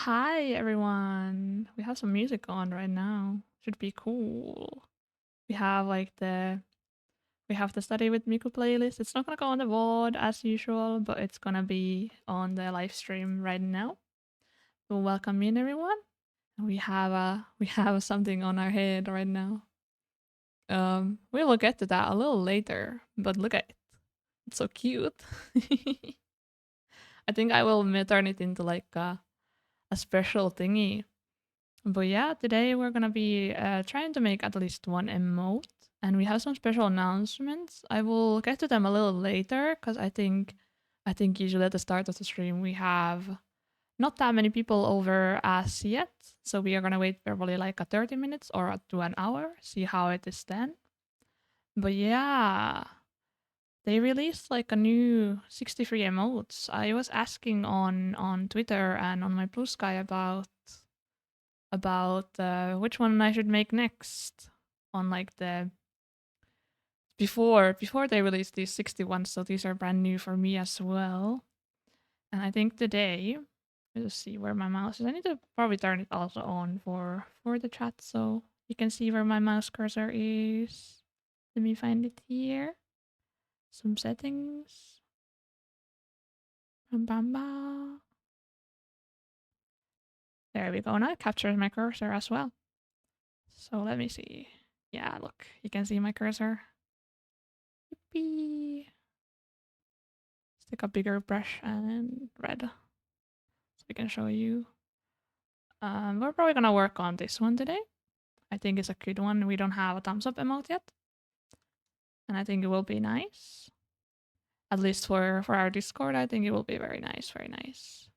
Hi everyone. We have some music on right now. Should be cool. We have the study with Miku playlist. It's not gonna go on the VOD as usual, but it's gonna be on the live stream right now. So welcome in everyone. We have something on our head right now. We will get to that a little later, but look at it. It's so cute. I think I will turn it into like a special thingy. But yeah, today we're gonna be trying to make at least one emote, and we have some special announcements. I will get to them a little later because I think usually at the start of the stream we have not that many people over as yet, so we are gonna wait probably like a 30 minutes or to an hour, see how it is then. But yeah, they released like a new 63 emotes. I was asking on Twitter and on my Blue Sky about which one I should make next on like the before they released these 61, so these are brand new for me as well. And I think today, let's see where my mouse is. I need to probably turn it also on for the chat so you can see where my mouse cursor is. Let me find it here. Some settings. Bam, bam, bam. There we go. Now it captures my cursor as well. So let me see. Yeah, look, you can see my cursor. Yippee. Let's take a bigger brush and red so we can show you. We're probably gonna work on this one today. I think it's a good one. We don't have a thumbs up emote yet, and I think it will be nice. At least for our Discord, I think it will be very nice, very nice.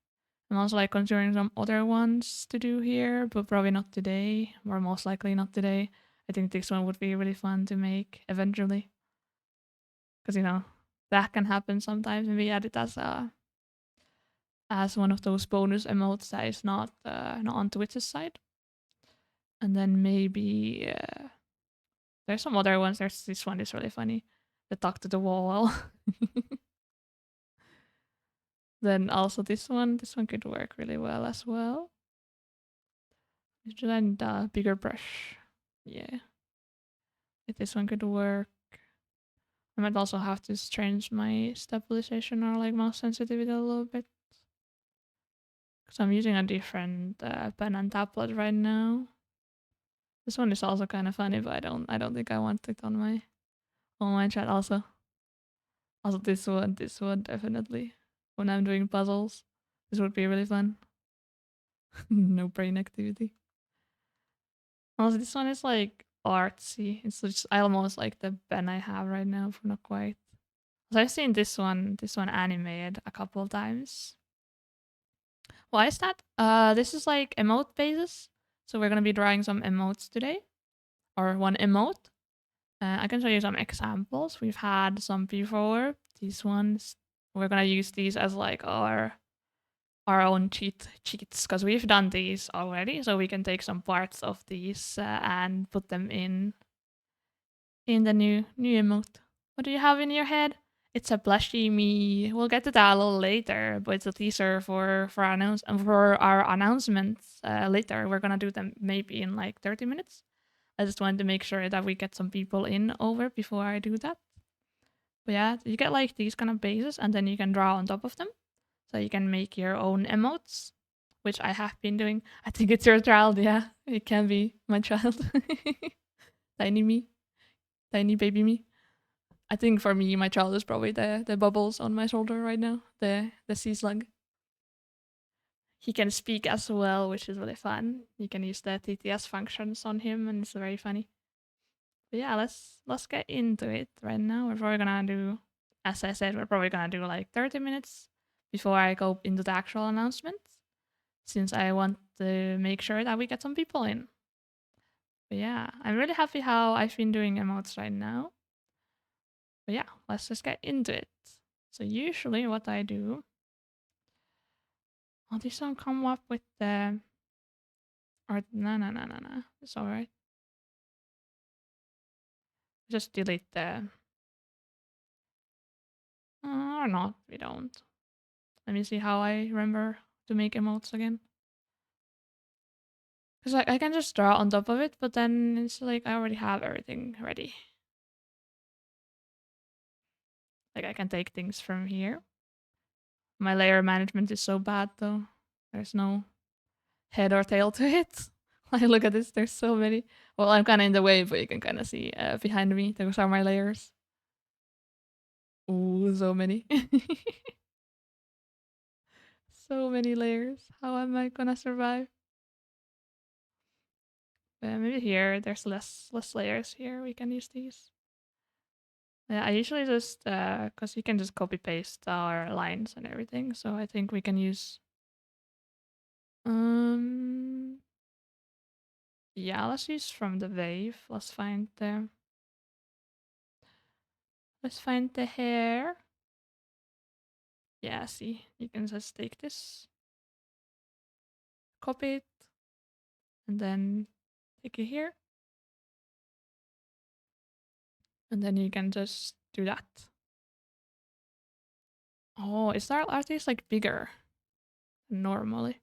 I'm also like considering some other ones to do here, but probably not today, or most likely not today. I think this one would be really fun to make eventually, because that can happen sometimes, and we add it as one of those bonus emotes that is not on Twitch's side. And then maybe there's some other ones. There's this one is really funny. The talk to the wall. Then also this one. This one could work really well as well. Just need a bigger brush. Yeah. If this one could work. I might also have to change my stabilization or like mouse sensitivity a little bit. Because I'm using a different pen and tablet right now. This one is also kind of funny, but I don't think I want it on my chat also. Also this one definitely. When I'm doing puzzles, this would be really fun. No brain activity. Also, this one is like artsy. It's just I almost like the pen I have right now, but not quite. So I've seen this one animated a couple of times. Why is that? This is like emote bases. So we're gonna be drawing some emotes today, or one emote. I can show you some examples. We've had some before. These ones, we're gonna use these as like our own cheats because we've done these already. So we can take some parts of these and put them in the new emote. What do you have in your head? It's a blushy me. We'll get to that a little later, but it's a teaser for our announcements later. We're gonna do them maybe in like 30 minutes. I just wanted to make sure that we get some people in over before I do that. But yeah, you get like these kind of bases, and then you can draw on top of them. So you can make your own emotes, which I have been doing. I think it's your child, yeah. It can be my child. Tiny me. Tiny baby me. I think for me, my child is probably the bubbles on my shoulder right now. The sea slug. He can speak as well, which is really fun. You can use the TTS functions on him, and it's very funny. But yeah, let's get into it right now. We're probably gonna do, as I said, we're probably gonna do like 30 minutes before I go into the actual announcements, since I want to make sure that we get some people in. But yeah, I'm really happy how I've been doing emotes right now. But yeah, let's just get into it. So usually what I do, oh, this don't come up with the, or no, it's alright. Just delete the, or not, we don't. Let me see how I remember to make emotes again. Because like I can just draw on top of it, but then it's like I already have everything ready. Like I can take things from here. My layer management is so bad though. There's no head or tail to it. Like look at this, there's so many. Well, I'm kind of in the way, but you can kind of see behind me. Those are my layers. Ooh, so many. So many layers. How am I gonna survive? Maybe here there's less layers here. We can use these. Yeah, I usually just because you can just copy paste our lines and everything. So I think we can use um yeah, let's use from the wave. Let's find the hair. Yeah, see, you can just take this, copy it, and then take it here, and then you can just do that. Oh, are these like bigger than normally?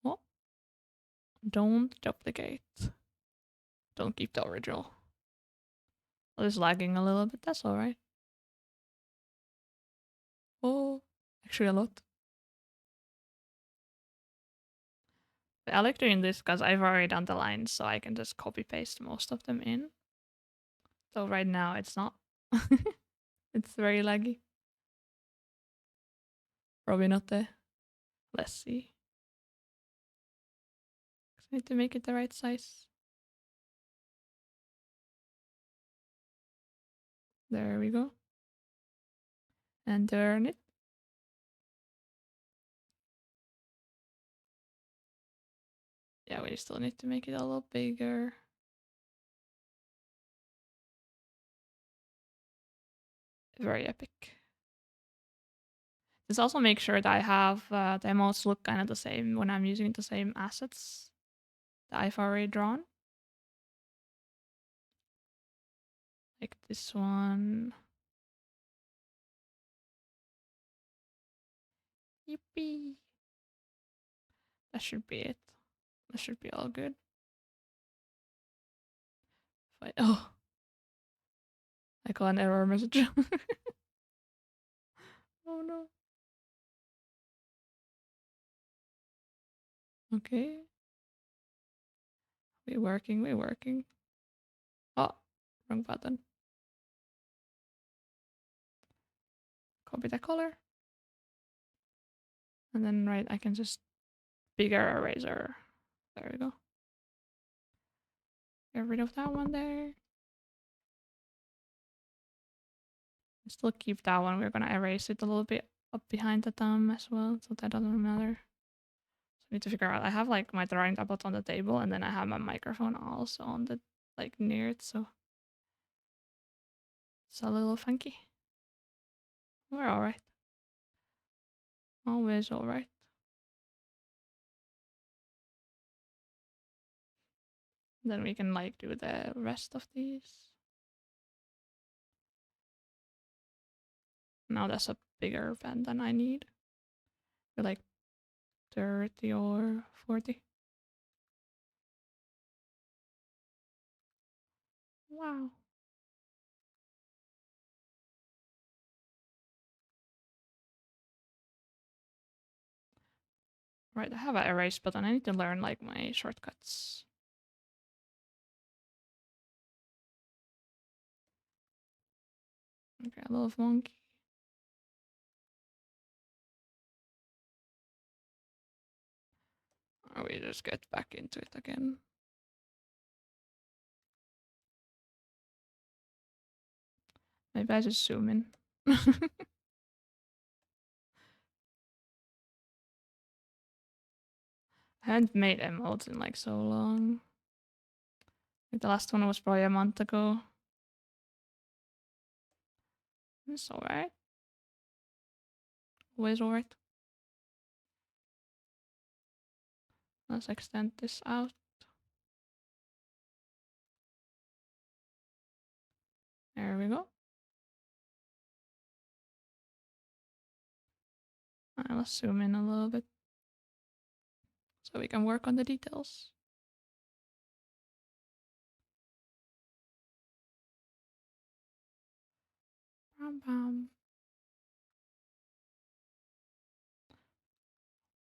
Oh, don't duplicate. Don't keep the original. Well, it's lagging a little bit. That's all right. Oh, actually a lot. But I like doing this because I've already done the lines, so I can just copy paste most of them in. So right now it's not. It's very laggy. Probably not the. Let's see. I need to make it the right size. There we go. And turn it. Yeah, we still need to make it a little bigger. Very epic. Just also make sure that I have the emotes look kind of the same when I'm using the same assets that I've already drawn. Like this one. Yippee. That should be it. That should be all good. Oh, I got an error message. Oh no. Okay. We're working. Oh, wrong button. Copy the color. And then I can just bigger eraser. There we go. Get rid of that one there. Still keep that one. We're gonna erase it a little bit up behind the thumb as well, so that doesn't matter. So I need to figure out. I have like my drawing tablet on the table, and then I have my microphone also on the like near it, so it's a little funky. We're all right. Always all right. Then we can like do the rest of these. Now that's a bigger pen than I need. We're like 30 or 40. Wow. Right, I have an erase button. I need to learn like my shortcuts. Okay, a little monkey. Or we just get back into it again. Maybe I just zoom in. I haven't made emotes in like so long. Like the last one was probably a month ago. It's alright. Always alright. Let's extend this out. There we go. Let's zoom in a little bit. so we can work on the details. Bam, bam.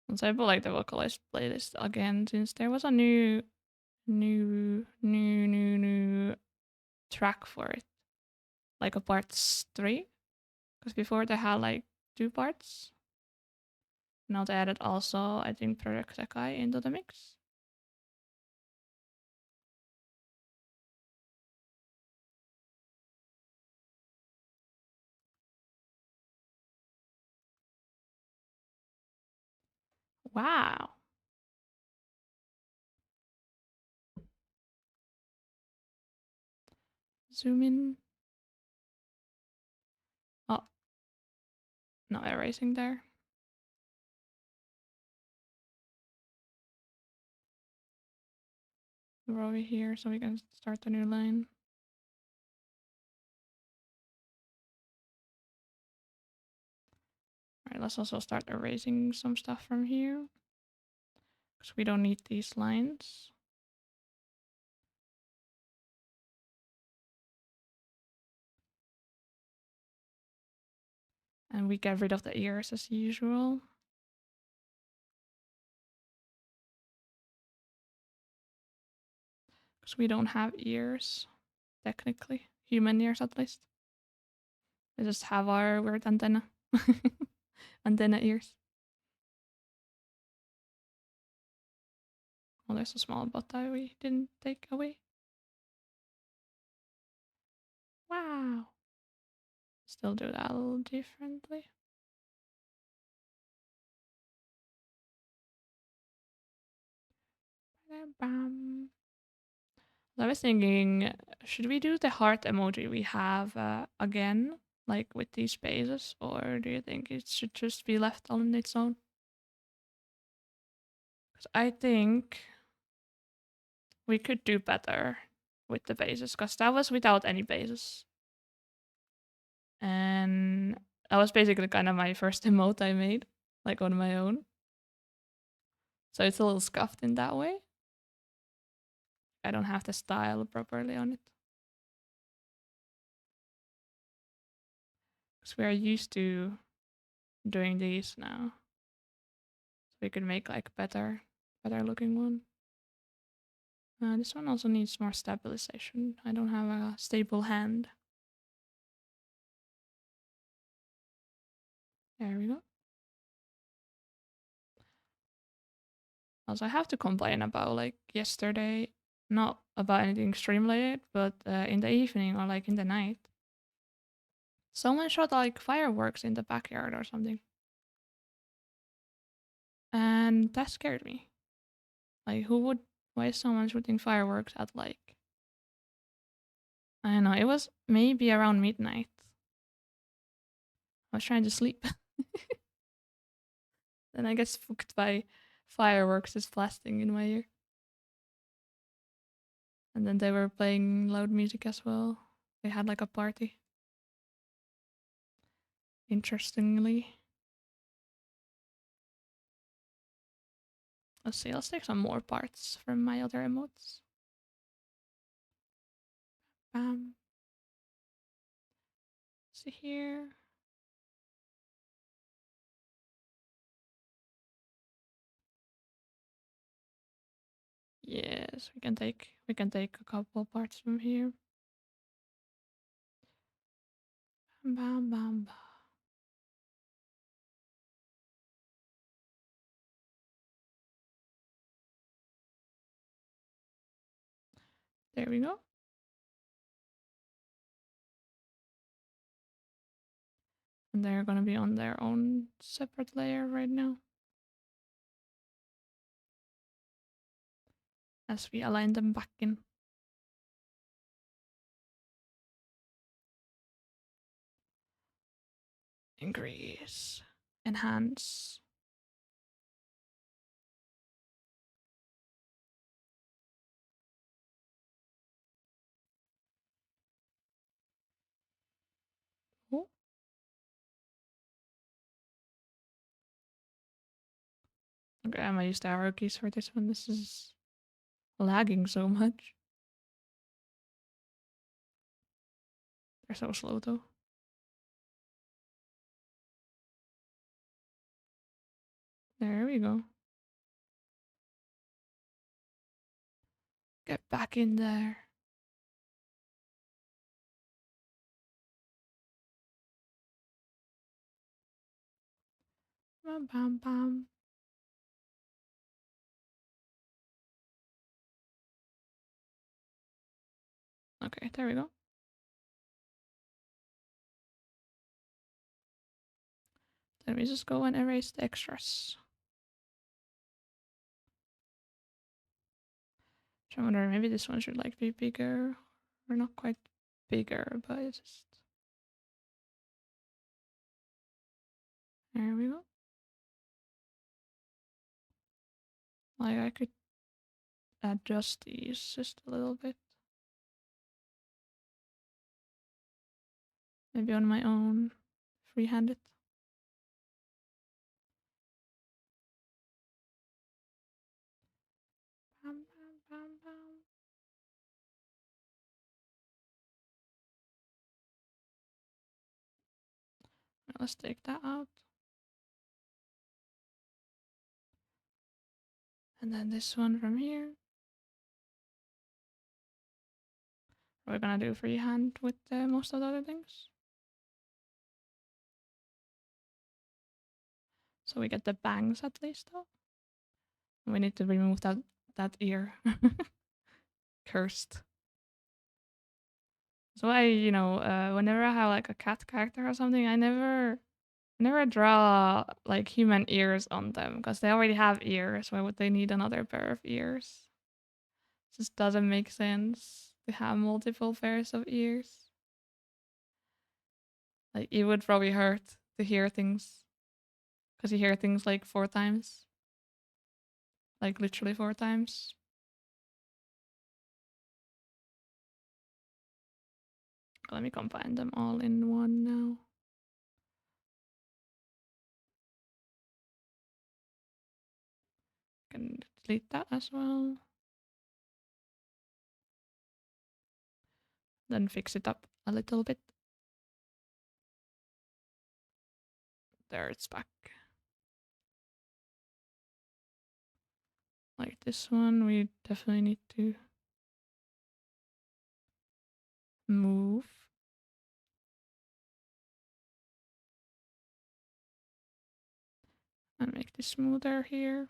And so I put like the vocalized playlist again since there was a new track for it, like a parts 3. Because before they had like 2 parts. Now they added also, I think, Project Sekai into the mix. Wow. Zoom in. Oh, no erasing there. We're over here so we can start a new line. Alright, let's also start erasing some stuff from here. Because we don't need these lines. And we get rid of the ears as usual. Because we don't have ears, technically. Human ears, at least. We just have our weird antenna. Antenna ears. Oh, there's a small bot that we didn't take away. Wow. Still do that a little differently. I was thinking, should we do the heart emoji we have again, like with these spaces, or do you think it should just be left on its own? Because I think we could do better with the bases, because that was without any bases. And that was basically kind of my first emote I made, like on my own. So it's a little scuffed in that way. I don't have the style properly on it. Because we are used to doing these now. So we could make like better looking one. This one also needs more stabilization. I don't have a stable hand. There we go. Also, I have to complain about like yesterday, not about anything stream related, but in the evening or like in the night, someone shot like fireworks in the backyard or something. And that scared me. Like, why is someone shooting fireworks at like, I don't know, it was maybe around midnight. I was trying to sleep. Then I get spooked by fireworks just blasting in my ear. And then they were playing loud music as well. They had like a party. Interestingly. Let's see, let's take some more parts from my other emotes. Bam. See here. Yes, we can take a couple parts from here. Bam bam bam. There we go. And they're gonna be on their own separate layer right now. As we align them back in. Increase. Enhance. Oh. Okay, I'm gonna use the arrow keys for this one. This is lagging so much. They're so slow though. There we go. Get back in there. Bam, bam, bam. Okay, there we go. Then we just go and erase the extras. So I wonder, maybe this one should like be bigger, or not quite bigger, but it's just there we go. Like I could adjust these just a little bit, maybe on my own, freehand it. Bam, bam, bam, bam. Let's take that out. And then this one from here. We're gonna do freehand with most of the other things. So we get the bangs at least though. We need to remove that ear. Cursed. So whenever I have like a cat character or something, I never draw like human ears on them because they already have ears. Why would they need another pair of ears? It just doesn't make sense to have multiple pairs of ears. Like it would probably hurt to hear things because you hear things like 4 times, like literally 4 times. Let me combine them all in one now. Can delete that as well. Then fix it up a little bit. There, it's back. Like this one, we definitely need to move. And make this smoother here.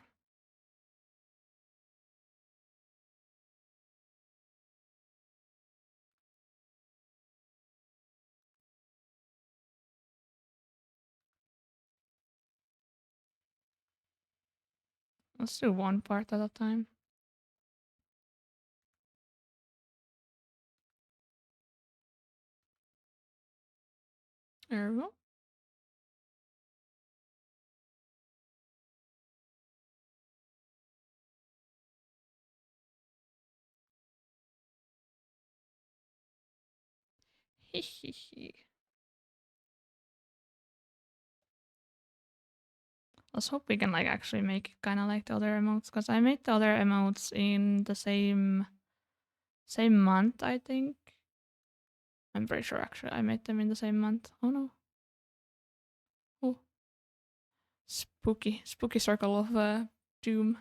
Let's do one part at a time. There we go. Let's hope we can like actually make it kind of like the other emotes, because I made the other emotes in the same month, I think. I'm pretty sure actually I made them in the same month. Oh no. Oh. Spooky circle of doom.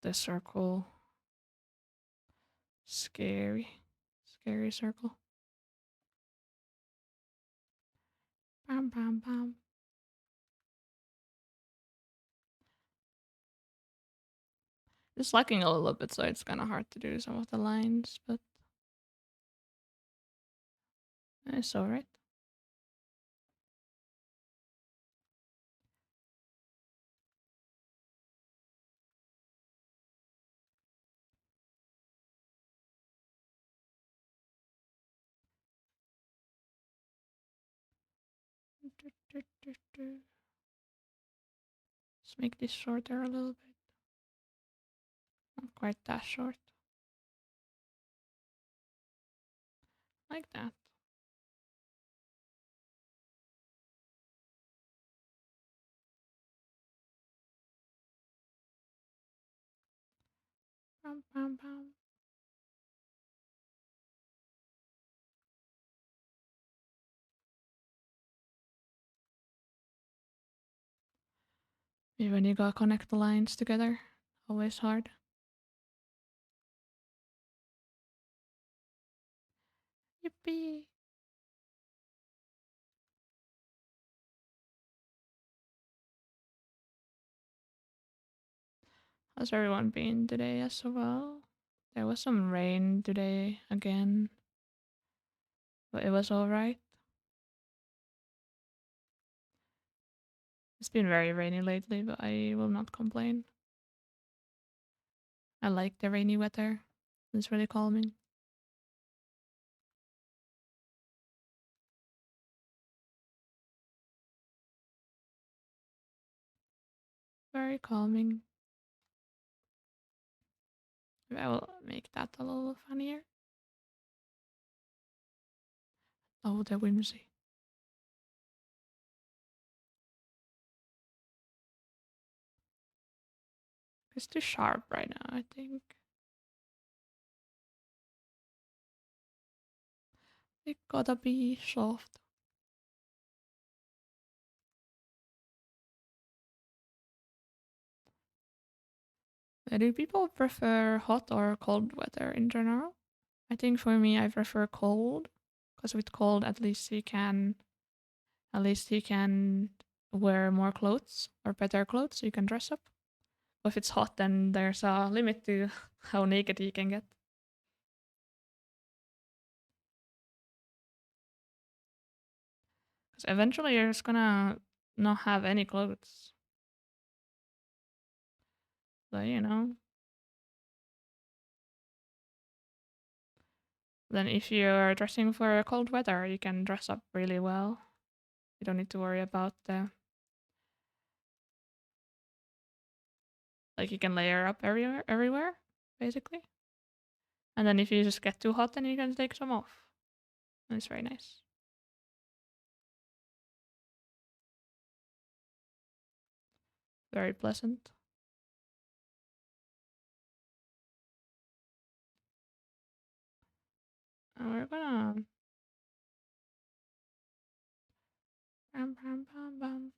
The circle. Scary circle. Bam, bam, bam. It's lagging a little bit, so it's kind of hard to do some of the lines, but it's alright. Let's make this shorter a little bit. Not quite that short. Like that. Bum, bum, bum. Maybe when you gotta connect the lines together, always hard. Yippee! How's everyone been today as well? There was some rain today again, but it was alright. It's been very rainy lately, but I will not complain. I like the rainy weather. It's really calming. Very calming. Maybe I will make that a little funnier. Oh, the whimsy. It's too sharp right now, I think. It gotta be soft. Do people prefer hot or cold weather in general? I think for me, I prefer cold, because with cold, at least you can wear more clothes or better clothes, so you can dress up. But if it's hot, then there's a limit to how naked you can get. Because eventually, you're just gonna not have any clothes. So then if you're dressing for cold weather, you can dress up really well. You don't need to worry about the like you can layer up everywhere, basically. And then if you just get too hot, then you can take some off. And it's very nice. Very pleasant. And we're gonna bam bam bam bam.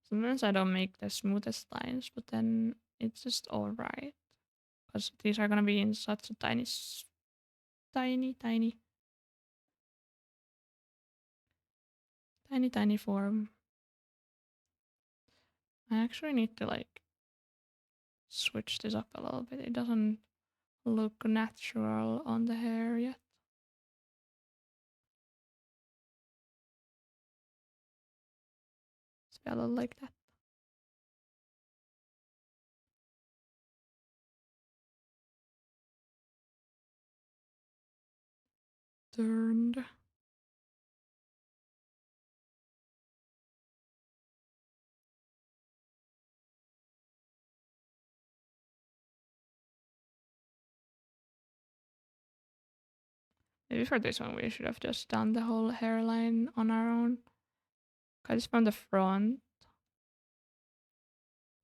Sometimes I don't make the smoothest lines, but then it's just alright. Because these are gonna be in such a tiny, tiny, tiny, tiny form. I actually need to like switch this up a little bit. It doesn't look natural on the hair yet. It's a little like that. Turned. Maybe for this one we should have just done the whole hairline on our own. Cause it's from the front.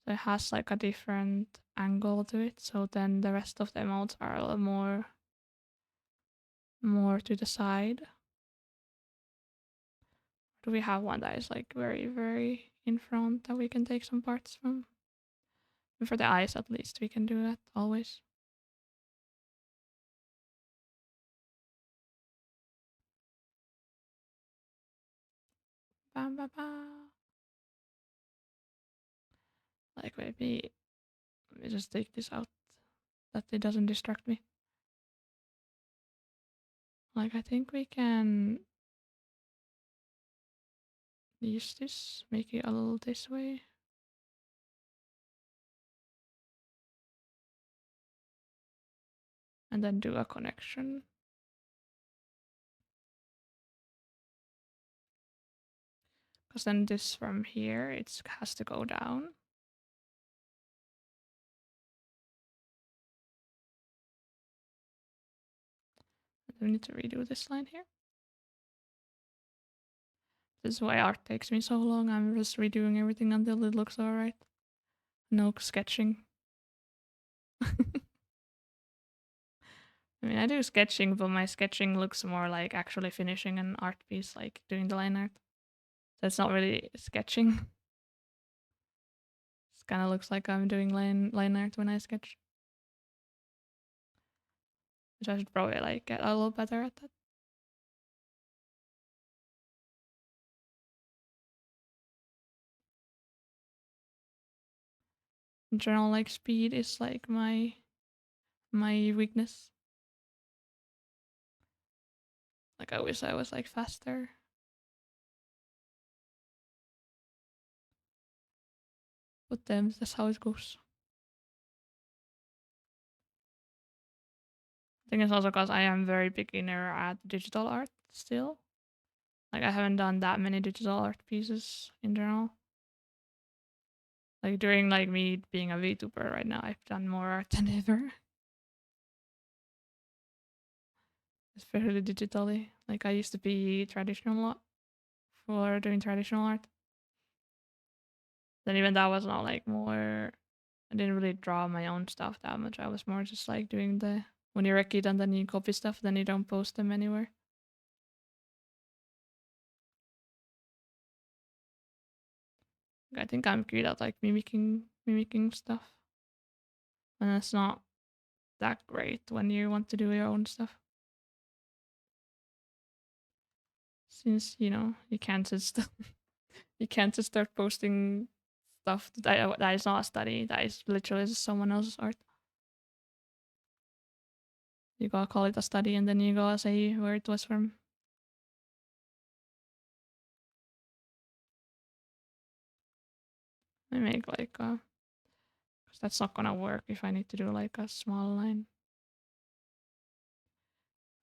So it has like a different angle to it. So then the rest of the emotes are a little more to the side. Do we have one that is like very, very in front that we can take some parts from? And for the eyes at least we can do that always. Bam bam bam. Like maybe let me just take this out that it doesn't distract me. Like I think we can use this, make it a little this way. And then do a connection. Because then this from here, it has to go down. And we need to redo this line here. This is why art takes me so long. I'm just redoing everything until it looks alright. No sketching. I mean, I do sketching, but my sketching looks more like actually finishing an art piece, like doing the line art. So it's not really sketching. It kind of looks like I'm doing line art when I sketch. Which I should probably like get a little better at that. In general, like speed is like my weakness. Like I wish I was like faster. But then that's how it goes. I think it's also because I am very beginner at digital art still. Like I haven't done that many digital art pieces in general. Like during like me being a VTuber right now, I've done more art than ever. Especially digitally. Like I used to be traditional a lot for doing traditional art. Then even that was not like more. I didn't really draw my own stuff that much. I was more just like doing the when you're a kid and then you copy stuff, then you don't post them anywhere. I think I'm good at like mimicking stuff, and it's not that great when you want to do your own stuff. Since you can't just you can't just start posting stuff that is not a study. That is literally just someone else's art. You gotta call it a study, and then you gotta say where it was from. I make like cause that's not gonna work if I need to do like a small line.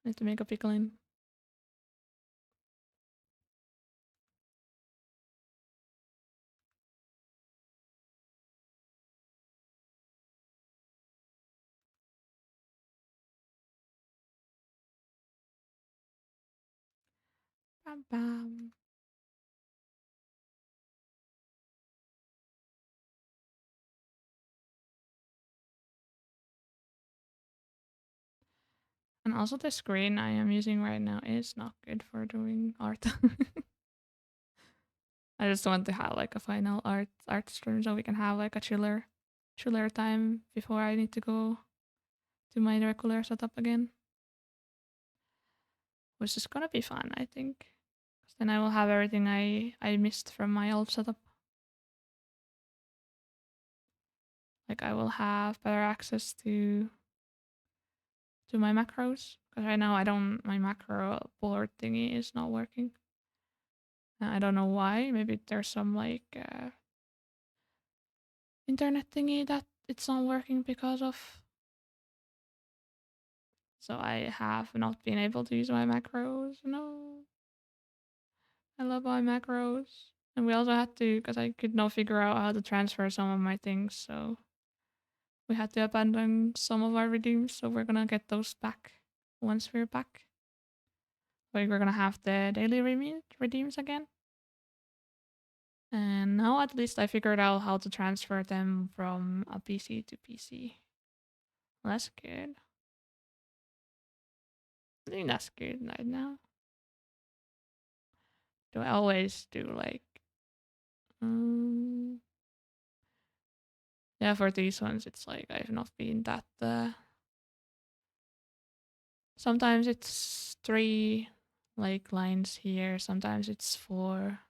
I need to make a big line. Bam bam. And also the screen I am using right now is not good for doing art. I just want to have like a final art stream so we can have like a chiller time before I need to go to my regular setup again. Which is gonna be fun, I think. 'Cause then I will have everything I missed from my old setup. Like I will have better access to my macros. Because right now I don't my macro board thingy is not working. I don't know why. Maybe there's some like internet thingy that it's not working because of. So I have not been able to use my macros. No. I love my macros. And we also had to, because I could not figure out how to transfer some of my things, so we had to abandon some of our redeems, so we're gonna get those back once we're back. Like we're gonna have the daily redeems again. And now at least I figured out how to transfer them from a PC to PC. Well, that's good. I think that's good right now. Do I always do like um yeah, for these ones it's like I've not been that sometimes it's 3 like lines here, sometimes it's 4.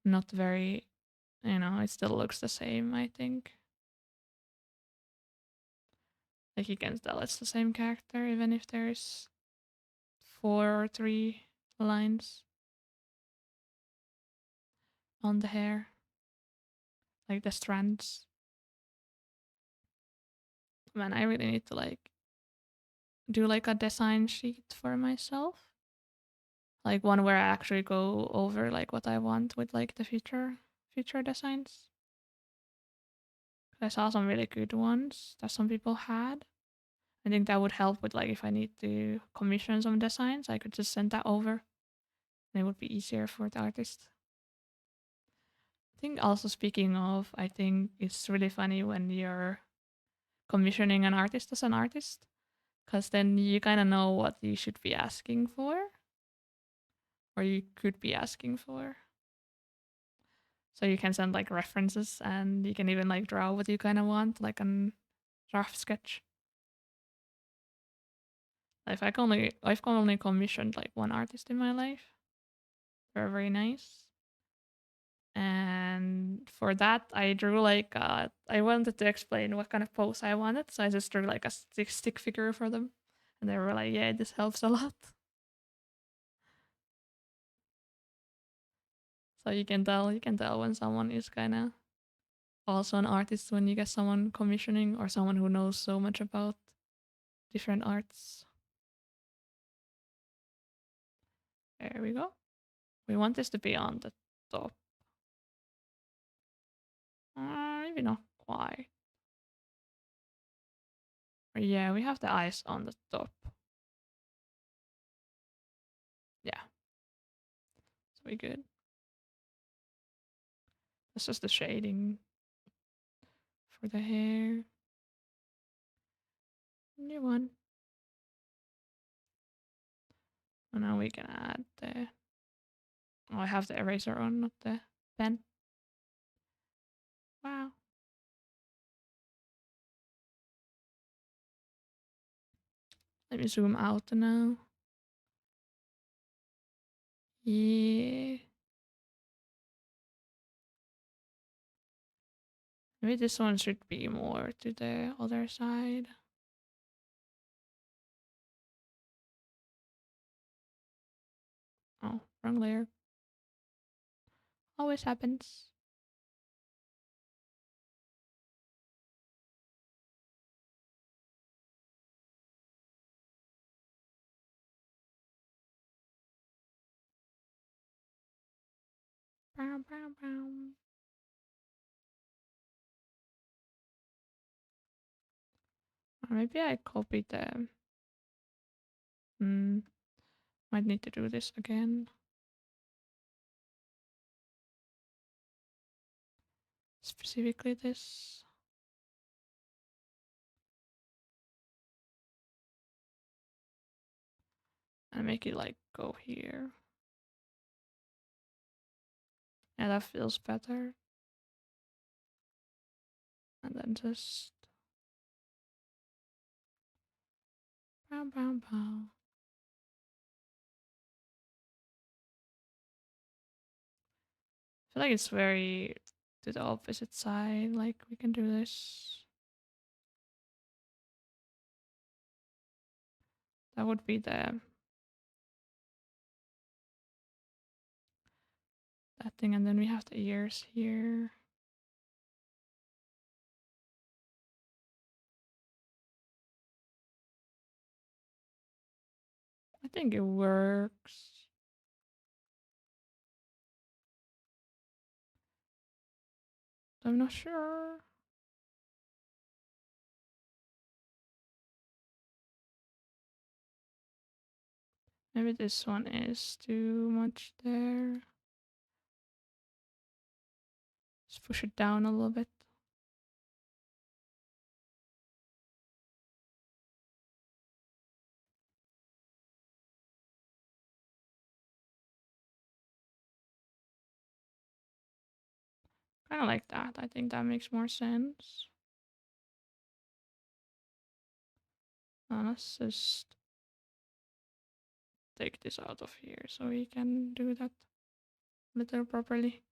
Not very, it still looks the same, I think. Like you can tell it's the same character even if there's 4 or 3 lines on the hair, like the strands. Man, I really need to like do like a design sheet for myself. Like one where I actually go over like what I want with like the future designs. I saw some really good ones that some people had. I think that would help with like if I need to commission some designs, I could just send that over And it would be easier for the artist. I think also speaking of, I think it's really funny when you're commissioning an artist as an artist, because then you kind of know what you should be asking for, or you could be asking for. So you can send like references, and you can even like draw what you kind of want, like a rough sketch. Like I've only commissioned like one artist in my life. They're very nice. And for that, I drew like I wanted to explain what kind of pose I wanted, so I just drew like a stick figure for them, and they were like, "Yeah, this helps a lot." So you can tell when someone is kind of also an artist when you get someone commissioning or someone who knows so much about different arts. There we go. We want this to be on the top. Maybe not quite. Yeah, we have the eyes on the top. Yeah, so we good. This is the shading for the hair. New one. And now we can add the. Oh, I have the eraser on, not the pen. Wow. Let me zoom out now. Yeah. Maybe this one should be more to the other side. Oh, wrong layer. Always happens. Bow, bow, bow. Or maybe I copied them. Hmm. Might need to do this again. Specifically this. And make it like go here. Yeah, that feels better. And then just bow, bow, bow. I feel like it's very to the opposite side. Like we can do this. That would be the that thing, and then we have the ears here. I think it works. I'm not sure. Maybe this one is too much there. Let's push it down a little bit. Kind of like that. I think that makes more sense. Let's just take this out of here so we can do that a little properly.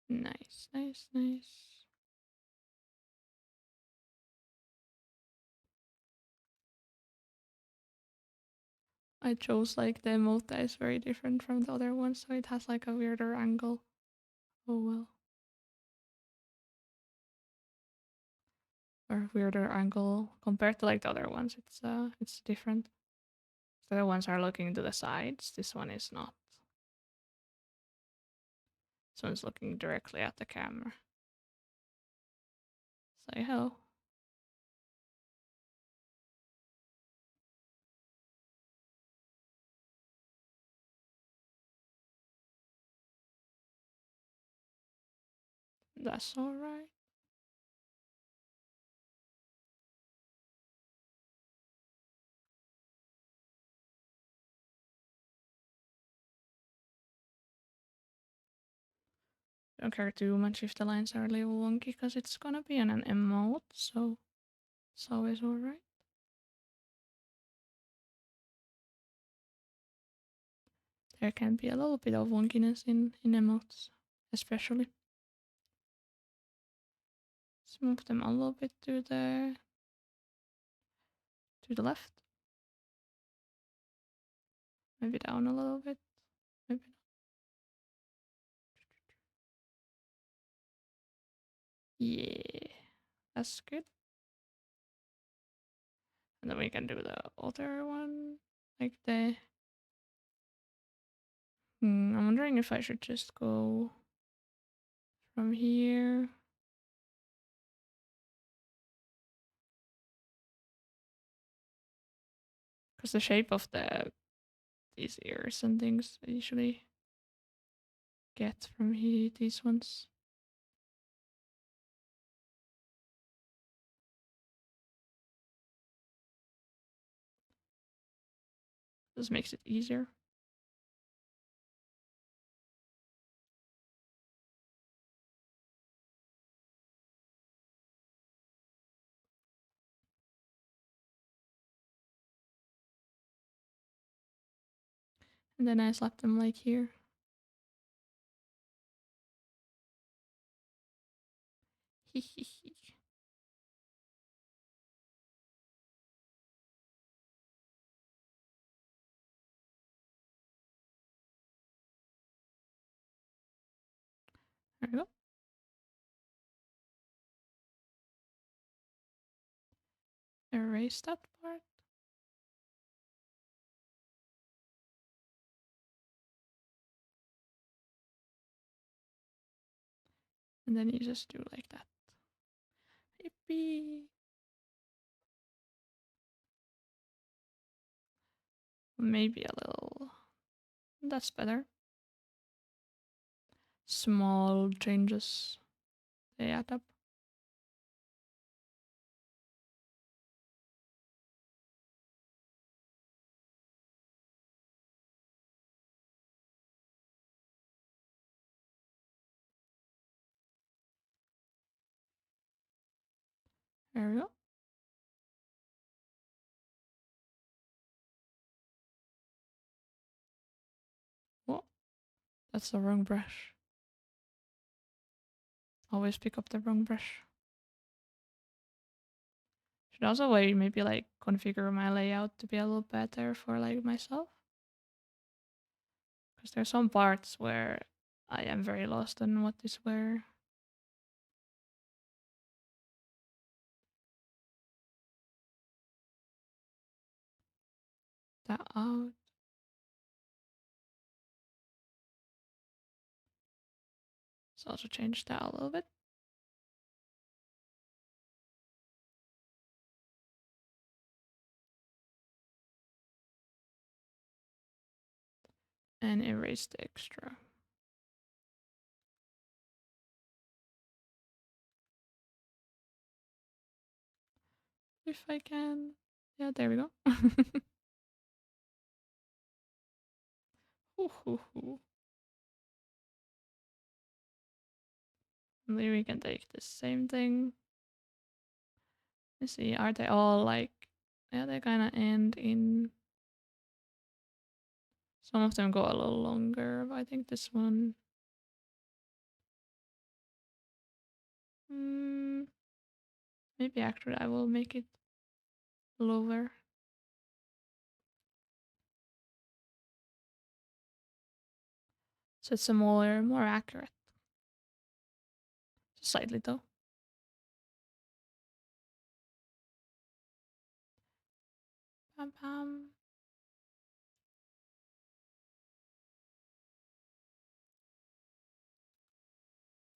Nice, nice, nice. I chose like the emote that is very different from the other one, so it has like a weirder angle. Oh well. Or weirder angle compared to like the other ones. It's different. The other ones are looking to the sides. This one is not. This one's looking directly at the camera. Say hello. That's alright. Don't care too much if the lines are a little wonky because it's gonna be on an emote, so it's always alright. There can be a little bit of wonkiness in emotes, especially. Let's move them a little bit to the left. Maybe down a little bit. Maybe not. Yeah, that's good. And then we can do the other one, like the. I'm wondering if I should just go from here. Because the shape of these ears and things I usually get from here, these ones. This makes it easier. And then I slap them like here. There we go. Erase that part. And then you just do like that. Yippee! Maybe a little. That's better. Small changes. They add up. There we go. Whoa, that's the wrong brush. Always pick up the wrong brush. Should also maybe like configure my layout to be a little better for like myself. Because there's some parts where I am very lost on what is where. That out. Let's also change that a little bit. And erase the extra. If I can. Yeah, there we go. Maybe we can take the same thing. Let's see, are they all like, yeah, they kind of end in. Some of them go a little longer, but I think this one. Maybe actually I will make it lower. So it's a more accurate. Slightly though. Bam bam.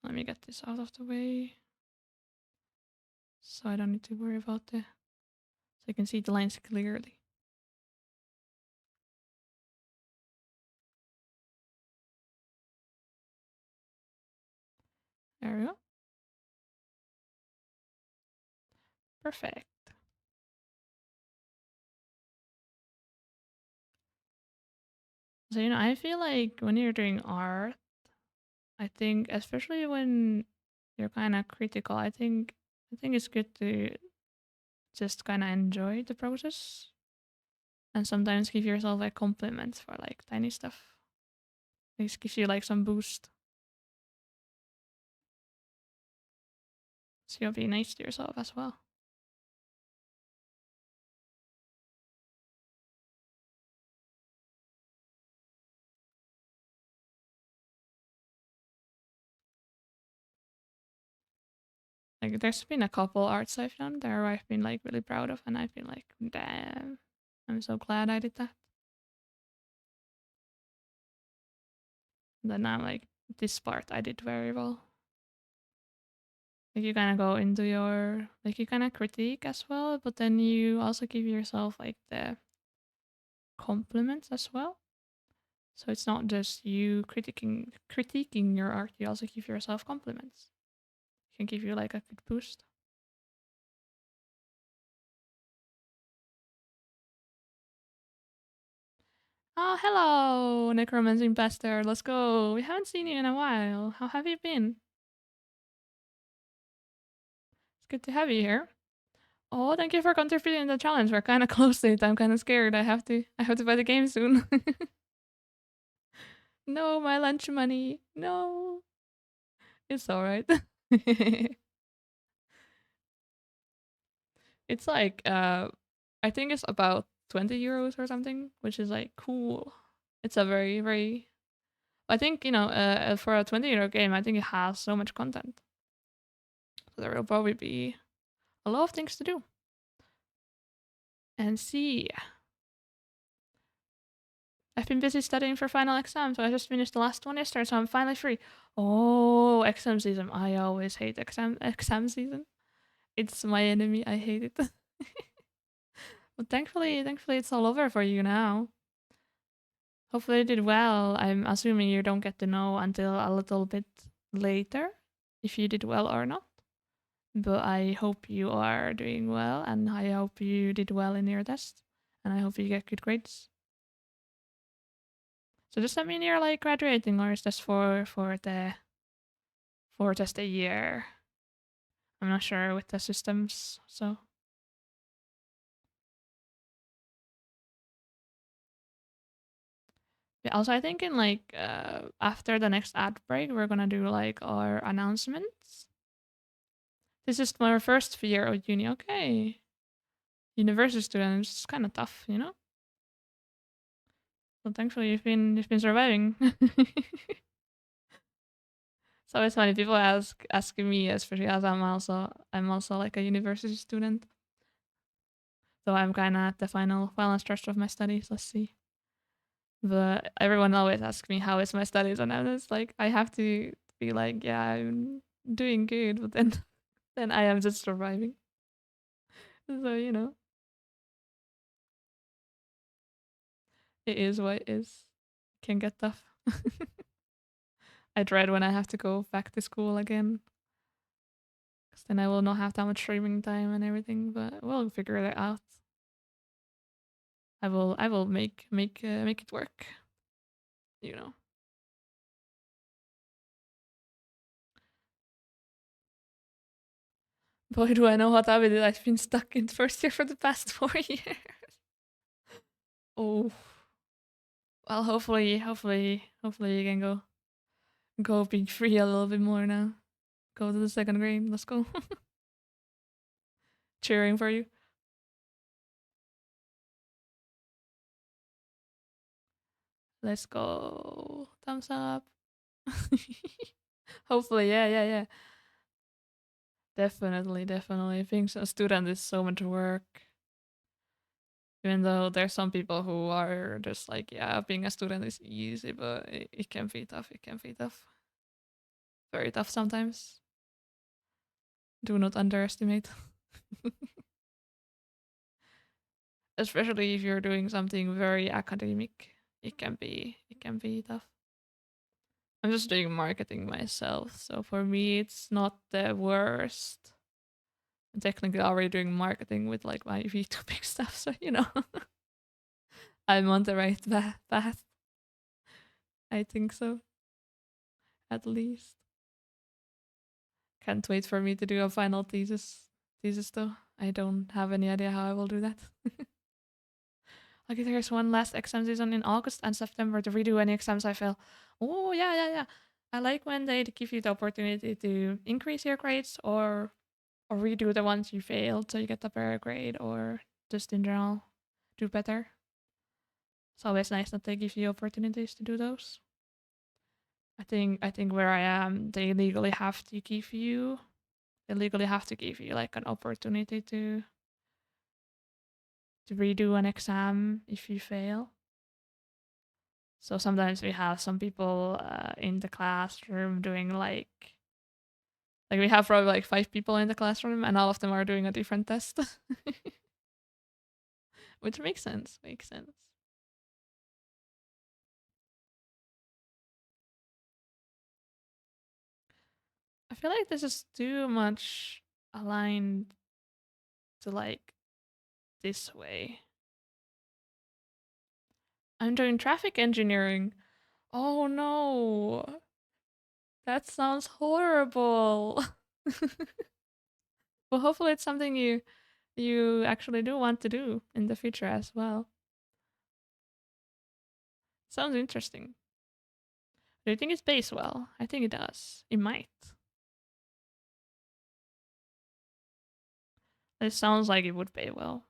Let me get this out of the way so I don't need to worry about so I can see the lines clearly. There we go. Perfect. So, I feel like when you're doing art, I think especially when you're kind of critical, I think it's good to just kind of enjoy the process and sometimes give yourself like compliments for like tiny stuff. It gives you like some boost. So you'll be nice to yourself as well. Like there's been a couple arts I've done there I've been like really proud of, and I've been like, damn, I'm so glad I did that. And then I'm like, this part I did very well. Like you kind of go into your like you kind of critique as well, but then you also give yourself like the compliments as well. So it's not just you critiquing your art. You also give yourself compliments. It can give you like a good boost. Oh, hello, necromancy pastor. Let's go. We haven't seen you in a while. How have you been? It's good to have you here. Oh, thank you for contributing to the challenge. We're kind of close to it. I'm kind of scared. I have to buy the game soon. No, my lunch money. No, it's all right. It's like I think it's about 20 euros or something, which is like cool. It's a very very. I think for a 20 euro game, I think it has so much content. So there will probably be a lot of things to do. And see, I've been busy studying for final exam, so I just finished the last one yesterday, so I'm finally free. Oh, exam season! I always hate exam season. It's my enemy. I hate it. But thankfully, it's all over for you now. Hopefully, you did well. I'm assuming you don't get to know until a little bit later if you did well or not. But I hope you are doing well, and I hope you did well in your test, and I hope you get good grades. So does that mean you're like graduating, or is this for just a year? I'm not sure with the systems. So yeah, also I think in like after the next ad break, we're gonna do like our announcements. This is my first year of uni. Okay, university students, it's kind of tough. But thankfully you've been surviving. So it's funny people asking me, especially as I'm also like a university student. So I'm kind of at the final stretch of my studies. Let's see. But everyone always asks me how is my studies, and I'm just like I have to be like, yeah, I'm doing good, but then then I am just surviving. So it is what it is. It can get tough. I dread when I have to go back to school again, because then I will not have that much streaming time and everything. But we'll figure it out. I will make it work. You know. Boy, do I know what I did. I've been stuck in first year for the past 4 years. Oh, well, hopefully you can go be free a little bit more now. Go to the second grade. Let's go. Cheering for you. Let's go. Thumbs up. Hopefully, yeah. Definitely. Being a student is so much work. Even though there's some people who are just like, yeah, being a student is easy, but it can be tough. It can be tough. Very tough sometimes. Do not underestimate. Especially if you're doing something very academic. It can be tough. I'm just doing marketing myself, so for me it's not the worst. I'm technically already doing marketing with like my VTubing stuff, so I'm on the right path. I think so, at least. Can't wait for me to do a final thesis though. I don't have any idea how I will do that. Okay, there's one last exam season in August and September to redo any exams I fail. Oh yeah, yeah, yeah. I like when they give you the opportunity to increase your grades or redo the ones you failed so you get a better grade or just in general do better. It's always nice that they give you opportunities to do those. I think where I am, they legally have to give you like an opportunity to redo an exam if you fail. So sometimes we have some people in the classroom doing like we have probably like 5 people in the classroom and all of them are doing a different test, which makes sense. Makes sense. I feel like this is too much aligned to like this way. I'm doing traffic engineering. Oh no, that sounds horrible. Well, hopefully it's something you actually do want to do in the future as well. Sounds interesting. Do you think it pays well? I think it does. It might. It sounds like it would pay well.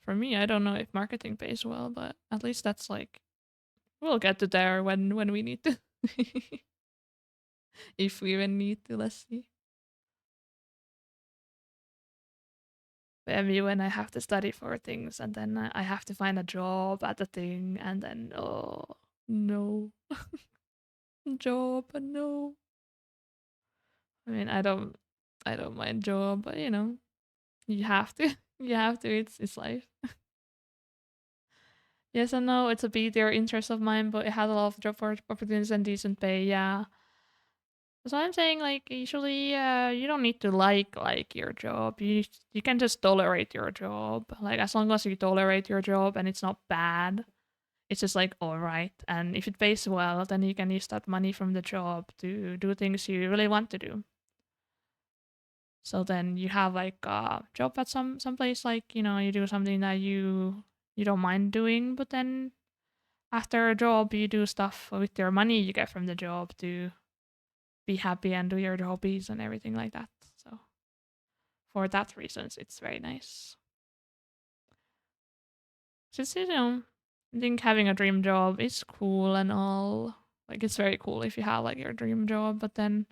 For me, I don't know if marketing pays well, but at least that's like we'll get to there when we need to. If we even need to, let's see. Maybe when I have to study for things and then I have to find a job at the thing and then oh no, job no. I mean I don't mind job, but you have to you have to. It's life. Yes and no. It's a bit their interest of mine, but it has a lot of job opportunities and decent pay. Yeah. So I'm saying like usually you don't need to like your job. You can just tolerate your job. Like as long as you tolerate your job and it's not bad, it's just like all right. And if it pays well, then you can use that money from the job to do things you really want to do. So then you have like a job at some place like you do something that you don't mind doing, but then after a job you do stuff with your money you get from the job to be happy and do your hobbies and everything like that. So for that reasons, it's very nice. Just I think having a dream job is cool and all. Like it's very cool if you have like your dream job, but then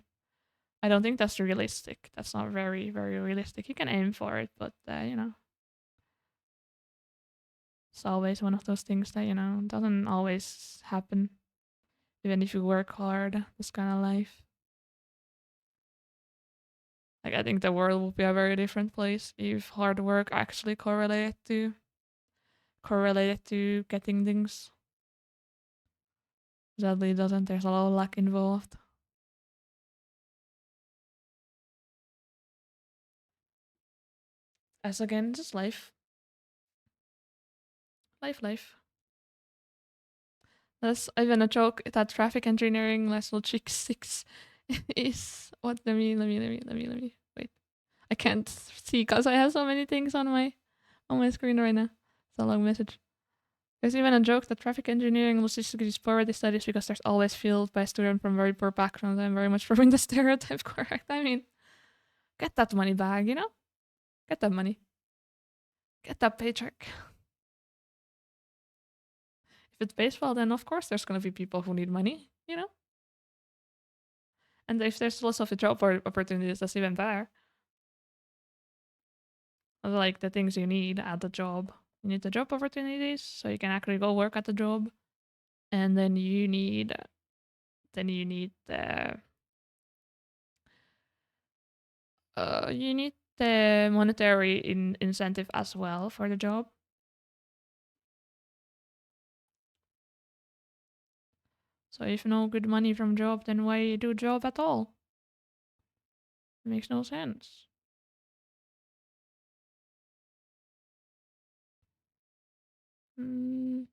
I don't think that's realistic. That's not very very realistic. You can aim for it, but it's always one of those things that doesn't always happen. Even if you work hard, this kind of life. Like I think the world would be a very different place if hard work actually correlated to getting things. Sadly, it doesn't. There's a lot of luck involved. As again, just life, life. That's even a joke that traffic engineering level chick 6 is what. Let me. Wait, I can't see because I have so many things on my screen right now. It's a long message. There's even a joke that traffic engineering logistics is poverty studies because there's always filled by students from very poor backgrounds. I'm very much proving the stereotype correct. I mean, get that money back, Get that money. Get that paycheck. If it's baseball, then of course there's gonna be people who need money. And if there's lots of job opportunities, that's even better. Like the things you need at the job. You need the job opportunities, so you can actually go work at the job. and then you need the monetary incentive as well for the job. So if no good money from job, then why do job at all? It makes no sense. Mm,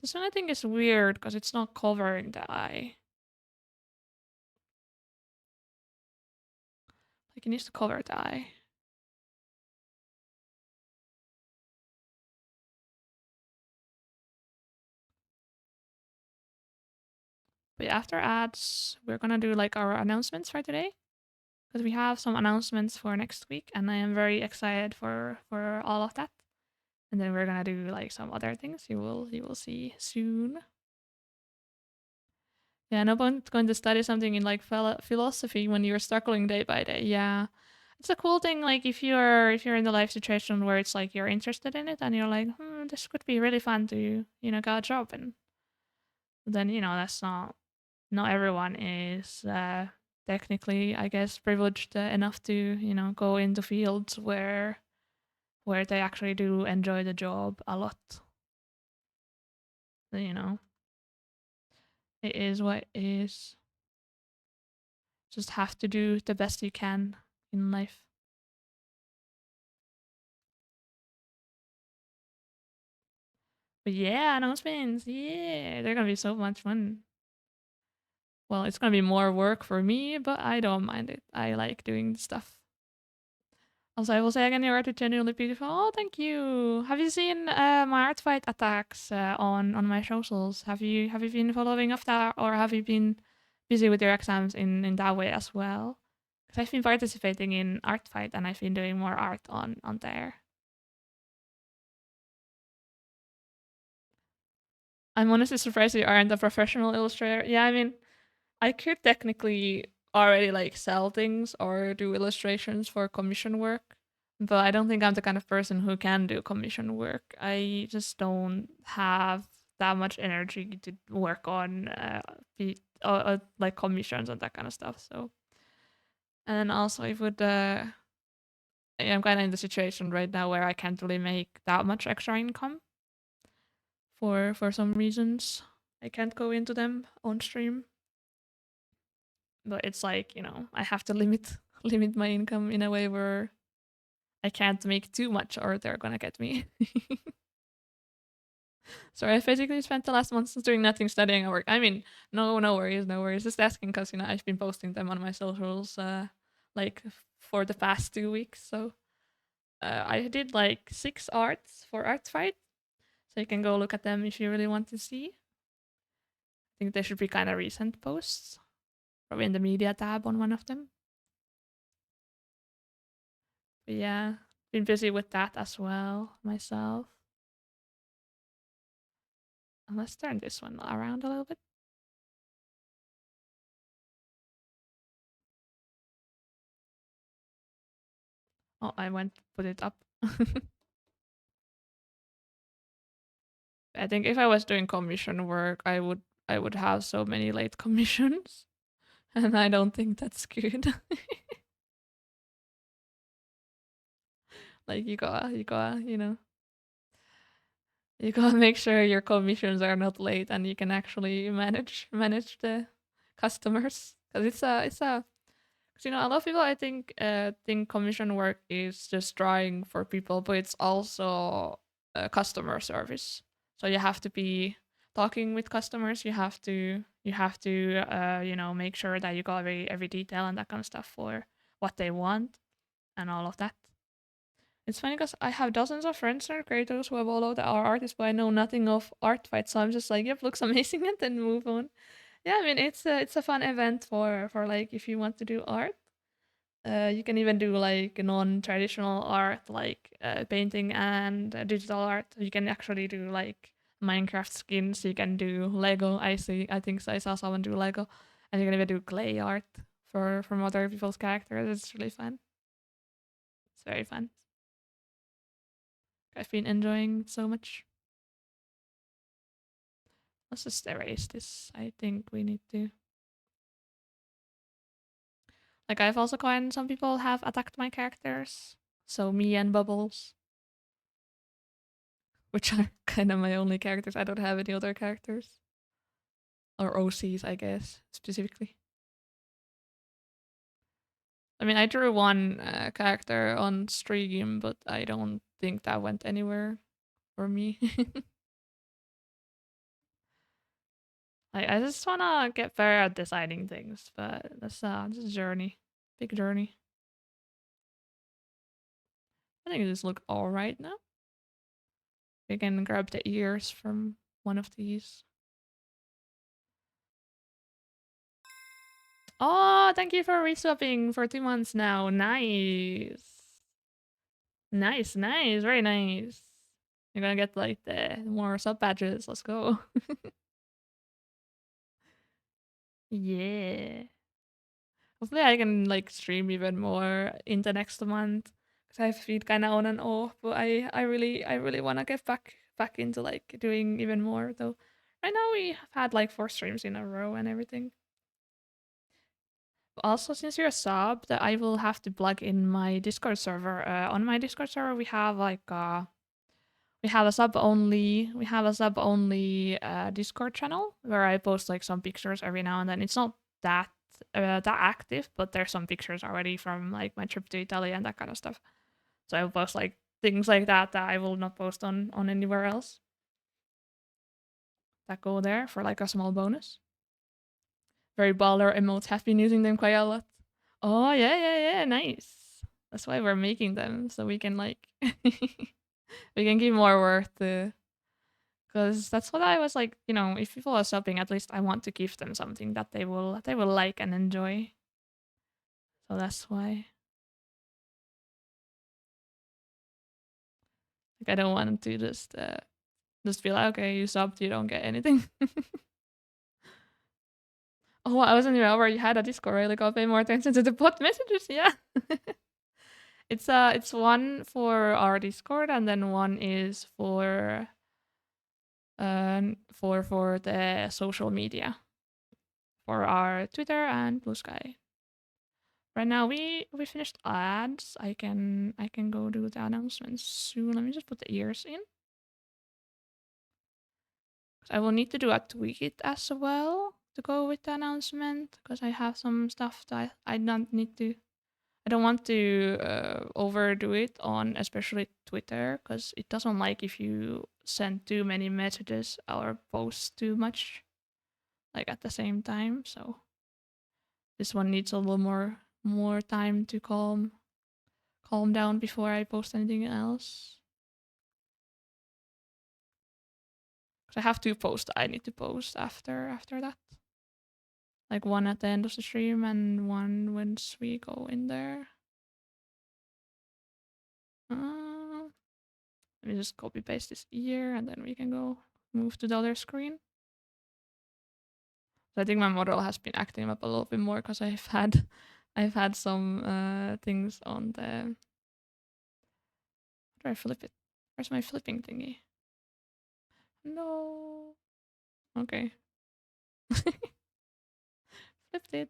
this one I think is weird because it's not covering the eye. Like it needs to cover the eye. But yeah, after ads, we're gonna do like our announcements for today because we have some announcements for next week, and I am very excited for all of that. And then we're gonna do like some other things you will see soon. Yeah, no point going to study something in like philosophy when you're struggling day by day. Yeah, it's a cool thing. Like if you're in the life situation where it's like you're interested in it and you're like, this could be really fun to get a job in. Then that's not everyone is technically, I guess, privileged enough to go into fields where they actually do enjoy the job a lot. So, it is what it is. Just have to do the best you can in life. But yeah, announcements. Yeah, they're gonna be so much fun. Well, it's gonna be more work for me, but I don't mind it. I like doing the stuff. Also, I will say again, your art is genuinely beautiful. Oh, thank you. Have you seen my art fight attacks on my socials? Have you been following up that, or have you been busy with your exams in that way as well? Because I've been participating in art fight and I've been doing more art on there. I'm honestly surprised you aren't a professional illustrator. Yeah, I mean, I could technically already like sell things or do illustrations for commission work, but I don't think I'm the kind of person who can do commission work. I just don't have that much energy to work on like commissions and that kind of stuff. So, and then also it would I'm kind of in the situation right now where I can't really make that much extra income for some reasons. I can't go into them on stream, but it's like I have to limit limit my income in a way where I can't make too much or they're gonna get me. So I basically spent the last months doing nothing, studying or work. I mean, no worries, no worries. Just asking because I've been posting them on my socials like for the past 2 weeks. So I did like 6 arts for Art Fight, so you can go look at them if you really want to see. I think they should be kind of recent posts, probably in the media tab on one of them. But yeah, been busy with that as well myself. And let's turn this one around a little bit. Oh, I went to put it up. I think if I was doing commission work, I would have so many late commissions, and I don't think that's good. Like you gotta make sure your commissions are not late and you can actually manage the customers because it's a. 'Cause, a lot of people I think commission work is just drawing for people, but it's also customer service. So you have to be talking with customers. You have to make sure that you got every detail and that kind of stuff for what they want and all of that. It's funny because I have dozens of friends and creators who have all of our artists, but I know nothing of art fight. So I'm just like, yep, looks amazing, and then move on. Yeah, I mean it's a fun event for like if you want to do art. You can even do like non-traditional art, like painting and digital art. You can actually do like Minecraft skins. You can do Lego. I think I saw someone do Lego, and you can even do clay art from other people's characters. It's really fun. It's very fun. I've been enjoying it so much. Let's just erase this. I think we need to. Like, I've also gotten some people have attacked my characters. So me and Bubbles, which are kind of my only characters. I don't have any other characters. Or OCs, I guess, specifically. I mean, I drew one character on stream, but I don't think that went anywhere for me. I just wanna get better at designing things, but that's this journey, big journey. I think it just look all right now. We can grab the ears from one of these. Oh, thank you for reswapping for 2 months now. Nice. Nice, nice, very nice. You're gonna get like the more sub badges. Let's go. Yeah. Hopefully I can like stream even more into next month because I've been kind of on and off. But I really want to get back into like doing even more. Though right now we have had like 4 streams in a row and everything. Also, since you're a sub, that I will have to plug in my Discord server. On my Discord server, we have like we have a sub only Discord channel where I post like some pictures every now and then. It's not that active, but there's some pictures already from like my trip to Italy and that kind of stuff. So I will post like things like that I will not post on anywhere else. That go there for like a small bonus. Very baller emotes, have been using them quite a lot. Oh yeah, nice. That's why we're making them so we can like we can give more worth to. Because that's what I was like, if people are subbing, at least I want to give them something that they will like and enjoy. So that's why. Like I don't want to just be like, okay, you subbed, you don't get anything. Oh, I wasn't even aware you had a Discord, right? Like I'll pay more attention to the bot messages. Yeah. It's one for our Discord and then one is for the social media for our Twitter and Blue Sky. Right now we finished ads. I can go do the announcements soon. Let me just put the ears in. I will need to do a tweet as well to go with the announcement because I have some stuff that I don't need to. I don't want to overdo it on especially Twitter because it doesn't like if you send too many messages or post too much like at the same time. So this one needs a little more time to calm down before I post anything else. Because I have two posts I need to post after that. Like one at the end of the stream and one once we go in there. Let me just copy paste this here and then we can go move to the other screen. So I think my model has been acting up a little bit more because I've had some things on the. How do I flip it? Where's my flipping thingy? No. Okay. Flipped it.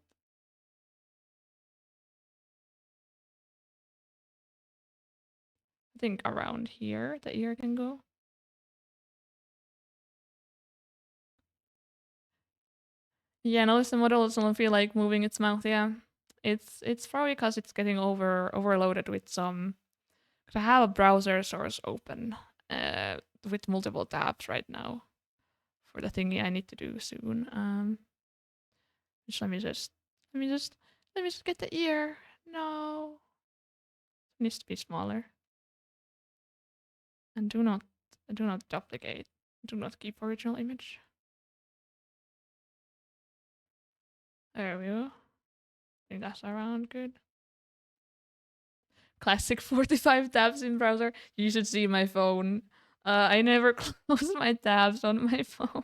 I think around here the ear can go. Yeah, notice the model doesn't feel like moving its mouth. Yeah, it's probably because it's getting overloaded with some. Cause I have a browser source open, with multiple tabs right now, for the thingy I need to do soon. Just let me just get the ear. No, it needs to be smaller. And do not duplicate. Do not keep original image. There we go. I think that's around good. Classic 45 tabs in browser. You should see my phone. I never close my tabs on my phone.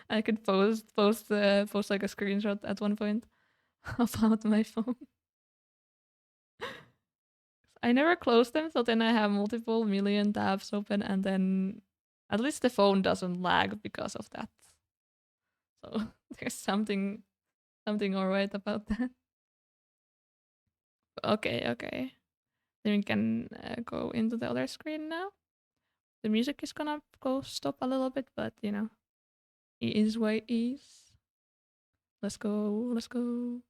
I could post like a screenshot at one point about my phone. I never close them, so then I have multiple million tabs open, and then At least the phone doesn't lag because of that. So there's something alright about that. Okay. Then we can go into the other screen now. The music is gonna go stop a little bit, but you know, it is what it is. Let's go. To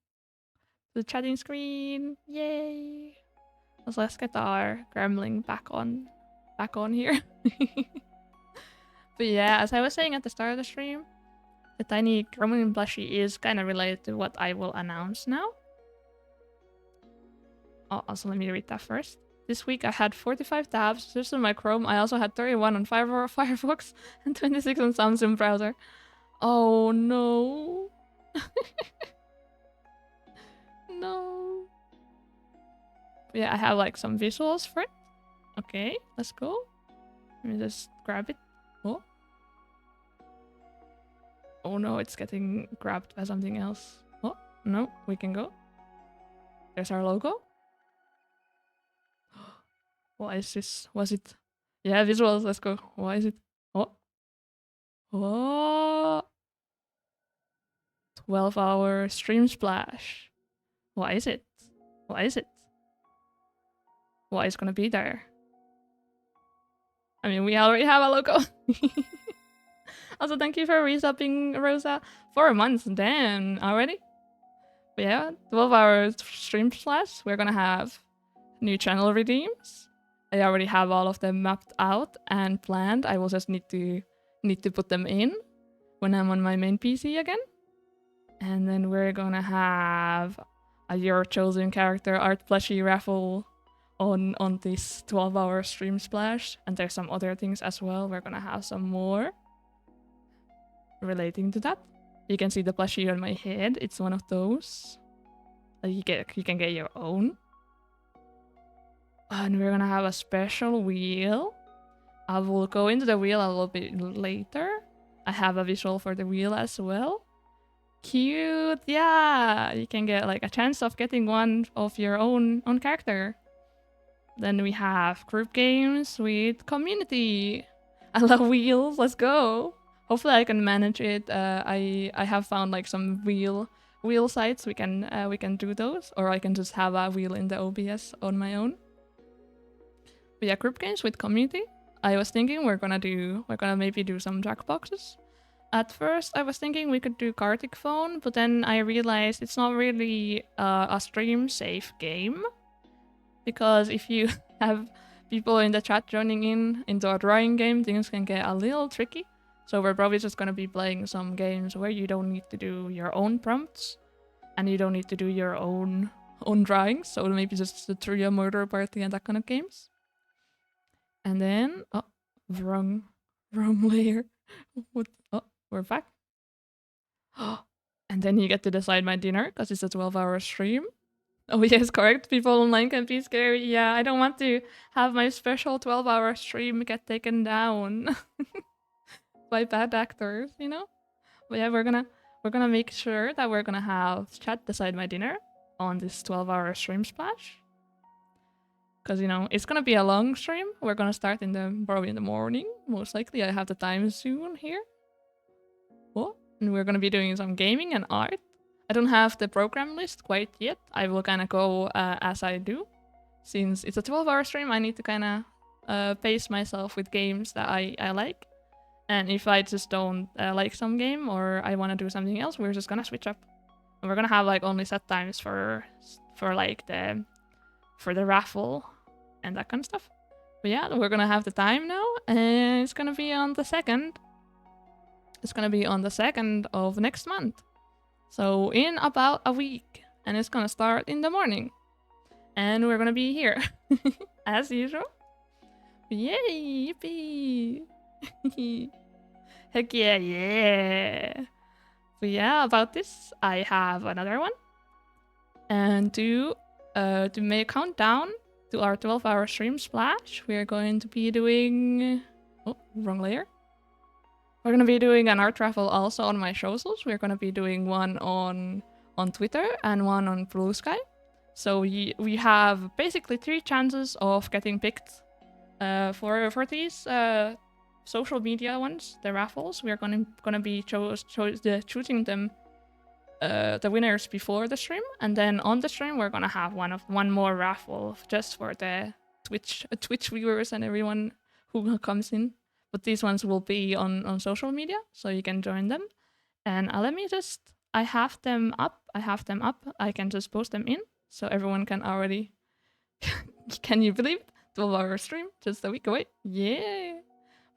the chatting screen. Yay! Let's get our gremlin back on here. But yeah, as I was saying at the start of the stream, the tiny gremlin plushie is kind of related to what I will announce now. Oh, also let me read that first. This week I had 45 tabs just on my Chrome. I also had 31 on Firefox and 26 on Samsung browser. Oh no. No. But yeah, I have like some visuals for it. Okay, let's go. Let me just grab it. Oh. Oh no, it's getting grabbed by something else. Oh, no, we can go. There's our logo. What is this? Was it? Yeah, visuals, let's go. What is it? Oh. Oh. 12-hour stream splash. What is it? What is it? What is gonna be there? I mean, we already have a logo. Also, thank you for resubbing, Rosa. 4 months, damn, already? But yeah, 12-hour stream splash. We're gonna have new channel redeems. I already have all of them mapped out and planned. I will just need to put them in when I'm on my main PC again. And then we're gonna have a your chosen character art plushie raffle on this 12-hour stream splash. And there's some other things as well. We're gonna have some more relating to that. You can see the plushie on my head. It's one of those. You can get your own. And we're gonna have a special wheel. I will go into the wheel a little bit later. I have a visual for the wheel as well. Cute, yeah! You can get like a chance of getting one of your own character. Then we have group games with community. I love wheels, let's go! Hopefully I can manage it. I have found like some wheel sites. We can do those, or I can just have a wheel in the OBS on my own. But yeah, group games with community. I was thinking we're gonna maybe do some Jackboxes. At first, I was thinking we could do Kartik Phone, but then I realized it's not really a stream safe game, because if you have people in the chat joining into a drawing game, things can get a little tricky. So we're probably just gonna be playing some games where you don't need to do your own prompts, and you don't need to do your own drawings. So maybe just the Trio Murder Party and that kind of games. And then, oh, wrong layer. What? Oh, we're back. And then you get to decide my dinner because it's a 12-hour stream. Oh yes, correct. People online can be scary. Yeah, I don't want to have my special 12-hour stream get taken down by bad actors, you know? But yeah, we're gonna make sure that we're gonna have chat decide my dinner on this 12-hour stream splash. Because, you know, it's gonna be a long stream. We're gonna start probably in the morning. Most likely, I have the time soon here. What? And we're gonna be doing some gaming and art. I don't have the program list quite yet. I will kind of go as I do. Since it's a 12-hour stream, I need to kind of pace myself with games that I like. And if I just don't like some game or I want to do something else, we're just gonna switch up. And we're gonna have like only set times for like the raffle and that kind of stuff. But yeah, we're gonna have the time now, and it's gonna be on the 2nd. It's gonna be on the 2nd of next month. So in about a week, and it's gonna start in the morning. And we're gonna be here, as usual. Yay, yippee! Heck yeah, yeah! But yeah, about this, I have another one. And to make a countdown to our 12-hour stream splash, we're going to be doing... Oh, wrong layer. We're going to be doing an art raffle also on my socials. We're going to be doing one on Twitter and one on Blue Sky. So we have basically 3 chances of getting picked for these social media ones, the raffles, we're gonna be choosing them, the winners before the stream, and then on the stream we're gonna have one more raffle just for the Twitch viewers and everyone who comes in. But these ones will be on social media, so you can join them. And let me just, I have them up. I can just post them in, so everyone can already. Can you believe it? 12-hour stream just a week away? Yeah.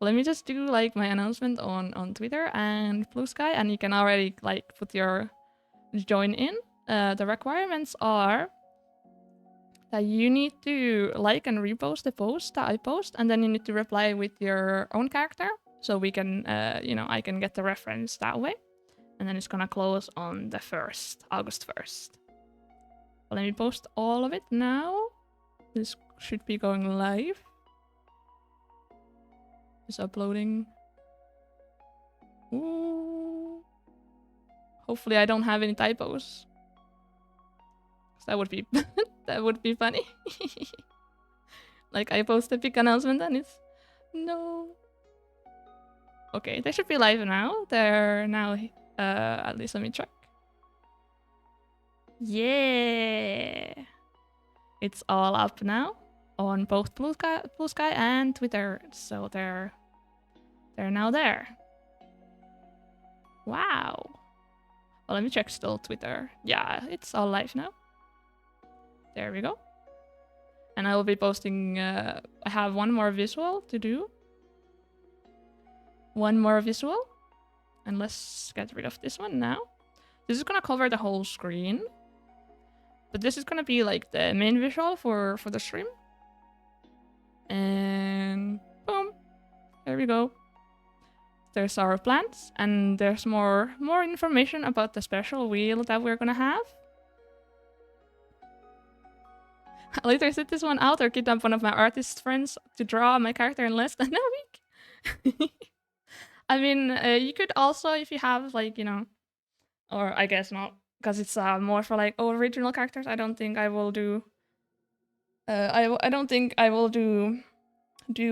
Well, let me just do like my announcement on Twitter and Blue Sky, and you can already like put your join in. The requirements are that you need to like and repost the post that I post, and then you need to reply with your own character, so we can, I can get the reference that way. And then it's gonna close on the 1st, August 1st. Well, let me post all of it now. This should be going live. It's uploading. Ooh. Hopefully I don't have any typos. That would be that would be funny. Like I post a big announcement and it's no. Okay, they should be live now. They're now at least let me check. Yeah. It's all up now on both Blue Sky and Twitter. So they're now there. Wow. Well, let me check still Twitter. Yeah, it's all live now. There we go. And I will be posting, I have one more visual to do. One more visual. And let's get rid of this one now. This is gonna cover the whole screen. But this is gonna be like the main visual for the stream. And boom. There we go. There's our plans, and there's more information about the special wheel that we're gonna have. I later set this one out or kidnap one of my artist friends to draw my character in less than a week. I mean, you could also, if you have like, or I guess not, because it's more for like original characters. I don't think I will do. I don't think I will do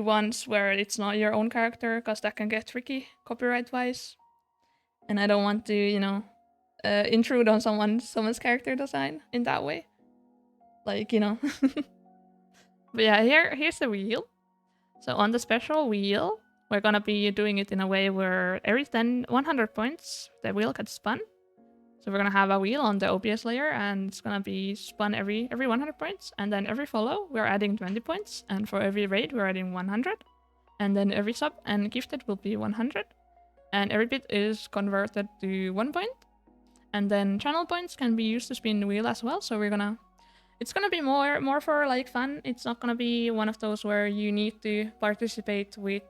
ones where it's not your own character, because that can get tricky copyright wise, and I don't want to intrude on someone's character design in that way, like But yeah, here's the wheel. So on the special wheel, we're gonna be doing it in a way where every 100 points the wheel gets spun. So we're gonna have a wheel on the OBS layer, and it's gonna be spun every 100 points, and then every follow we're adding 20 points, and for every raid we're adding 100, and then every sub and gifted will be 100, and every bit is converted to 1 point, and then channel points can be used to spin the wheel as well. So it's gonna be more for like fun. It's not gonna be one of those where you need to participate with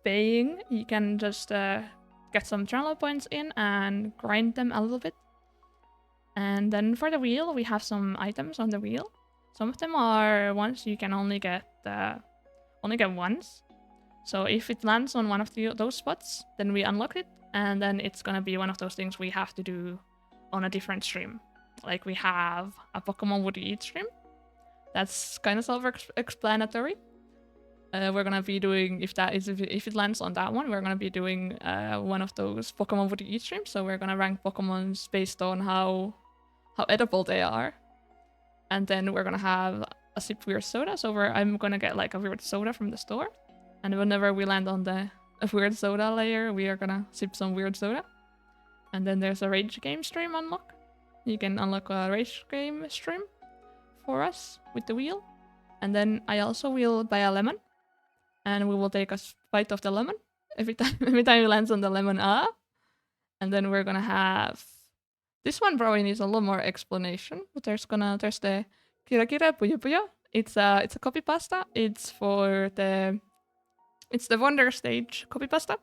paying. You can just get some channel points in and grind them a little bit. And then for the wheel, we have some items on the wheel. Some of them are ones you can only get once. So if it lands on one of those spots, then we unlock it, and then it's gonna be one of those things we have to do on a different stream. Like we have a Pokemon Would You Eat stream. That's kind of self-explanatory. We're gonna be doing, if it lands on that one, we're gonna be doing one of those Pokemon Would You Eat streams. So we're gonna rank Pokemons based on how edible they are, and then we're gonna have a sip weird soda. So I'm gonna get like a weird soda from the store, and whenever we land on the weird soda layer, we are gonna sip some weird soda. And then there's a rage game stream unlock. You can unlock a rage game stream for us with the wheel, and then I also will buy a lemon. And we will take a bite of the lemon every time it lands on the lemon. And then we're gonna have this one. Probably needs a little more explanation, but there's the Kira Kira Puyo Puyo. It's a copy pasta. It's the Wonder Stage copy pasta.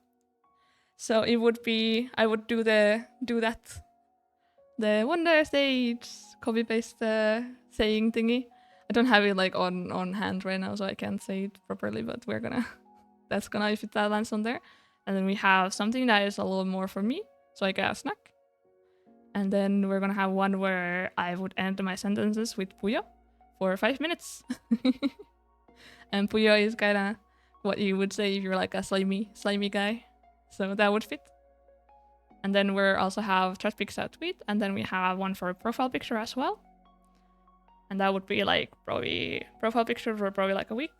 So it would be, I would do the Wonder Stage copy paste saying thingy. I don't have it like on hand right now, so I can't say it properly, but that's gonna, if that lands on there. And then we have something that is a little more for me, so I get a snack. And then we're gonna have one where I would end my sentences with Puyo for 5 minutes. And Puyo is kinda what you would say if you're like a slimy guy. So that would fit. And then we also have chat pics out tweet, and then we have one for a profile picture as well. And that would be like probably profile picture for probably like a week.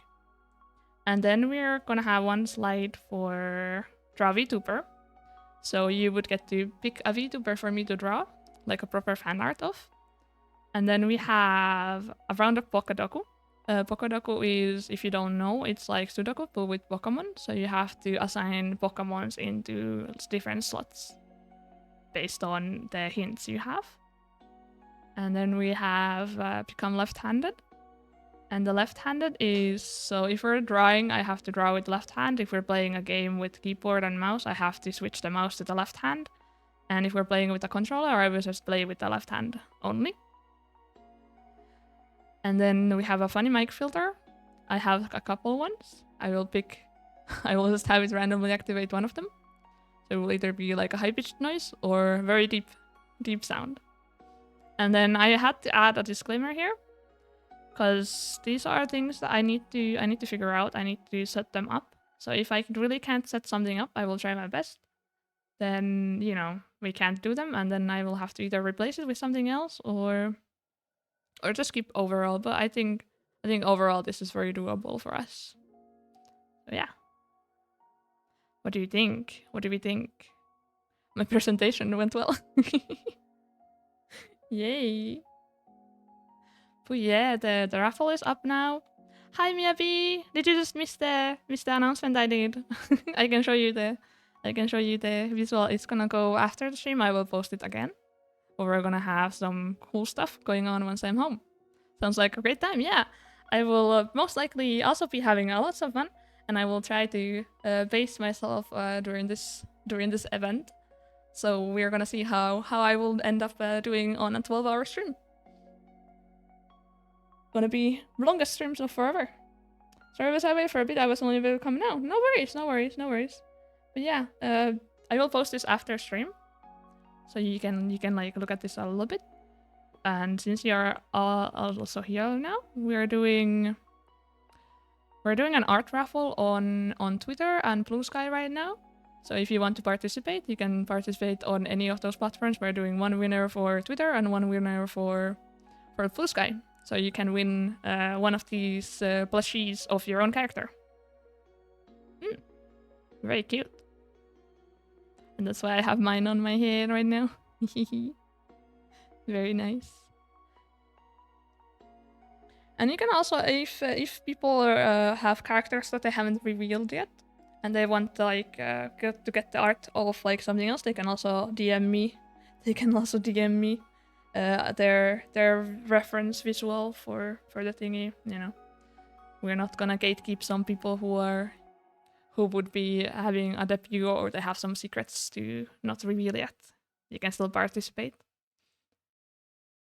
And then we're gonna have one slide for draw VTuber. So you would get to pick a VTuber for me to draw, like a proper fan art of. And then we have a round of Pokedoku. Pokedoku is, if you don't know, it's like Sudoku but with Pokemon. So you have to assign Pokemons into different slots based on the hints you have. And then we have become left-handed. And the left-handed is, so if we're drawing, I have to draw with left hand. If we're playing a game with keyboard and mouse, I have to switch the mouse to the left hand. And if we're playing with a controller, I will just play with the left hand only. And then we have a funny mic filter. I have a couple ones. I will just have it randomly activate one of them. So it will either be like a high-pitched noise or very deep sound. And then I had to add a disclaimer here, because these are things that I need to figure out. I need to set them up. So if I really can't set something up, I will try my best. Then, we can't do them, and then I will have to either replace it with something else or just keep overall. But I think overall this is very doable for us. So yeah. What do you think? What do we think? My presentation went well. Yay. But yeah, the raffle is up now. Hi Miyabi! Did you just miss the announcement I did? I can show you the visual. It's gonna go after the stream. I will post it again. But we're gonna have some cool stuff going on once I'm home. Sounds like a great time. Yeah, I will most likely also be having lots of fun, and I will try to pace myself during this event. So we're gonna see how I will end up doing on a 12-hour stream. Gonna be longest streams of forever. Sorry, was I away for a bit? I was only able to come now. No worries. But yeah, I will post this after stream, so you can like look at this a little bit. And since you're all also here now, we're doing an art raffle on Twitter and Blue Sky right now. So if you want to participate, you can participate on any of those platforms. We're doing one winner for Twitter and one winner for Blue Sky. So you can win one of these plushies of your own character. Very cute. And that's why I have mine on my head right now. Very nice. And you can also, if people have characters that they haven't revealed yet, and they want to like get the art of like something else, they can also DM me. Their reference visual for the thingy. We're not gonna gatekeep some people who would be having a debut or they have some secrets to not reveal yet. You can still participate.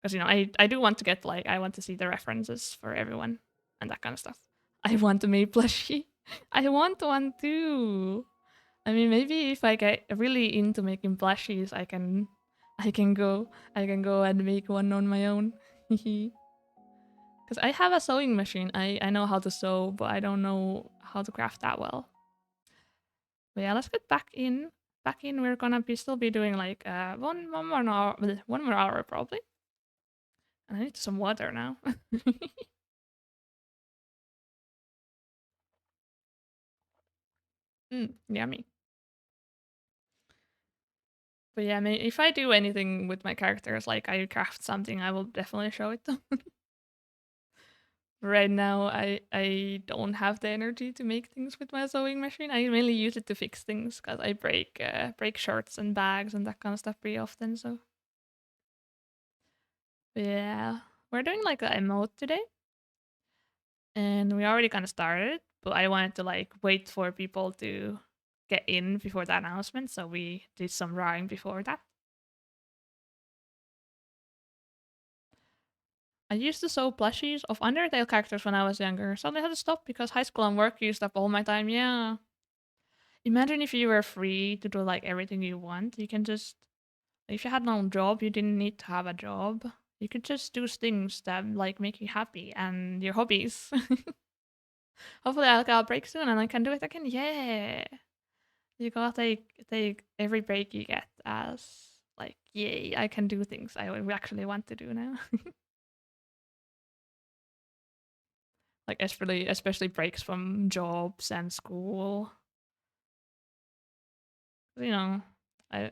Because, I do want to get, like, I want to see the references for everyone and that kind of stuff. I want to make plushie. I want one too. I mean, maybe if I get really into making plushies, I can go and make one on my own. Because I have a sewing machine. I know how to sew, but I don't know how to craft that well. But yeah, let's get back in. We're gonna still be doing like one more hour probably. And I need some water now. Yummy. But yeah, if I do anything with my characters, like I craft something, I will definitely show it to them. Right now, I don't have the energy to make things with my sewing machine. I mainly use it to fix things because I break shirts and bags and that kind of stuff pretty often. So yeah, we're doing like an emote today, and we already kind of started. But I wanted to like wait for people to get in before the announcement, so we did some drawing before that. I used to sew plushies of Undertale characters when I was younger. Suddenly had to stop because high school and work used up all my time. Yeah. Imagine if you were free to do like everything you want. You can just, if you had no job, you didn't need to have a job. You could just do things that like make you happy and your hobbies. Hopefully I'll get a break soon and I can do it again. Yeah. You gotta take every break you get as like, yay, I can do things I actually want to do now. Like especially breaks from jobs and school. You know, I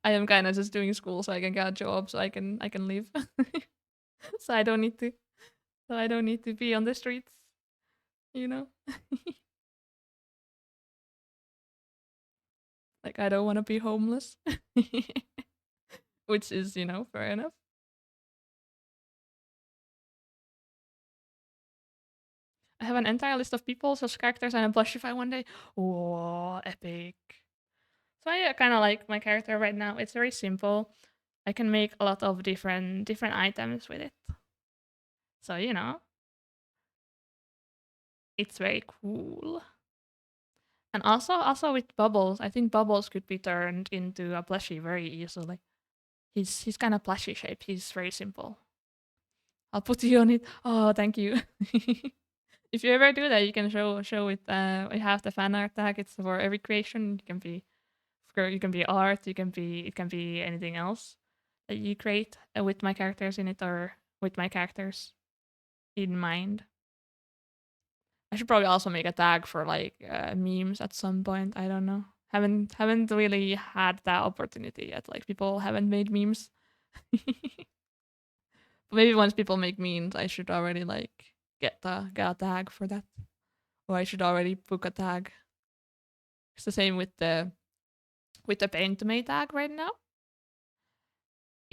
I am kind of just doing school so I can get a job so I can live. so I don't need to so I don't need to be on the streets, you know? Like I don't want to be homeless. Which is, fair enough. I have an entire list of people, such characters, and a blushify one day. Oh, epic. So I kind of like my character right now. It's very simple. I can make a lot of different items with it. So, it's very cool. And also with bubbles, I think bubbles could be turned into a plushie very easily. He's kind of plushie shape. He's very simple. I'll put you on it. Oh, thank you. If you ever do that, you can show it. We have the fan art tag. It's for every creation. You can be art. It can be anything else that you create with my characters in it or with my characters in mind. I should probably also make a tag for like memes at some point. I don't know. Haven't really had that opportunity yet. Like people haven't made memes. But maybe once people make memes, I should already like get a tag for that, or I should already book a tag. It's the same with the paint Mei tag right now.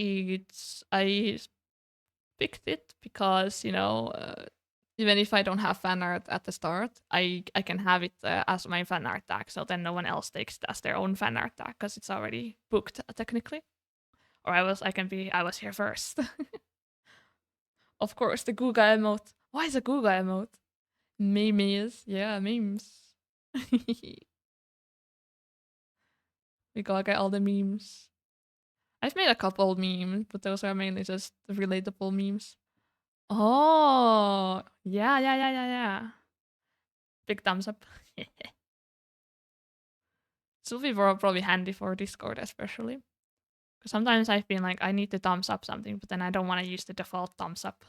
I picked it because even if I don't have fan art at the start, I can have it as my fan art tag, so then no one else takes it as their own fan art tag because it's already booked technically. Or I was here first. Of course, the Guga emote. Why is a Guga emote? Memes, yeah, memes. We gotta get all the memes. I've made a couple memes, but those are mainly just relatable memes. Oh, yeah, yeah, yeah, yeah, yeah. Big thumbs up. This will be probably handy for Discord, especially. Because sometimes I've been like, I need to thumbs up something, but then I don't want to use the default thumbs up.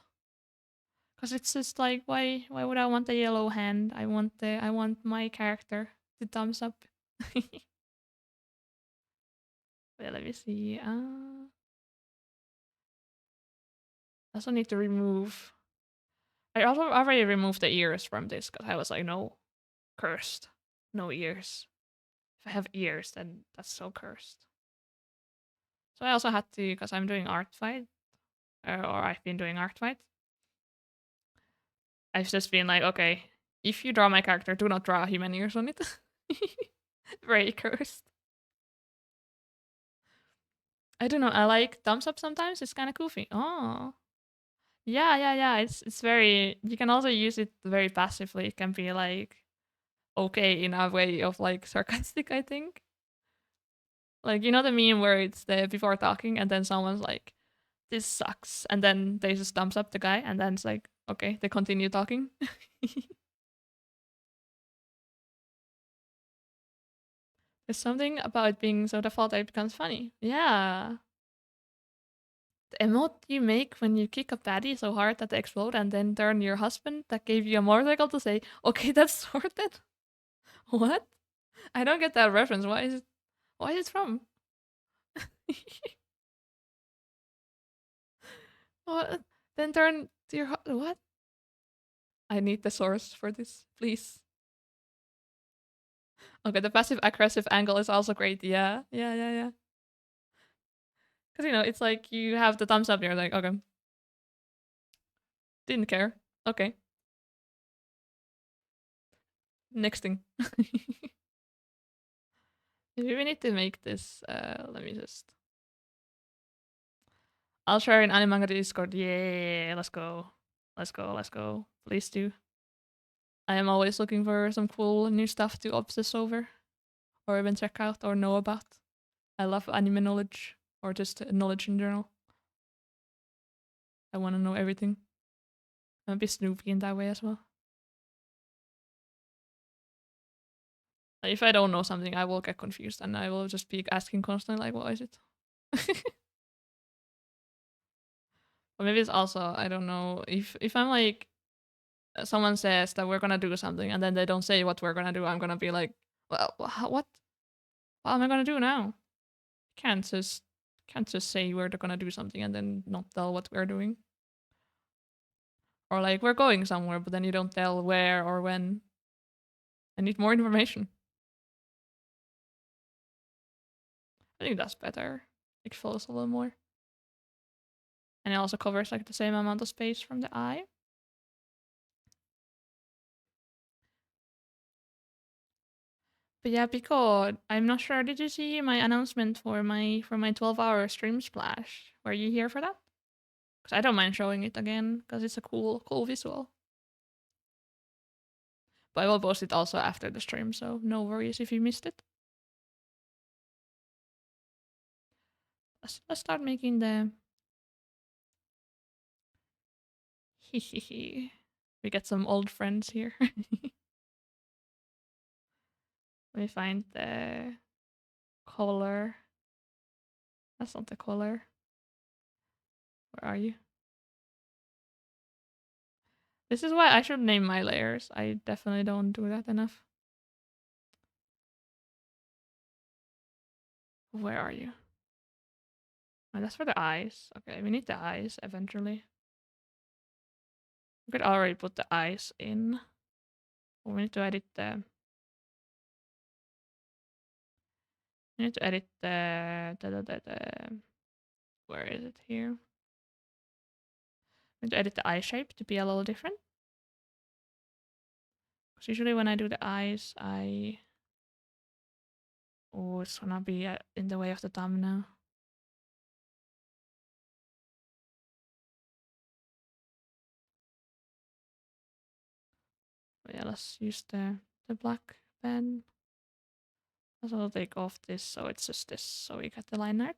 Because it's just like, why would I want the yellow hand? I want my character to thumbs up. Wait, let me see. I also need to remove. I also already removed the ears from this because I was like, no, cursed, no ears. If I have ears, then that's so cursed. So I also had to, because I'm doing art fight, or I've been doing art fight. I've just been like, okay, if you draw my character, do not draw human ears on it. Very cursed. I don't know. I like thumbs up sometimes. It's kind of goofy. Oh, yeah, yeah, yeah. It's very. You can also use it very passively. It can be like okay in a way of like sarcastic. I think. Like the meme where it's the before talking and then someone's like, "This sucks," and then they just thumbs up the guy, and then it's like, okay, they continue talking. There's something about it being so default that it becomes funny. Yeah. The emote you make when you kick a patty so hard that they explode and then turn your husband that gave you a motorcycle to say, okay, that's sorted. What? I don't get that reference. Why is it from? What? Then turn to your what? I need the source for this, please. Okay, the passive aggressive angle is also great. Yeah, yeah, yeah, yeah. Because it's like you have the thumbs up. And you're like, okay, didn't care. Okay, next thing. Maybe we need to make this. Let me just. I'll share in Animanga Discord. Yeah, let's go. Let's go. Let's go. Please do. I am always looking for some cool new stuff to obsess over, or even check out, or know about. I love anime knowledge, or just knowledge in general. I want to know everything. I'm a bit Snoopy in that way as well. If I don't know something, I will get confused and I will just be asking constantly, like, what is it? Or maybe it's also, I don't know, if I'm like, someone says that we're gonna do something and then they don't say what we're gonna do, I'm gonna be like, well, what? What am I gonna do now? Can't just can't just say we're gonna do something and then not tell what we're doing. Or like we're going somewhere, but then you don't tell where or when. I need more information. I think that's better. It flows a little more. And it also covers like the same amount of space from the eye. But yeah, because I'm not sure. Did you see my announcement for my 12-hour stream splash? Were you here for that? Because I don't mind showing it again because it's a cool visual. But I will post it also after the stream, so no worries if you missed it. Let's start making the hehehe. We get some old friends here. Let me find the color. That's not the color. Where are you? This is why I should name my layers. I definitely don't do that enough. Where are you? Oh, that's for the eyes. Okay, we need the eyes eventually. We could already put the eyes in. We need to edit the. We need to edit the. Where is it here? We need to edit the eye shape to be a little different. Because usually when I do the eyes, I. Oh, it's gonna be in the way of the thumbnail. But yeah, let's use the black pen. I'll take off this so it's just this, so we get the line art.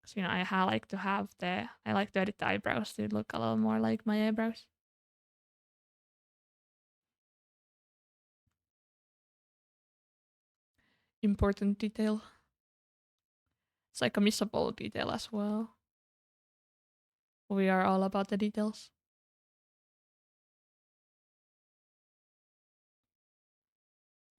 Because I like to have I like to edit the eyebrows to look a little more like my eyebrows. Important detail. It's like a missable detail as well. We are all about the details.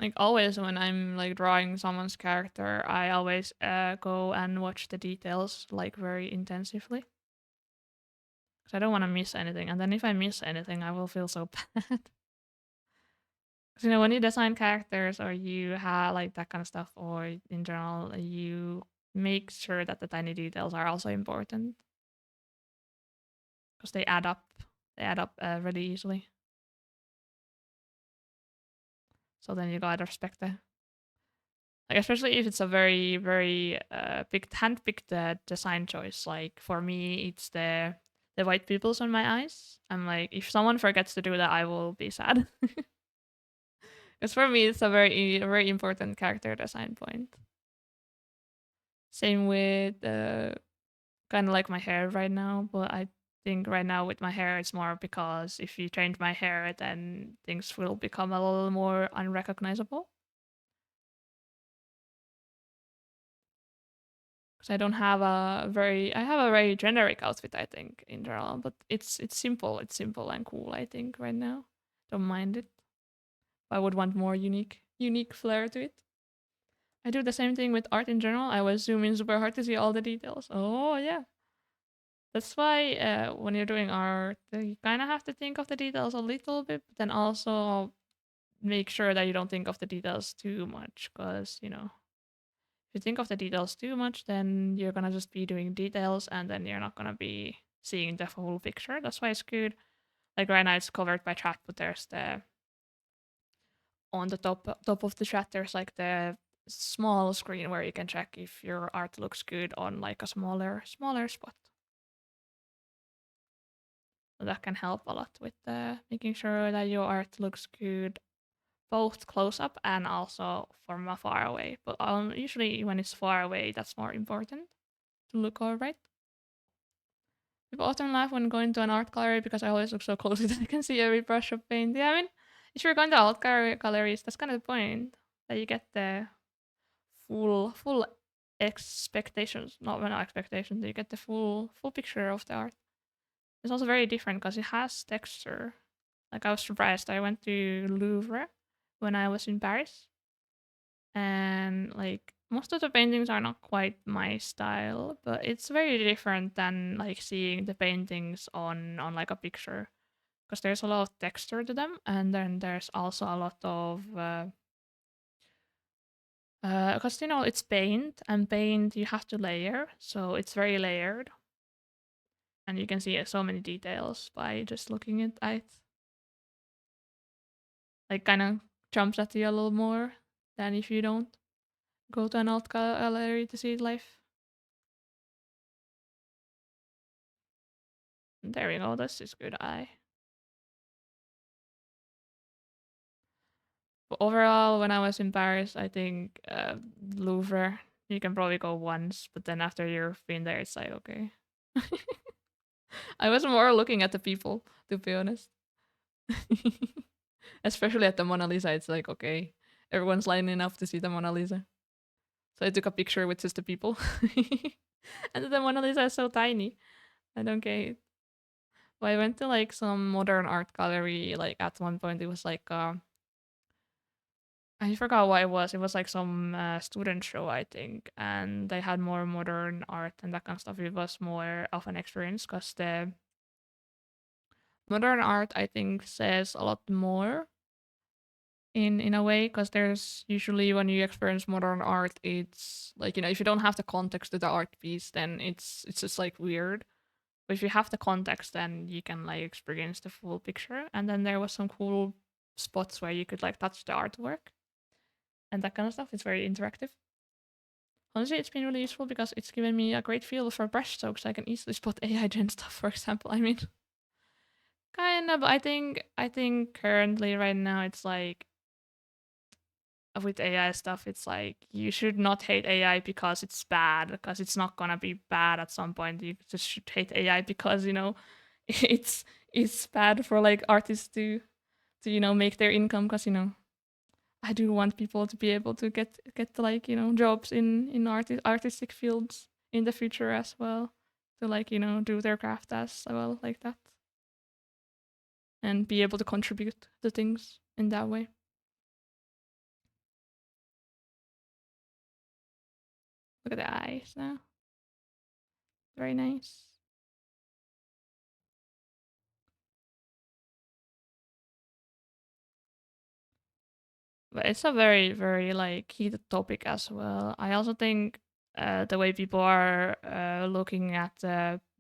Like always when I'm like drawing someone's character, I always go and watch the details like very intensively. Because I don't want to miss anything. And then if I miss anything, I will feel so bad. Because when you design characters or you have like that kind of stuff, or in general, you make sure that the tiny details are also important. Because they add up. They add up really easily. So then you gotta respect that. Like especially if it's a very picked hand-picked design choice. Like for me, it's the white pupils on my eyes. I'm like, if someone forgets to do that, I will be sad. Because for me, it's a very important character design point. Same with kind of like my hair right now, but I think right now with my hair, it's more because if you change my hair, then things will become a little more unrecognizable. Because I don't have I have a very generic outfit, I think, in general, but it's simple and cool, I think, right now. Don't mind it. I would want more unique flair to it. I do the same thing with art in general. I was zoom in super hard to see all the details. Oh yeah. That's why when you're doing art, you kind of have to think of the details a little bit, but then also make sure that you don't think of the details too much. Because, if you think of the details too much, then you're going to just be doing details and then you're not going to be seeing the whole picture. That's why it's good. Like right now, it's covered by chat, but there's on the top of the chat, there's like the small screen where you can check if your art looks good on like a smaller spot. That can help a lot with making sure that your art looks good both close up and also from far away. But usually when it's far away, that's more important to look all right. People often laugh when going to an art gallery because I always look so closely that I can see every brush of paint. Yeah, I mean, if you're going to art galleries, that's kind of the point that you get the full expectations, not expectations. You get the full picture of the art. It's also very different because it has texture. Like I was surprised. I went to Louvre when I was in Paris, and like most of the paintings are not quite my style, but it's very different than like seeing the paintings on like a picture because there's a lot of texture to them, and then there's also a lot of because it's paint, and paint you have to layer, so it's very layered, and you can see so many details by just looking at it. Like kind of jumps at you a little more than if you don't go to an art gallery to see it live. There we go. This is good eye. But overall, when I was in Paris, I think Louvre, you can probably go once, but then after you've been there, it's like, okay. I was more looking at the people, to be honest. Especially at the Mona Lisa, it's like, okay, everyone's lining up to see the Mona Lisa. So I took a picture with just the people. And the Mona Lisa is so tiny. I don't get it. But I went to like some modern art gallery, like at one point it was like I forgot what it was. It was like some student show, I think, and they had more modern art and that kind of stuff. It was more of an experience because the modern art, I think, says a lot more in a way. Because there's usually when you experience modern art, it's like if you don't have the context to the art piece, then it's just like weird. But if you have the context, then you can like experience the full picture. And then there was some cool spots where you could like touch the artwork and that kind of stuff. It's very interactive. Honestly, it's been really useful because it's given me a great feel for brushstrokes. I can easily spot AI gen stuff, for example. I mean, kind of. But I think currently right now it's like with AI stuff, it's like you should not hate AI because it's bad, because it's not gonna be bad at some point. You just should hate AI because it's it's bad for like artists to make their income because I do want people to be able to get like jobs in artistic fields in the future as well, to like do their craft as well like that, and be able to contribute to things in that way. Look at the eyes now, very nice. But it's a very very like heated topic as well. I also think the way people are looking at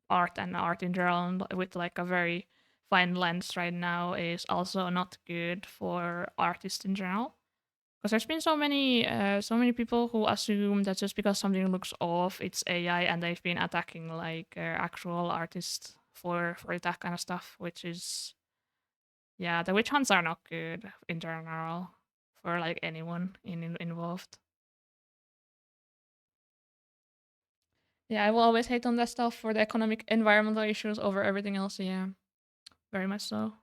art and art in general with like a very fine lens right now is also not good for artists in general. Because there's been so many people who assume that just because something looks off, it's AI, and they've been attacking like actual artists for that kind of stuff, which is yeah, the witch hunts are not good in general for like anyone involved. Yeah, I will always hate on that stuff for the economic environmental issues over everything else. Yeah, very much so.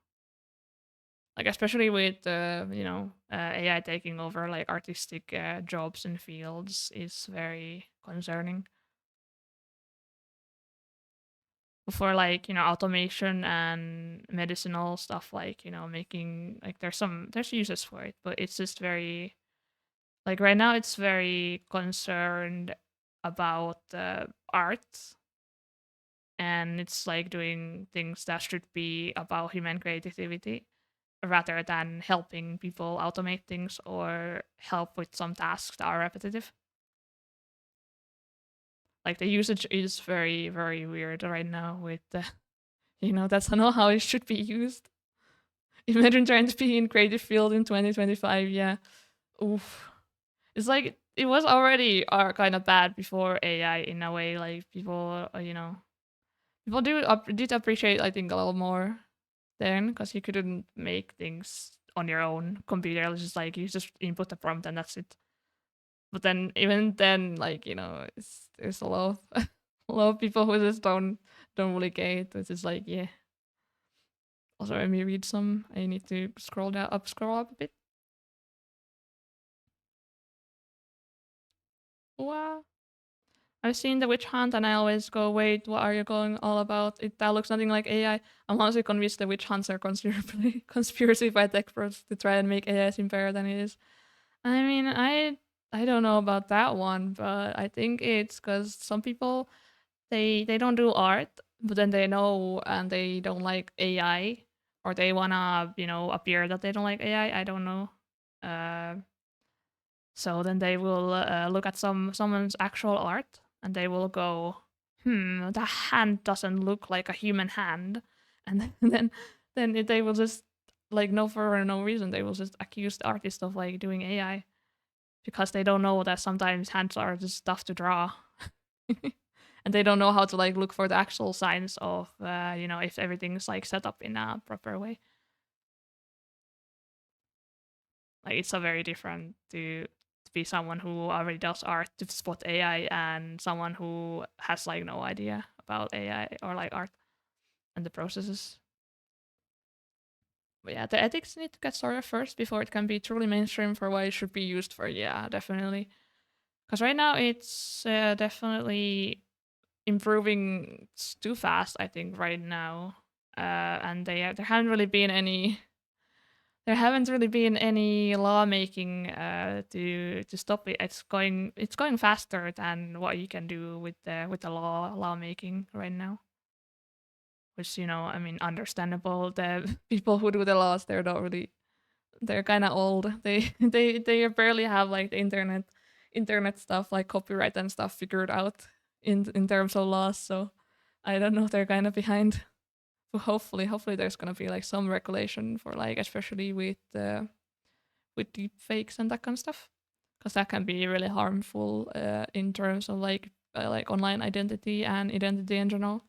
Like especially with AI taking over like artistic jobs and fields is very concerning. For like automation and medicinal stuff, like making like there's uses for it, but it's just very like right now it's very concerned about art, and it's like doing things that should be about human creativity rather than helping people automate things or help with some tasks that are repetitive. Like the usage is very very weird right now with the that's not how it should be used. Imagine trying to be in creative field in 2025. Yeah. Oof. It's like it was already kind of bad before AI in a way. Like people, people did appreciate I think a little more then because you couldn't make things on your own computer. It was just like you just input the prompt and that's it. But then even then, like there's a lot of a lot of people who just don't really get it. It's just like yeah. Also, let me read some. I need to scroll up a bit. Wow. I've seen the witch hunt and I always go, wait, what are you going all about? That looks nothing like AI. I'm honestly convinced the witch hunts are conspiracy by tech pros to try and make AI seem better than it is. I mean, I don't know about that one, but I think it's because some people they don't do art, but then they know and they don't like AI, or they wanna appear that they don't like AI. I don't know. Uh, so then they will look at someone's actual art and they will go, the hand doesn't look like a human hand, and then they will just like no for no reason they will just accuse the artist of like doing AI because they don't know that sometimes hands are just stuff to draw. And they don't know how to like look for the actual signs of if everything's like set up in a proper way. Like it's a very different to be someone who already does art to spot AI and someone who has like no idea about AI or like art and the processes. But yeah, the ethics need to get sorted first before it can be truly mainstream for what it should be used for. Yeah, definitely. Because right now it's definitely improving too fast. I think right now, and there haven't really been any lawmaking to stop it. It's going faster than what you can do with the lawmaking right now. Which I mean, understandable. The people who do the laws, they're not really they're kind of old. They barely have like the internet stuff like copyright and stuff figured out in terms of laws. So I don't know. They're kind of behind. But hopefully there's gonna be like some regulation for like especially with deep fakes and that kind of stuff, because that can be really harmful in terms of like online identity and identity in general.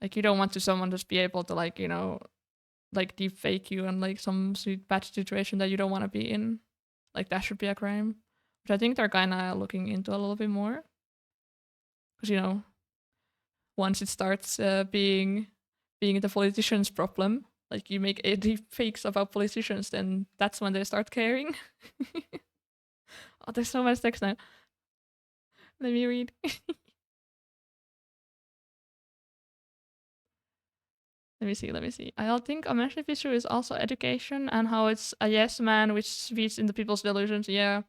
Like you don't want to someone just be able to like like deep fake you and like some bad situation that you don't want to be in. Like that should be a crime, which I think they're kind of looking into a little bit more. Because once it starts being the politicians' problem, like you make deep fakes about politicians, then that's when they start caring. Oh, there's so much text now. Let me read. Let me see. I think a massive issue is also education and how it's a yes man which feeds into people's delusions. Yeah,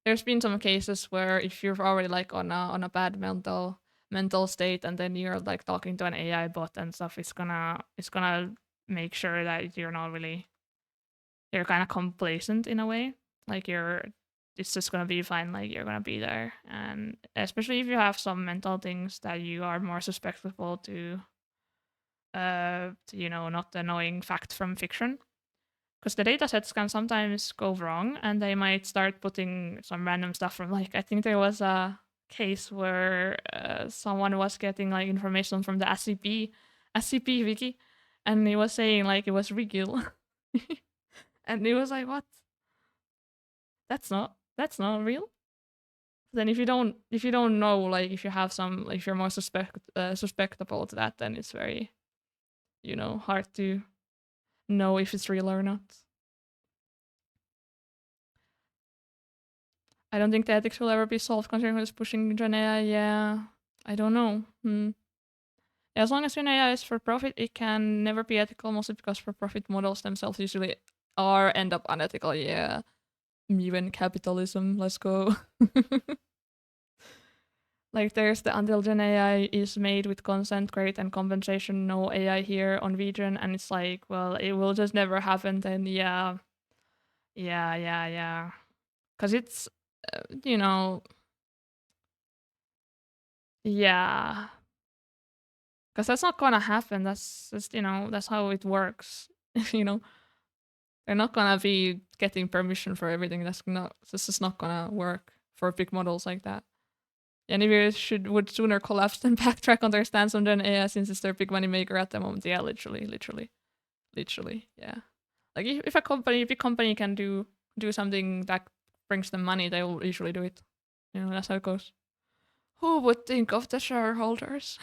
there's been some cases where if you're already like on a bad mental state and then you're like talking to an AI bot and stuff, it's gonna make sure that you're kind of complacent in a way. Like it's just gonna be fine. Like you're gonna be there, and especially if you have some mental things that you are more susceptible not knowing fact from fiction, because the data sets can sometimes go wrong and they might start putting some random stuff from, like, I think there was a case where someone was getting like information from the SCP wiki, and he was saying like it was real. And he was like, what? That's not real. Then if you don't know, like if you have some, like, if you're more suspectable to that, then it's very hard to know if it's real or not. I don't think the ethics will ever be solved considering who's pushing Gen AI. Yeah, I don't know. As long as Gen AI is for profit, it can never be ethical, mostly because for profit models themselves usually end up unethical. Yeah, even capitalism. Let's go. Like there's the until Gen AI is made with consent, credit, and compensation, no AI here on region, and it's like, well, it will just never happen. Then yeah, yeah. Because it's, you know, yeah. Because that's not gonna happen. That's just that's how it works. you know, they're not gonna be getting permission for everything. This is not gonna work for big models like that. Anyways, would sooner collapse than backtrack on their stance on Gen AI since it's their big money maker at the moment. Yeah, literally, yeah. Like if a big company can do something that brings them money, they will usually do it. That's how it goes. Who would think of the shareholders?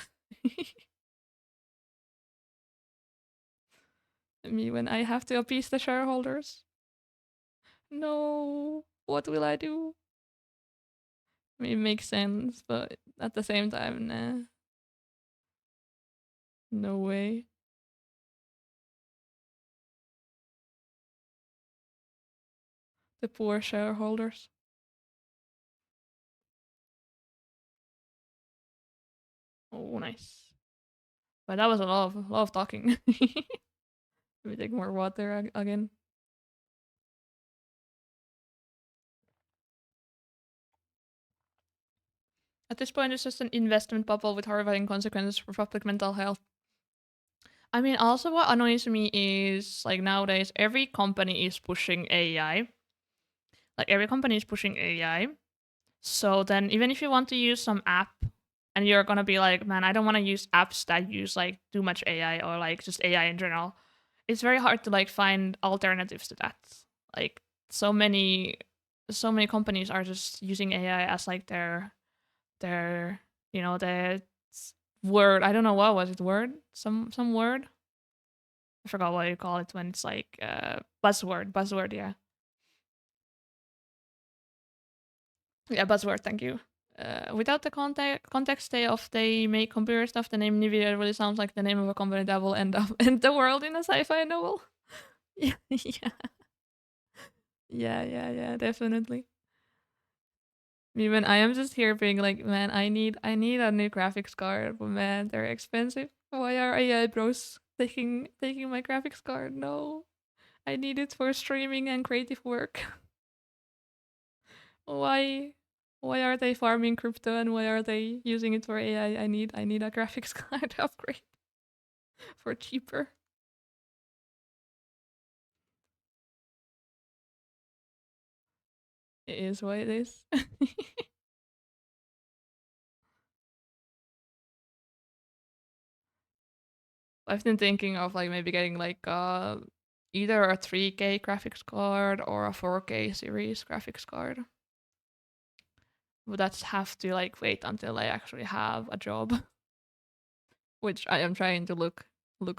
Me when I have to appease the shareholders. No, what will I do? I mean, it makes sense, but at the same time, nah, no way. The poor shareholders. Oh, nice. But that was a lot of talking. Let me take more water again. At this point, it's just an investment bubble with horrifying consequences for public mental health. I mean, also what annoys me is like nowadays every company is pushing AI. Like every company is pushing AI. So then even if you want to use some app and you're gonna be like, man, I don't want to use apps that use like too much AI or like just AI in general. It's very hard to like find alternatives to that. Like so many so many companies are just using AI as like their their word. I don't know what was it word? Some word? I forgot what you call it when it's like buzzword, yeah. Yeah, buzzword, thank you. Without the context they make computer stuff, the name Nvidia really sounds like the name of a company that will end up in the world in a sci-fi novel. Yeah, yeah, yeah, definitely. Even I am just here being like, man, I need a new graphics card, but man, they're expensive. Why are AI bros taking my graphics card? No, I need it for streaming and creative work. why why are they farming crypto and why are they using it for AI? I need a graphics card upgrade for cheaper. It is what it is. I've been thinking of like maybe getting like either a 3K graphics card or a 4K series graphics card. But that's have to like wait until I actually have a job, which I am trying to look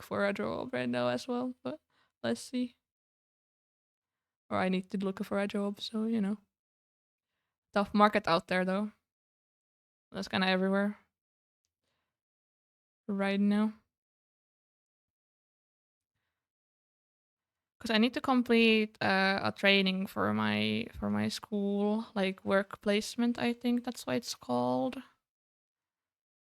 for a job right now as well. But let's see. Or I need to look for a job, so tough market out there though. That's kind of everywhere right now. Because I need to complete a training for my school, like work placement. I think that's what it's called.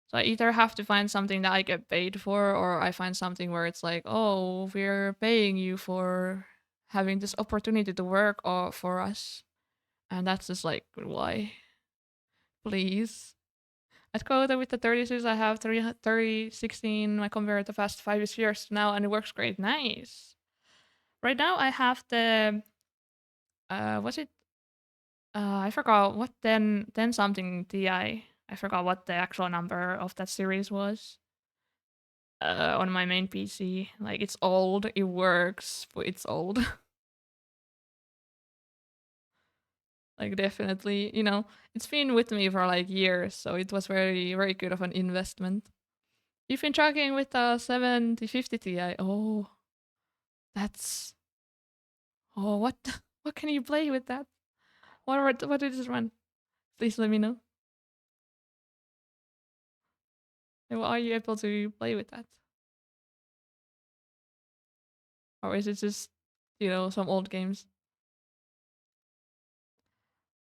So I either have to find something that I get paid for, or I find something where it's like, oh, we're paying you for having this opportunity to work for us, and that's just like, why, please. I'd go there with the 36. I have 3016. I compared the past 5 years now, and it works great. Nice. Right now, I have the what's it? I forgot what 10 something Ti. I forgot what the actual number of that series was. On my main PC. Like it's old, it works, but it's old. Like definitely, it's been with me for like years, so it was very very good of an investment. You've been tracking with a 7050 Ti. Oh, that's what what can you play with that? What did it run? Please let me know. And what are you able to play with that? Or is it just some old games?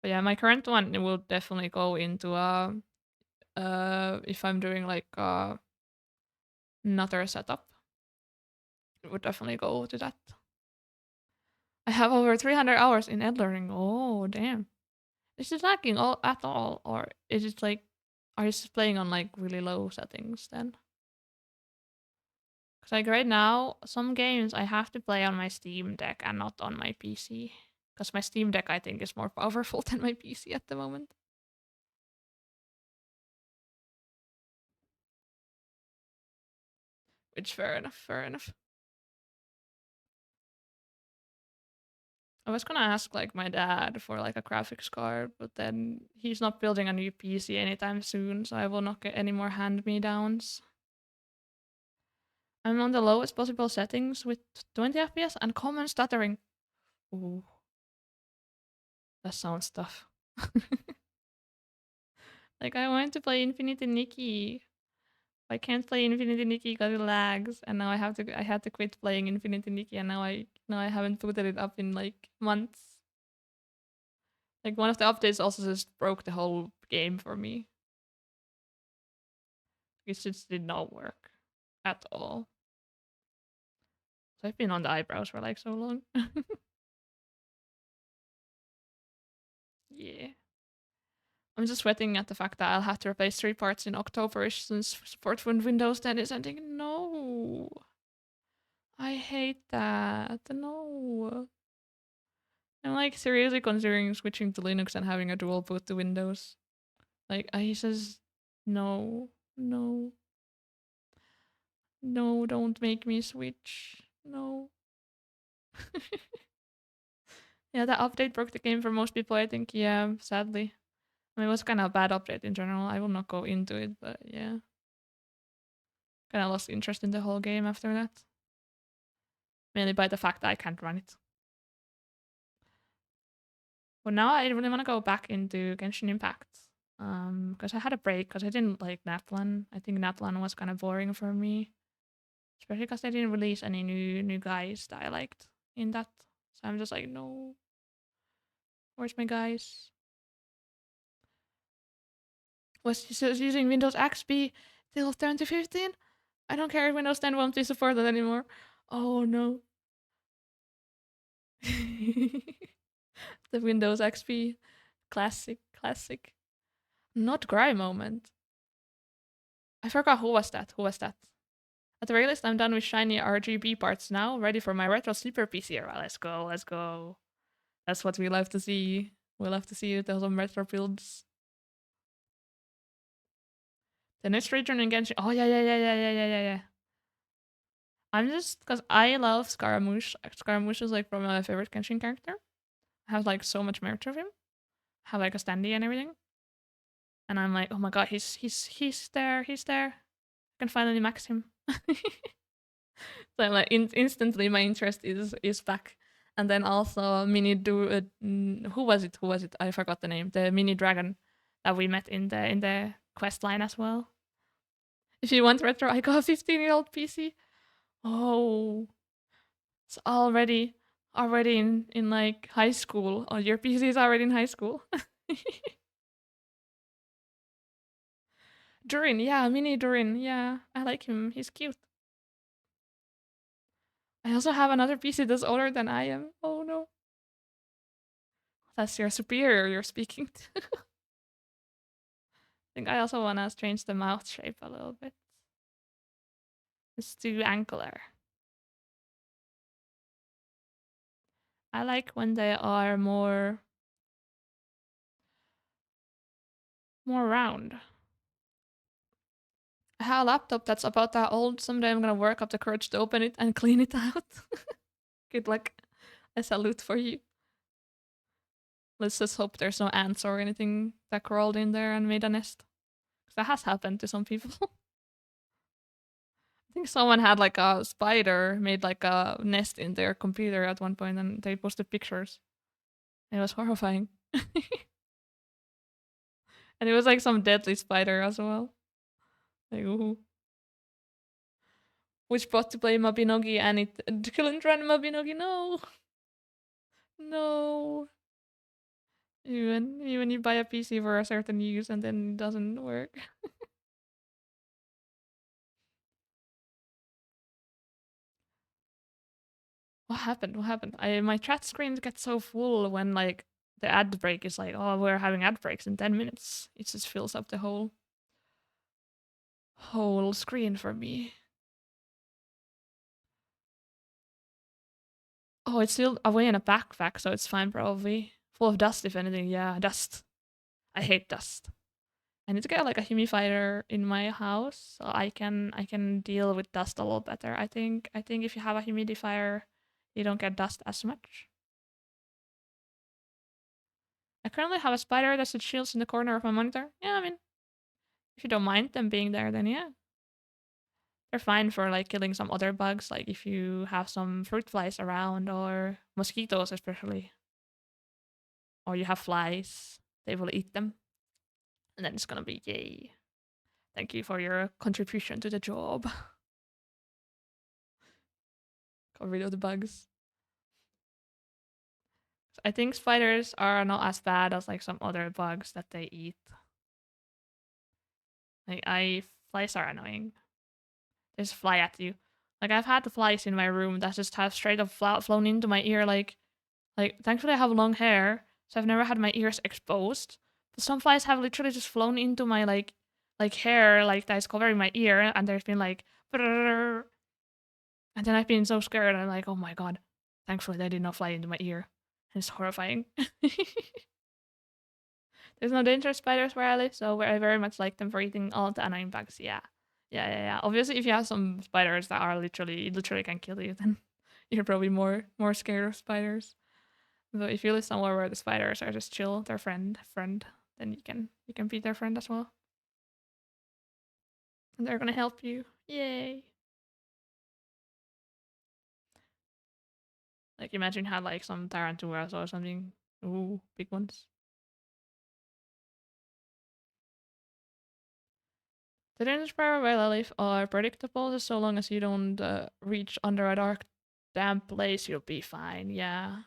But yeah, my current one it will definitely go into if I'm doing like another setup, it would definitely go to that. I have over 300 hours in Ed Learning. Oh damn! Is it lagging all at all, or is it like are you just playing on like really low settings then? Because like right now, some games I have to play on my Steam Deck and not on my PC. Because my Steam Deck I think is more powerful than my PC at the moment. Which fair enough, fair enough. I was gonna ask like my dad for like a graphics card, but then he's not building a new PC anytime soon, so I will not get any more hand me downs. I'm on the lowest possible settings with 20 FPS and common stuttering. Ooh, that sounds tough. Like, I wanted to play Infinity Nikki. I can't play Infinity Nikki because it lags, and now I had to quit playing Infinity Nikki, and now I haven't booted it up in like months. Like, one of the updates also just broke the whole game for me. It just did not work at all. So I've been on the eyebrows for like so long. Yeah. I'm just sweating at the fact that I'll have to replace 3 parts in Octoberish since support for Windows 10 is ending. No. I hate that. No. I'm like seriously considering switching to Linux and having a dual boot to Windows. Like, he says, no, no, no, don't make me switch. No. Yeah, that update broke the game for most people, I think. Yeah, sadly. I mean, it was kind of a bad update in general. I will not go into it, but yeah. Kind of lost interest in the whole game after that. Mainly by the fact that I can't run it. But now I really want to go back into Genshin Impact. Because I had a break because I didn't like Natlan. I think Natlan was kind of boring for me, especially because they didn't release any new guys that I liked in that. So I'm just like, no, where's my guys? Was using Windows XP till 2015? I don't care if Windows 10 won't be supported anymore. Oh no. The Windows XP. Classic, classic. Not cry moment. I forgot who was that. Who was that? At the very least, I'm done with shiny RGB parts now, ready for my retro sleeper PC era. Let's go, let's go. That's what we love to see. We love to see those retro builds. The next region in Genshin. Oh yeah, yeah, yeah, yeah, yeah, yeah, yeah, yeah. I'm just because I love Scaramouche. Scaramouche is like probably my favorite Genshin character. I have like so much merch of him. I have like a standee and everything. And I'm like, oh my god, he's there, he's there. I can finally max him. So I'm like instantly my interest is back. And then also mini do who was it? Who was it? I forgot the name. The mini dragon that we met in the quest line as well. If you want retro, I got a 15-year-old PC. Oh, it's already in like high school. Oh, your PC is already in high school. Durin, yeah, mini Durin, yeah, I like him. He's cute. I also have another PC that's older than I am. Oh no, that's your superior you're speaking to. I think I also want to change the mouth shape a little bit. It's too angular. I like when they are more round. I have a laptop that's about that old. Someday I'm gonna work up the courage to open it and clean it out. Good luck. I salute for you. Let's just hope there's no ants or anything that crawled in there and made a nest. 'Cause that has happened to some people. I think someone had like a spider made like a nest in their computer at one point and they posted pictures. It was horrifying. And it was like some deadly spider as well. Like, ooh. Which bot to play Mabinogi and it couldn't run Mabinogi. No. No. Even you buy a PC for a certain use and then it doesn't work. What happened? What happened? My chat screen gets so full when like the ad break is like, oh, we're having ad breaks in 10 minutes. It just fills up the whole screen for me. Oh, it's still away in a backpack, so it's fine probably. Full of dust, if anything. Yeah, dust. I hate dust. I need to get like a humidifier in my house so I can deal with dust a little better. I think if you have a humidifier, you don't get dust as much. I currently have a spider that shields in the corner of my monitor. Yeah, I mean, if you don't mind them being there, then yeah. they're fine for like killing some other bugs, like if you have some fruit flies around or mosquitoes especially, or you have flies, they will eat them, and then it's gonna be yay. Thank you for your contribution to the job. Got rid of the bugs. I think spiders are not as bad as like some other bugs that they eat. Like flies are annoying. They just fly at you. Like I've had the flies in my room that just have straight up flown into my ear. Like thankfully I have long hair, so I've never had my ears exposed. But some flies have literally just flown into my like hair, like that is covering my ear, and there's been like, brrr, and then I've been so scared. I'm like, oh my god. Thankfully they did not fly into my ear. It's horrifying. There's no dangerous spiders where I live, so I very much like them for eating all the annoying bugs. Yeah. Yeah. Obviously, if you have some spiders that are literally can kill you, then you're probably more scared of spiders. But if you live somewhere where the spiders are just chill, their friend, then you can be their friend as well, and they're gonna help you. Yay! Like imagine had like some tarantulas or something. Ooh, big ones. The dangerous part where I live are predictable, just so long as you don't reach under a dark, damp place, you'll be fine. Yeah.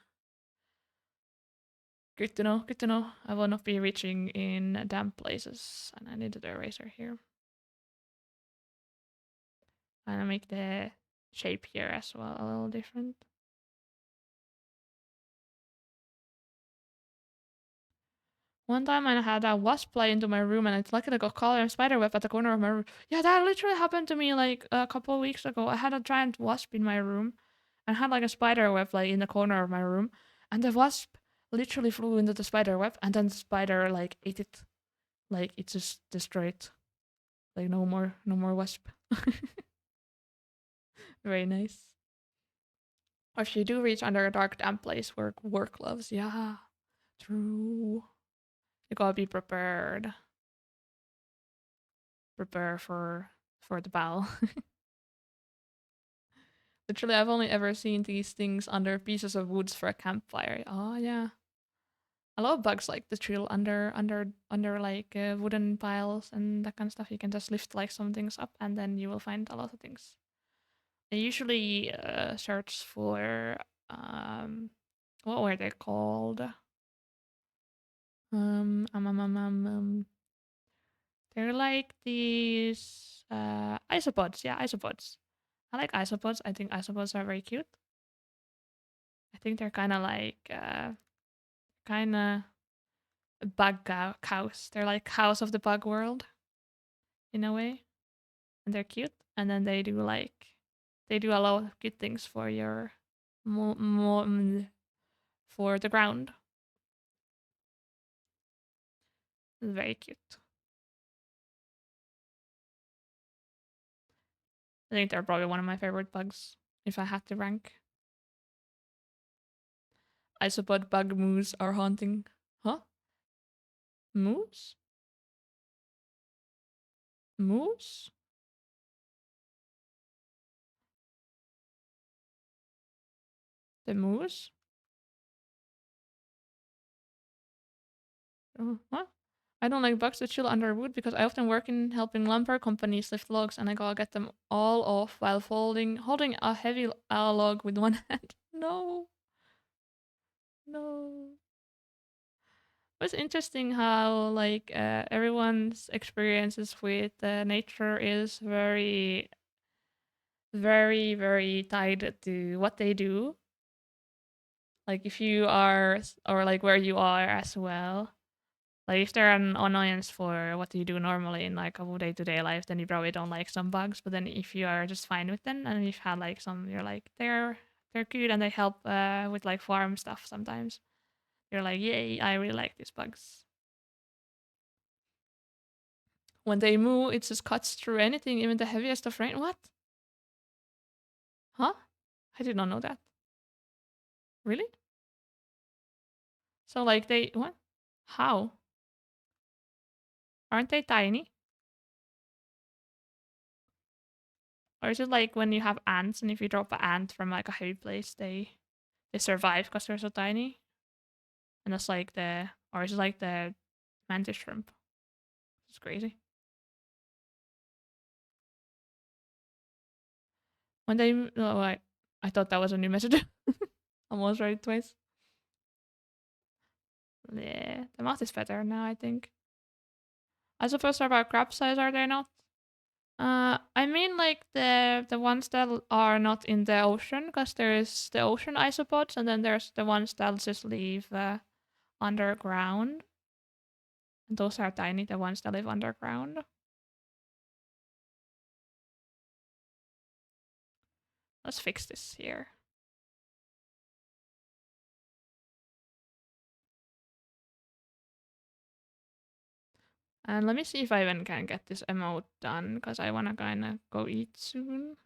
Good to know. Good to know. I will not be reaching in damp places, and I needed the eraser here. And I make the shape here as well a little different. One time I had a wasp fly into my room, and it's luckily got caught in a spider web at the corner of my room. Yeah, that literally happened to me like a couple of weeks ago. I had a giant wasp in my room, and had like a spider web like in the corner of my room, and the wasp literally flew into the spider web, and then the spider like ate it, like it just destroyed. Like no more wasp. Very nice. Or if you do reach under a dark damp place, wear work gloves. Yeah, true. You gotta be prepared. Prepare for the battle. Literally, I've only ever seen these things under pieces of woods for a campfire. Oh yeah, a lot of bugs like the drill under like wooden piles and that kind of stuff. You can just lift like some things up, and then you will find a lot of things. I usually search for what were they called? Um, um, um, um, um, um. They're like these isopods. Yeah, isopods. I like isopods. I think isopods are very cute. I think they're kind of like kind of cows. They're like cows of the bug world in a way, and they're cute. And then they do a lot of good things for your for the ground. It's very cute. I think they're probably one of my favorite bugs if I had to rank. Isopod bug moose are haunting. Huh? Moose? Moose? The moose? What? I don't like bugs that chill under wood because I often work in helping lumber companies lift logs, and I gotta get them all off while holding a heavy log with one hand. No, no. It's interesting how like everyone's experiences with nature is very tied to what they do. Like if you are, or like where you are as well. Like if they're an annoyance for what you do normally in like a day-to-day life, then you probably don't like some bugs. But then if you are just fine with them, and you've had like some, you're like they're good and they help with like farm stuff sometimes. You're like, yay, I really like these bugs. When they move, it just cuts through anything, even the heaviest of rain. What? Huh? I did not know that. Really? So like they what? How? Aren't they tiny? Or is it like when you have ants and if you drop an ant from like a heavy place, they survive because they're so tiny? And that's like the, or is it like the mantis shrimp? It's crazy. When they, oh, I thought that was a new message. Almost read it twice. Yeah, the mouth is better now, I think. I suppose they're about crab size, are they not? I mean like the ones that are not in the ocean, because there's the ocean isopods, and then there's the ones that just live underground. And those are tiny, the ones that live underground. Let's fix this here. And let me see if I even can get this emote done, because I want to kind of go eat soon.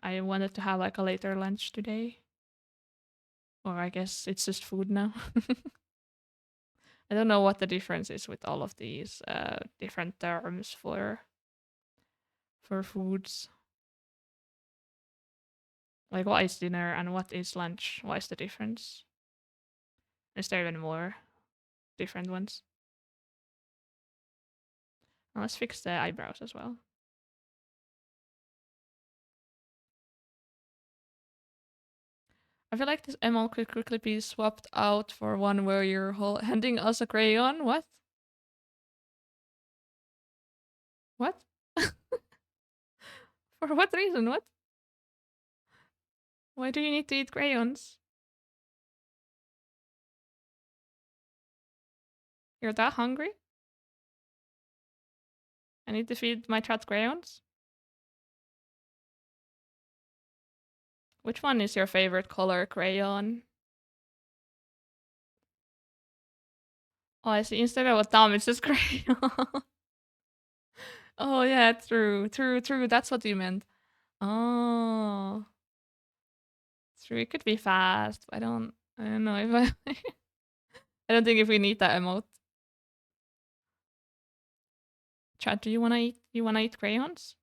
I wanted to have like a later lunch today. Or I guess it's just food now. I don't know what the difference is with all of these different terms for foods. Like what is dinner and what is lunch? What is the difference? Is there even more different ones? Now let's fix the eyebrows as well. I feel like this ML could quickly be swapped out for one where you're handing us a crayon. What? What? For what reason? What? Why do you need to eat crayons? You're that hungry? I need to feed my chat crayons? Which one is your favorite color crayon? Oh, I see. Instead of a thumb, it's just crayon. Oh, yeah, true, true, true. That's what you meant. Oh, true. It could be fast. I don't know if I, I don't think if we need that emote. Chat, do you wanna eat crayons?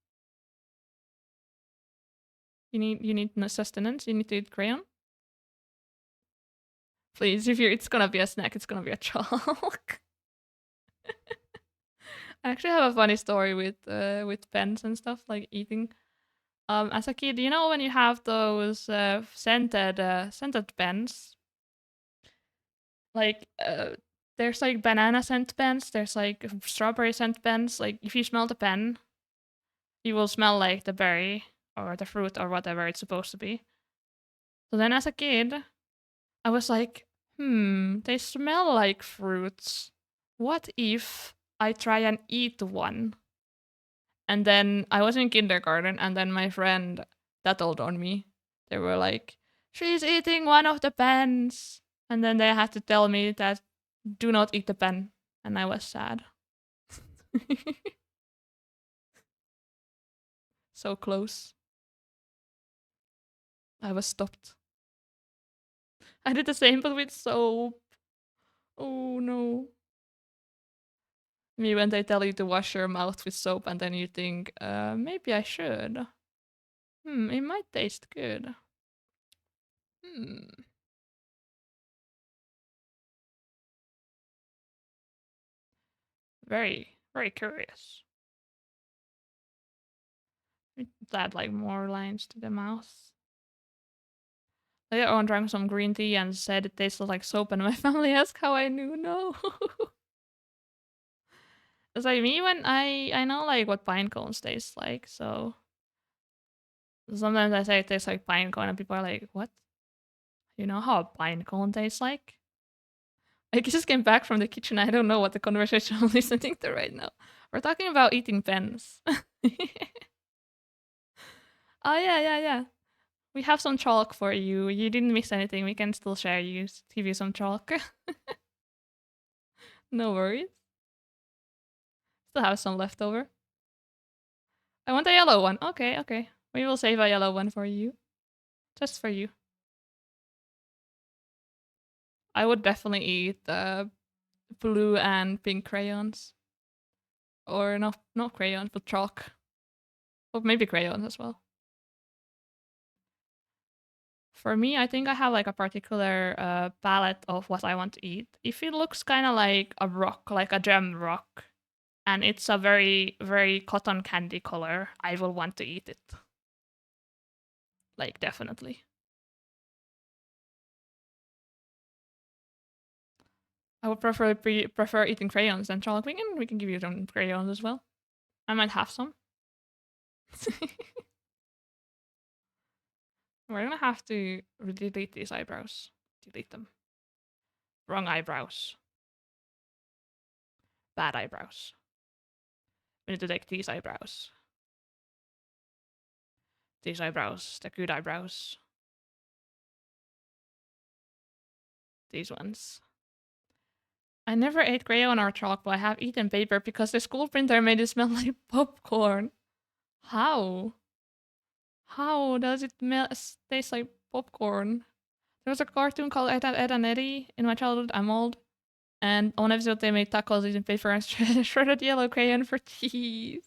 You need no sustenance. You need to eat crayon. Please, if it's gonna be a snack, it's gonna be a chalk. I actually have a funny story with pens and stuff like eating. As a kid, you know when you have those scented pens, like there's like banana scent pens, there's like strawberry scent pens. Like if you smell the pen, you will smell like the berry or the fruit or whatever it's supposed to be. So then as a kid, I was like, they smell like fruits. What if I try and eat one? And then I was in kindergarten, and then my friend tattled on me. They were like, she's eating one of the pens. And then they had to tell me that do not eat the pen. And I was sad. So close. I was stopped. I did the same, but with soap. Oh no. Me when they tell you to wash your mouth with soap, and then you think, maybe I should. It might taste good. Hmm. Very, very curious. Add like more lines to the mouth. Later on, drank some green tea and said it tasted like soap, and my family asked how I knew. No. It's like me when I know like what pine cones taste like, so sometimes I say it tastes like pine cone, and people are like, "What? You know how a pine cone tastes like?" I just came back from the kitchen. I don't know what the conversation I'm listening to right now. We're talking about eating pens. Oh yeah, yeah, yeah. We have some chalk for you. You didn't miss anything. We can still share you, give you some chalk. No worries. Still have some left over. I want a yellow one. Okay, okay. We will save a yellow one for you. Just for you. I would definitely eat blue and pink crayons. Or not crayons, but chalk. Or maybe crayons as well. For me, I think I have like a particular palette of what I want to eat. If it looks kind of like a rock, like a gem rock, and it's a very, very cotton candy color, I will want to eat it. Like, definitely. I would prefer eating crayons than chocolate. We can give you some crayons as well. I might have some. We're gonna have to delete these eyebrows. Delete them. Wrong eyebrows. Bad eyebrows. We need to take these eyebrows. These eyebrows. The good eyebrows. These ones. I never ate crayon or chalk, but I have eaten paper because the school printer made it smell like popcorn. How? How does it taste like popcorn? There was a cartoon called Ed and Eddie in my childhood. I'm old. And on one episode, they made tacos using paper and shredded yellow crayon for cheese.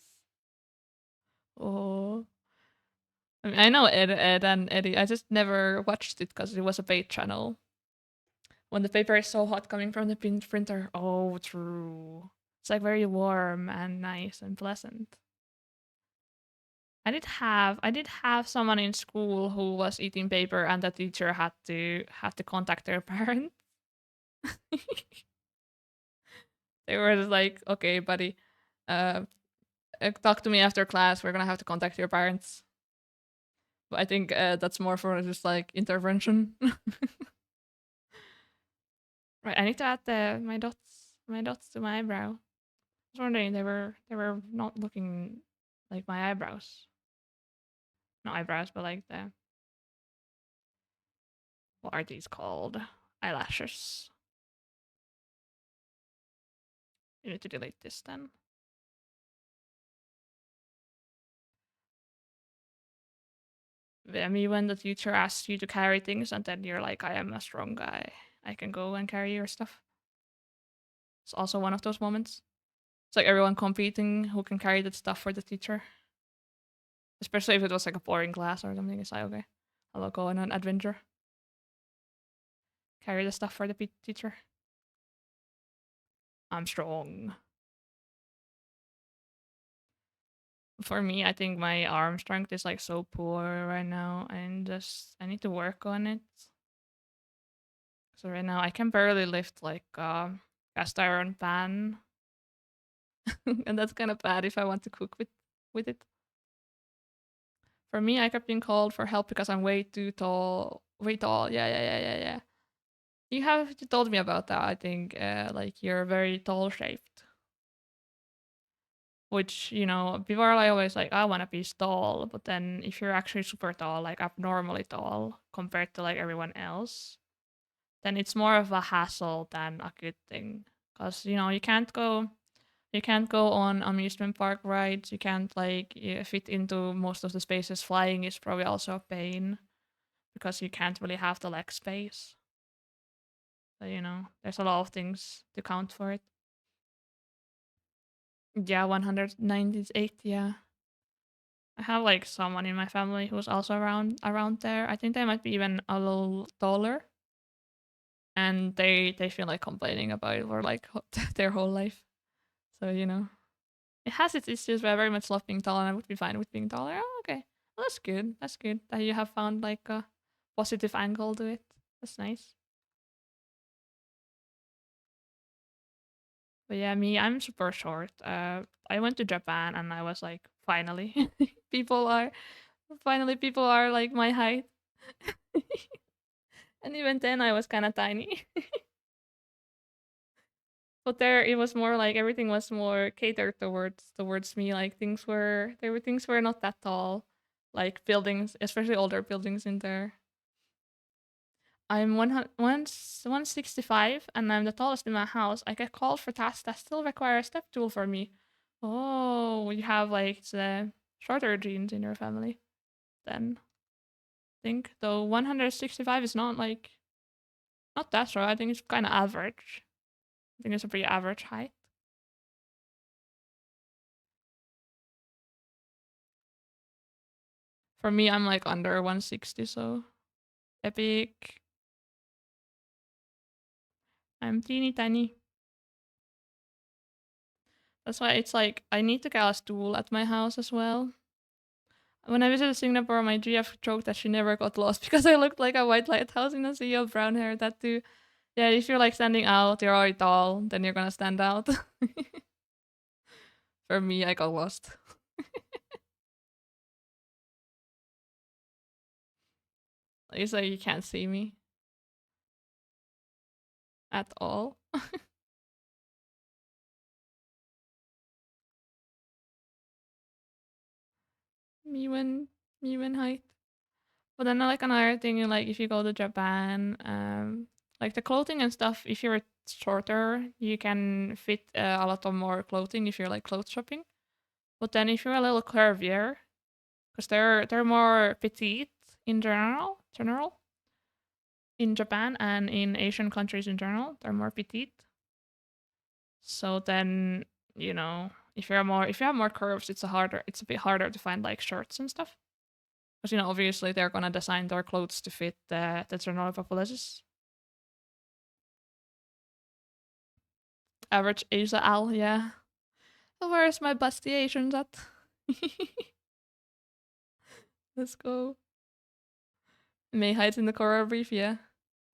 Oh. I mean, I know Ed and Eddie. I just never watched it because it was a paid channel. When the paper is so hot coming from the printer. Oh, true. It's like very warm and nice and pleasant. I did have someone in school who was eating paper and the teacher had to contact their parents. They were just like, okay, buddy, uh, talk to me after class. We're gonna have to contact your parents. But I think that's more for just like intervention. Right, I need to add my dots to my eyebrow. I was wondering they were not looking like my eyebrows. Not eyebrows, but like the what are these called? Eyelashes. You need to delete this then. I mean, when the teacher asks you to carry things, and then you're like, I am a strong guy. I can go and carry your stuff. It's also one of those moments. It's like everyone competing who can carry that stuff for the teacher. Especially if it was like a boring class or something. It's like, okay, I'll go on an adventure. Carry the stuff for the teacher. I'm strong. For me, I think my arm strength is like so poor right now, and just I need to work on it. So right now I can barely lift like a cast iron pan, and that's kind of bad if I want to cook with it. For me, I kept being called for help because I'm way too tall. Way tall. Yeah, yeah, yeah, yeah, yeah. You told me about that. I think like you're very tall shaped, which people are like always like I want to be tall, but then if you're actually super tall, like abnormally tall compared to like everyone else, then it's more of a hassle than a good thing. Because you can't go on amusement park rides. You can't like fit into most of the spaces. Flying is probably also a pain because you can't really have the leg space. So there's a lot of things to count for it. Yeah, 198. Yeah, I have like someone in my family who's also around there. I think they might be even a little taller, and they feel like complaining about it for like their whole life. So it has its issues, but I very much love being tall, and I would be fine with being taller. Oh, okay, well, that's good. That's good that you have found like a positive angle to it. That's nice. But yeah, me, I'm super short. I went to Japan, and I was like, finally, people are people are like my height. And even then, I was kind of tiny. But there, it was more like everything was more catered towards me. Like things were not that tall, like buildings, especially older buildings in there. I'm 165 and I'm the tallest in my house. I get called for tasks that still require a step tool for me. Oh, you have like the shorter genes in your family. Then I think though 165 is not that short. I think it's kind of average. I think it's a pretty average height. For me, I'm like under 160, so epic. I'm teeny tiny. That's why it's like I need to get a stool at my house as well. When I visited Singapore, my GF joked that she never got lost because I looked like a white lighthouse in a sea of brown hair tattoo. Yeah, if you're like standing out, you're already tall, then you're gonna stand out. For me, I got lost. It's like you can't see me at all. me when me when height. But then like another thing, like if you go to Japan, like the clothing and stuff, if you're shorter, you can fit a lot of more clothing if you're like clothes shopping. But then if you're a little curvier, because they're more petite in general in Japan and in Asian countries in general, they're more petite. So then if you have more curves, it's a bit harder to find like shirts and stuff. Because obviously they're gonna design their clothes to fit the general populace. Average Asia Al, yeah. Where's my busty Asians at? Let's go. May hides in the coral reef, yeah.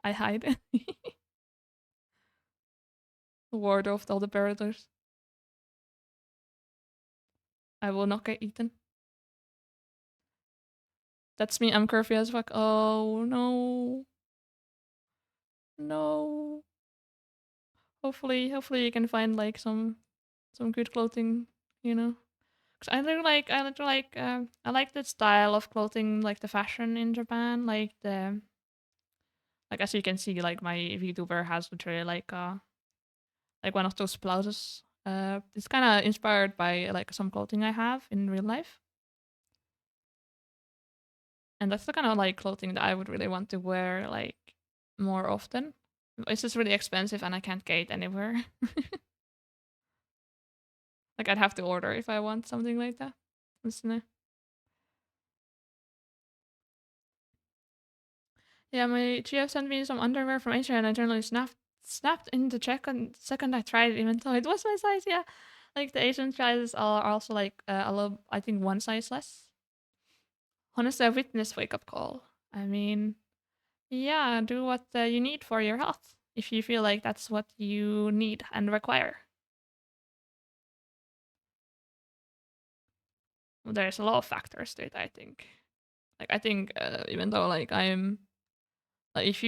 I hide. Ward off all the predators. I will not get eaten. That's me, I'm curvy as fuck. Oh no. No. Hopefully you can find like some good clothing, you know. Cause I like the style of clothing, like the fashion in Japan, like as you can see, like my VTuber has literally like one of those blouses. It's kind of inspired by like some clothing I have in real life, and that's the kind of like clothing that I would really want to wear like more often. It's just really expensive, and I can't get it anywhere. Like I'd have to order if I want something like that. Yeah, my GF sent me some underwear from Asia, and I generally snapped in the second I tried it, even though it was my size. Yeah, like the Asian sizes are also like a little, I think, one size less. Honestly, a witness wake up call. I mean, yeah, do what you need for your health if you feel like that's what you need and require. There's a lot of factors to it, I think. Like I think even though like I'm like if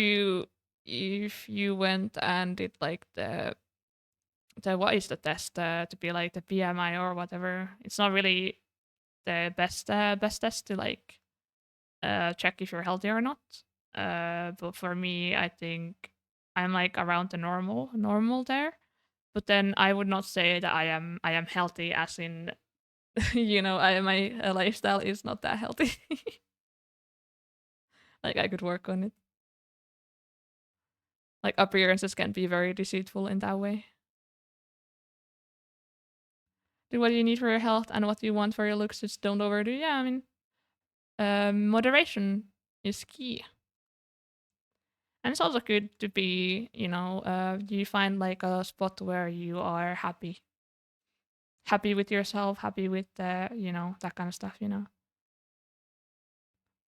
you went and did like the what is the test to be like the BMI or whatever. It's not really the best test to like check if you're healthy or not. But for me, I think I'm like around the normal there. But then I would not say that I am healthy, as in my lifestyle is not that healthy. Like I could work on it. Like appearances can be very deceitful in that way. Do what you need for your health and what you want for your looks. Just don't overdo. Yeah, I mean, moderation is key. And it's also good to be, you find like a spot where you are happy with yourself, happy with, that kind of stuff,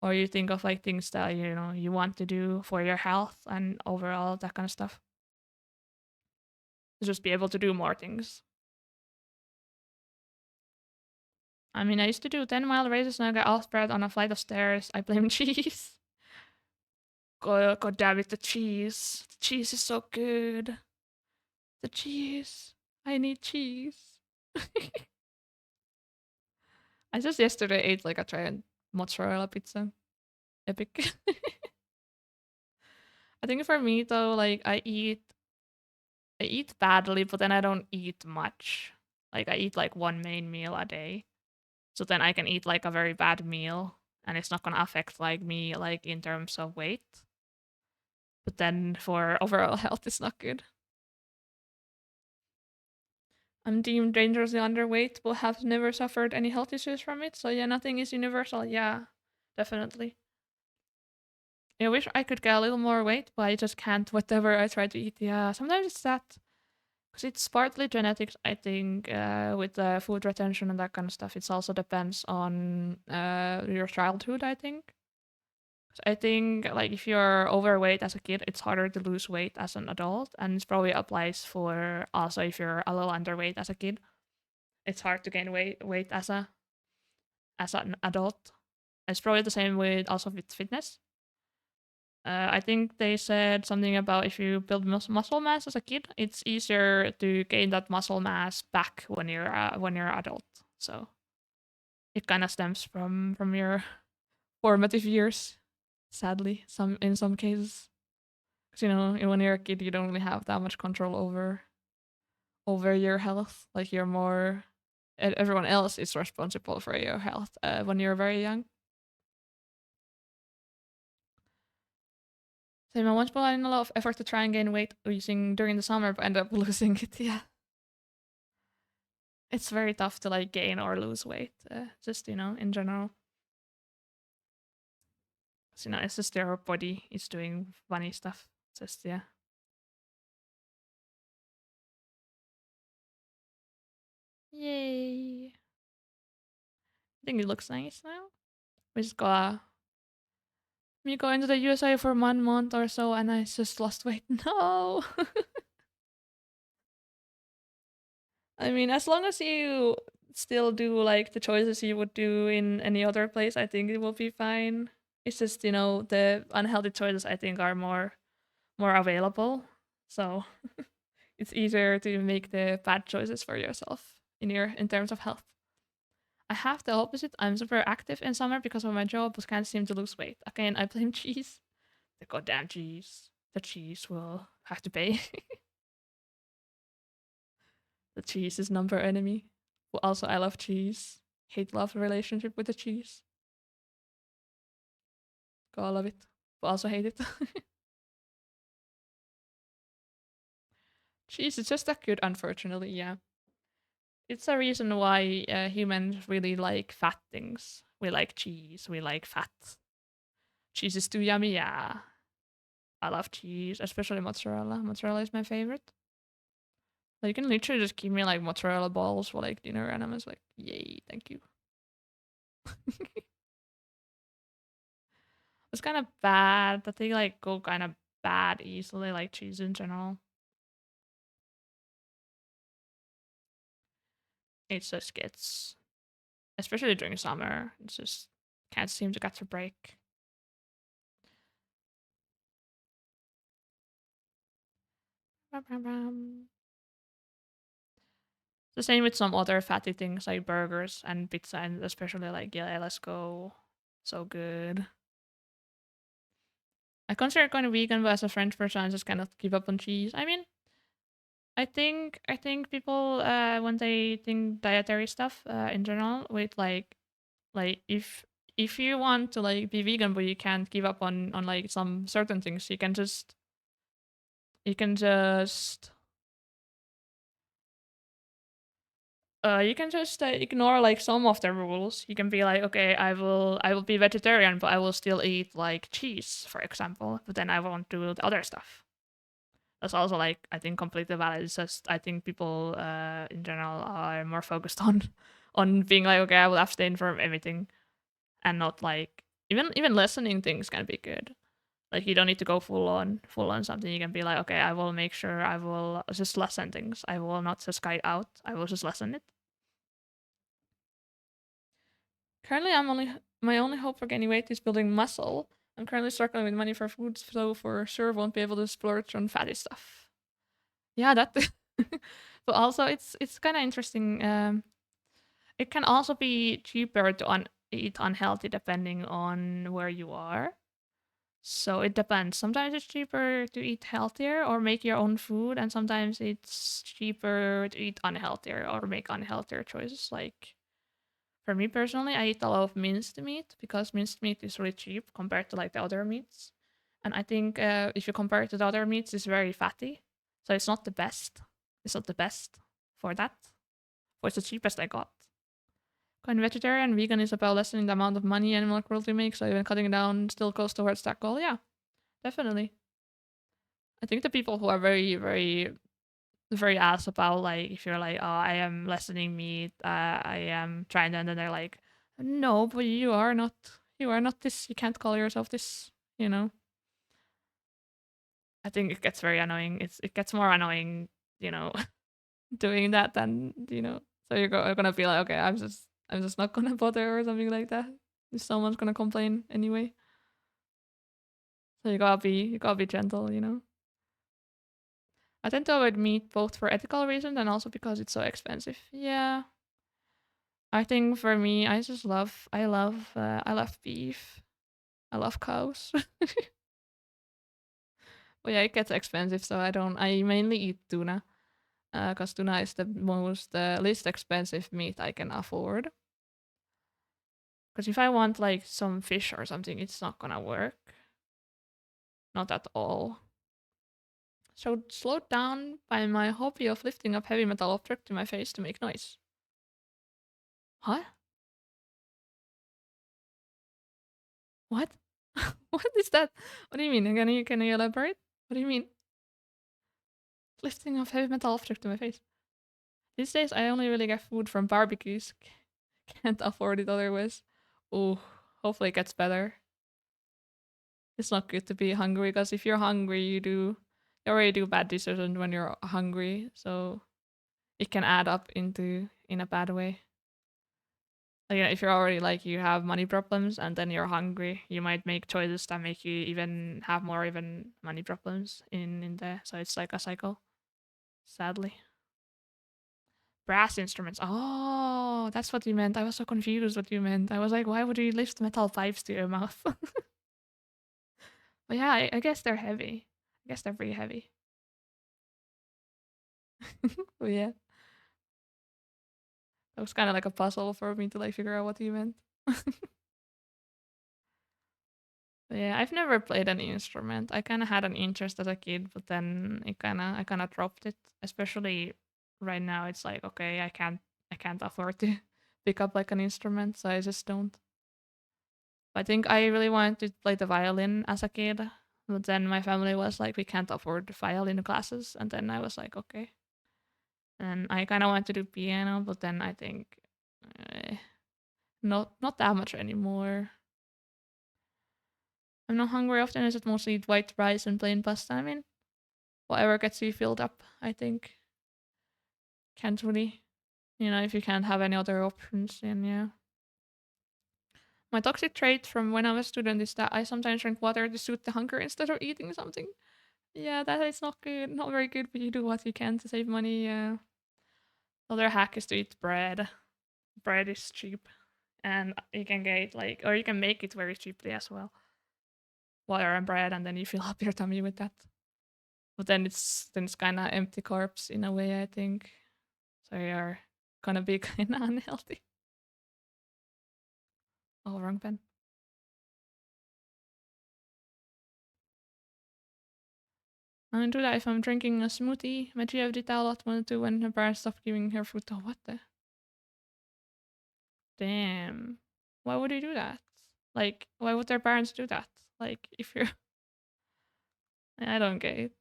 or you think of like things that, you want to do for your health and overall that kind of stuff. To just be able to do more things. I mean, I used to do 10-mile races and I got all spread on a flight of stairs. I blame cheese. God damn it, the cheese. The cheese is so good. The cheese. I need cheese. I just yesterday ate like a giant mozzarella pizza. Epic. I think for me though, like I eat badly, but then I don't eat much. Like I eat like one main meal a day. So then I can eat like a very bad meal and it's not gonna affect like me like in terms of weight. But then for overall health it's not good. I'm deemed dangerously underweight but have never suffered any health issues from it. So yeah, nothing is universal. Yeah. definitely. I wish I could get a little more weight, but I just can't. Whatever I try to eat, yeah. Sometimes it's that because it's partly genetics, I think, with the food retention and that kind of stuff. It also depends on your childhood, I think. 'Cause I think like if you're overweight as a kid, it's harder to lose weight as an adult, and it probably applies for also if you're a little underweight as a kid. It's hard to gain weight as an adult. It's probably the same with also with fitness. I think they said something about if you build muscle mass as a kid, it's easier to gain that muscle mass back when you're adult. So it kind of stems from your formative years. Sadly, some in some cases, because when you're a kid, you don't really have that much control over your health. Like you're more, everyone else is responsible for your health when you're very young. Same. I once put in a lot of effort to try and gain weight using during the summer, but end up losing it. Yeah, it's very tough to like gain or lose weight. Just in general, 'cause, it's just your body is doing funny stuff. Just yeah. Yay! I think it looks nice now. We just got me go into the USA for 1 month or so, and I just lost weight. No. I mean, as long as you still do like the choices you would do in any other place, I think it will be fine. It's just the unhealthy choices I think are more available, so it's easier to make the bad choices for yourself in terms of health. I have the opposite. I'm super active in summer because of my job, but can't seem to lose weight. Again, I blame cheese. The goddamn cheese. The cheese will have to pay. The cheese is number enemy. But also, I love cheese. Hate love relationship with the cheese. Gotta love it, but also hate it. Cheese is just that good, unfortunately. Yeah, it's a reason why humans really like fat things. We like cheese. We like fat. Cheese is too yummy. Yeah, I love cheese, especially mozzarella. Mozzarella is my favorite. Like, you can literally just give me like mozzarella balls for like dinner, and I'm just like, yay, thank you. It's kind of bad that they like go kind of bad easily, like cheese in general. It just gets, especially during summer, it just can't seem to get a break. The same with some other fatty things like burgers and pizza, and especially like, yeah, let's go. So good. I consider going vegan, but as a French person, I just cannot give up on cheese. I mean, I think people when they think dietary stuff in general with like if you want to like be vegan but you can't give up on like some certain things, you can just ignore like some of the rules. You can be like, okay, I will be vegetarian, but I will still eat like cheese, for example. But then I won't do the other stuff. That's also like I think completely valid. It's just I think people in general are more focused on being like, okay, I will abstain from everything, and not like even listening things can be good. Like you don't need to go full on something. You can be like, okay, I will make sure I will just lessen things. I will not just guide out. I will just lessen it. Currently, my only hope for gaining weight is building muscle. I'm currently struggling with money for food, so for sure won't be able to splurge on fatty stuff. Yeah, that. But also, it's kind of interesting. It can also be cheaper to eat unhealthy depending on where you are. So it depends. Sometimes it's cheaper to eat healthier or make your own food, and sometimes it's cheaper to eat unhealthier or make unhealthier choices. Like for me personally, I eat a lot of minced meat because minced meat is really cheap compared to like the other meats. And I think if you compare it to the other meats, it's very fatty. So it's not the best. It's not the best for that. For it's the cheapest I got. Going vegetarian, vegan is about lessening the amount of money animal cruelty makes, so even cutting down still goes towards that goal. Yeah, definitely. I think the people who are very asked about like if you're like, oh, I am lessening meat, I am trying to, and then they're like, no, but you are not this, you can't call yourself this, you know. I think it gets very annoying. It gets more annoying, you know, doing that than, you know. So you're gonna be like, okay, I'm just not gonna bother or something like that. If someone's gonna complain anyway, so you gotta be gentle, you know. I tend to avoid meat both for ethical reasons and also because it's so expensive. Yeah, I think for me, I love beef. I love cows. But yeah, it gets expensive, so I mainly eat tuna. Because tuna is the least expensive meat I can afford. Because if I want like some fish or something, it's not gonna work. Not at all. So slowed down by my hobby of lifting up heavy metal object to my face to make noise. What? What? What is that? What do you mean? Can you elaborate? What do you mean? Lifting up heavy metal object to my face. These days I only really get food from barbecues. Can't afford it otherwise. Oh, hopefully it gets better. It's not good to be hungry because if you're hungry, you already do bad decisions when you're hungry, so it can add up into in a bad way. Like, if you're already like you have money problems and then you're hungry, you might make choices that make you even have more even money problems in there. So it's like a cycle. Sadly, brass instruments. Oh, that's what you meant. I was so confused what you meant. I was like, why would you lift metal pipes to your mouth? But yeah, I guess they're heavy. I guess they're pretty heavy. But yeah, that was kind of like a puzzle for me to like figure out what you meant. But yeah, I've never played any instrument. I kind of had an interest as a kid, but then I kind of dropped it. Especially right now, it's like okay, I can't afford to pick up like an instrument, so I just don't. I think I really wanted to play the violin as a kid, but then my family was like, we can't afford violin classes, and then I was like, okay. And I kind of wanted to do piano, but then I think eh, not that much anymore. I'm not hungry often. I just mostly eat white rice and plain pasta. I mean, whatever gets you filled up, I think. Can't really, if you can't have any other options, then yeah. My toxic trait from when I was a student is that I sometimes drink water to soothe the hunger instead of eating something. Yeah, that is not good, not very good, but you do what you can to save money. Yeah. Other hack is to eat bread. Bread is cheap, and you can get like, or you can make it very cheaply as well. Water and bread, and then you fill up your tummy with that. But then it's kind of empty corpse in a way, I think. So you're gonna be kind of unhealthy. Oh, wrong pen. I do that if I'm drinking a smoothie. My GF did that a lot wanted to when her parents stopped giving her food. Oh, what the? Damn. Why would they do that? Like, why would their parents do that? Like, if you're. I don't get it.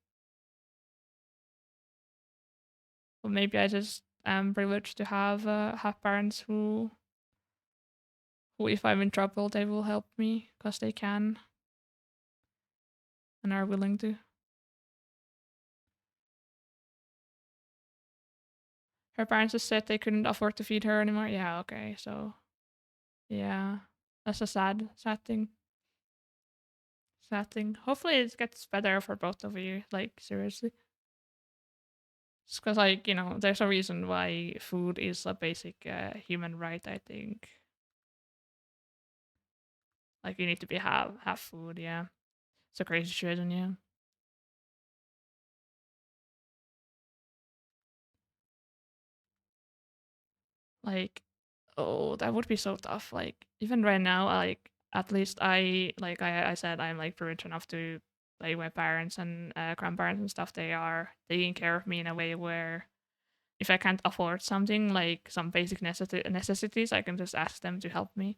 But maybe I just am privileged to have parents who, if I'm in trouble, they will help me because they can and are willing to. Her parents just said they couldn't afford to feed her anymore. Yeah, okay, so yeah, that's a sad thing. Sad thing. Hopefully, it gets better for both of you. Like seriously, just because there's a reason why food is a basic human right. I think like you need to be have food. Yeah, it's a crazy situation. Yeah, like oh, that would be so tough. Like even right now, like at least I said I'm like privileged enough to like my parents and grandparents and stuff. They are taking care of me in a way where if I can't afford something like some basic necessities, I can just ask them to help me,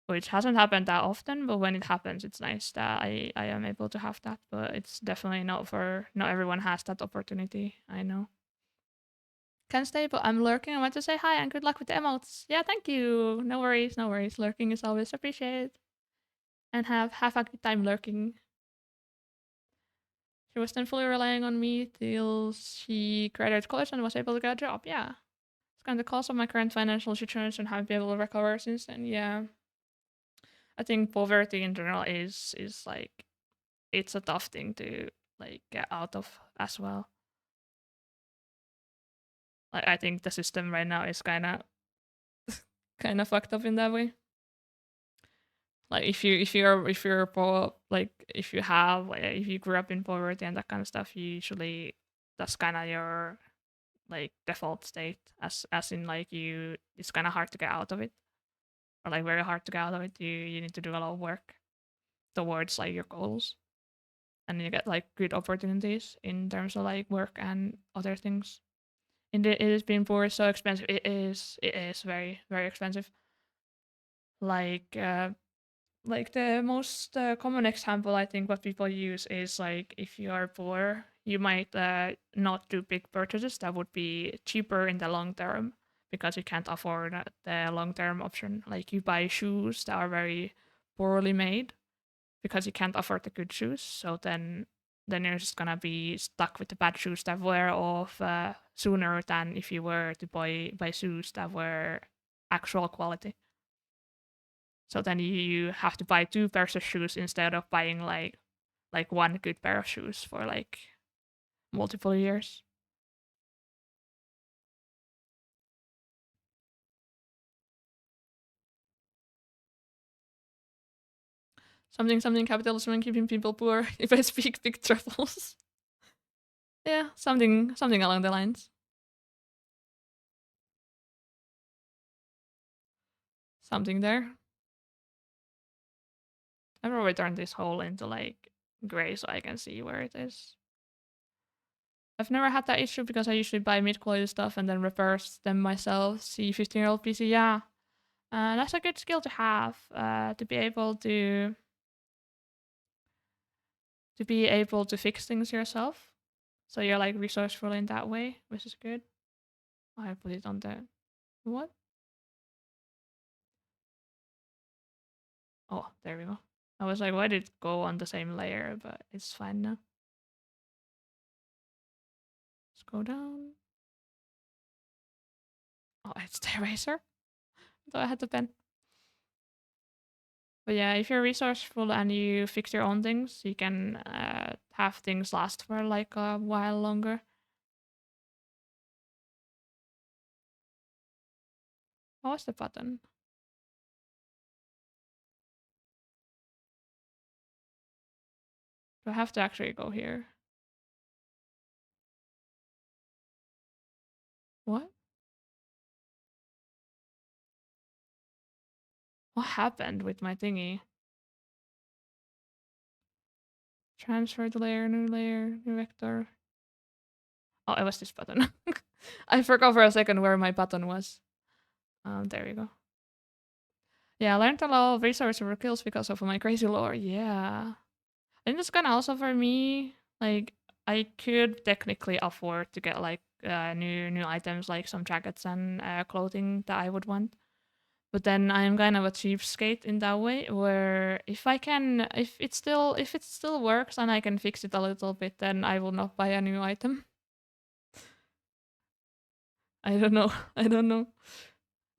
which hasn't happened that often, but when it happens, it's nice that I am able to have that. But it's definitely not everyone has that opportunity. I know. Can stay, but I'm lurking. I want to say hi and good luck with the emotes. Yeah, thank you. No worries, no worries. Lurking is always appreciated. And have a good time lurking. She was then fully relying on me till she graduated college and was able to get a job. Yeah. It's kind of the cause of my current financial situation and haven't been able to recover since then. Yeah. I think poverty in general is like it's a tough thing to like get out of as well. Like I think the system right now is kind of fucked up in that way. Like if you're poor, like if you have like, if you grew up in poverty and that kind of stuff, you usually that's kind of your like default state, as in like you it's kind of hard to get out of it, or like very hard to get out of it. You need to do a lot of work towards like your goals, and you get like good opportunities in terms of like work and other things. And it is being poor is so expensive. It is very very expensive. Like like the most common example I think what people use is like if you are poor, you might not do big purchases that would be cheaper in the long term because you can't afford the long term option. Like you buy shoes that are very poorly made because you can't afford the good shoes. So then you're just gonna be stuck with the bad shoes that wear off sooner than if you were to buy shoes that were actual quality. So then you have to buy two pairs of shoes instead of buying like one good pair of shoes for like multiple years. Something something capitalism and keeping people poor. If I speak big truffles. Yeah, something along the lines. Something there. I probably turned this hole into like gray so I can see where it is. I've never had that issue because I usually buy mid-quality stuff and then repairs them myself. See 15-year-old PC, yeah. That's a good skill to have, to be able to fix things yourself. So you're like resourceful in that way, which is good. I put it on the what? Oh, there we go. I was like, why did it go on the same layer? But it's fine now. Let's go down. Oh, it's the eraser. So I had the pen. But yeah, if you're resourceful and you fix your own things, you can have things last for like a while longer. What was the button? Do I have to actually go here? What? What happened with my thingy? Transfer the layer, new vector. Oh, it was this button. I forgot for a second where my button was. There we go. Yeah, I learned a lot of resource kills because of my crazy lore. Yeah. And it's kind of also for me, like, I could technically afford to get like new items like some jackets and clothing that I would want. But then I'm kind of a cheapskate in that way, where if it still works and I can fix it a little bit, then I will not buy a new item. I don't know. I don't know.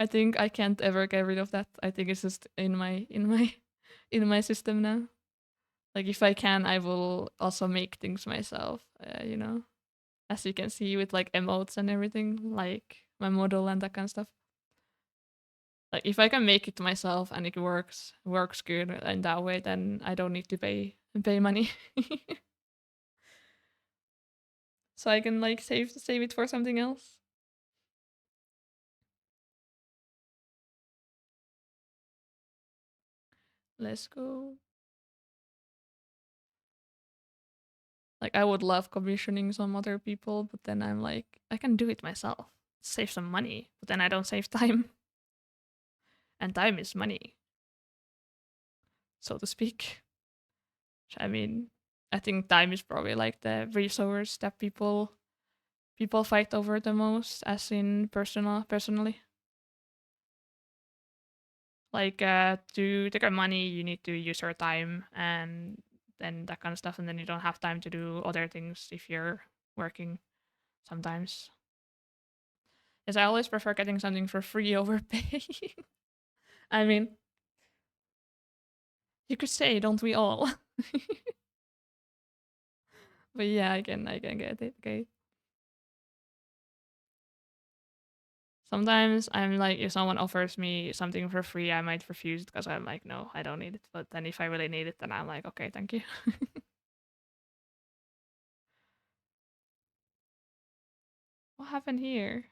I think I can't ever get rid of that. I think it's just in my system now. Like if I can, I will also make things myself. As you can see with like emotes and everything, like my model and that kind of stuff. Like if I can make it myself and it works good in that way, then I don't need to pay money. So I can like save it for something else. Let's go. Like I would love commissioning some other people, but then I'm like, I can do it myself, save some money, but then I don't save time, and time is money, so to speak. I mean, I think time is probably like the resource that people fight over the most, as in personally. Like to get money, you need to use your time and then that kind of stuff, and then you don't have time to do other things if you're working sometimes. Yes, I always prefer getting something for free over paying. I mean, you could say, don't we all? But yeah, I can get it. Okay. Sometimes I'm like, if someone offers me something for free, I might refuse because I'm like, no, I don't need it. But then if I really need it, then I'm like, okay, thank you. What happened here?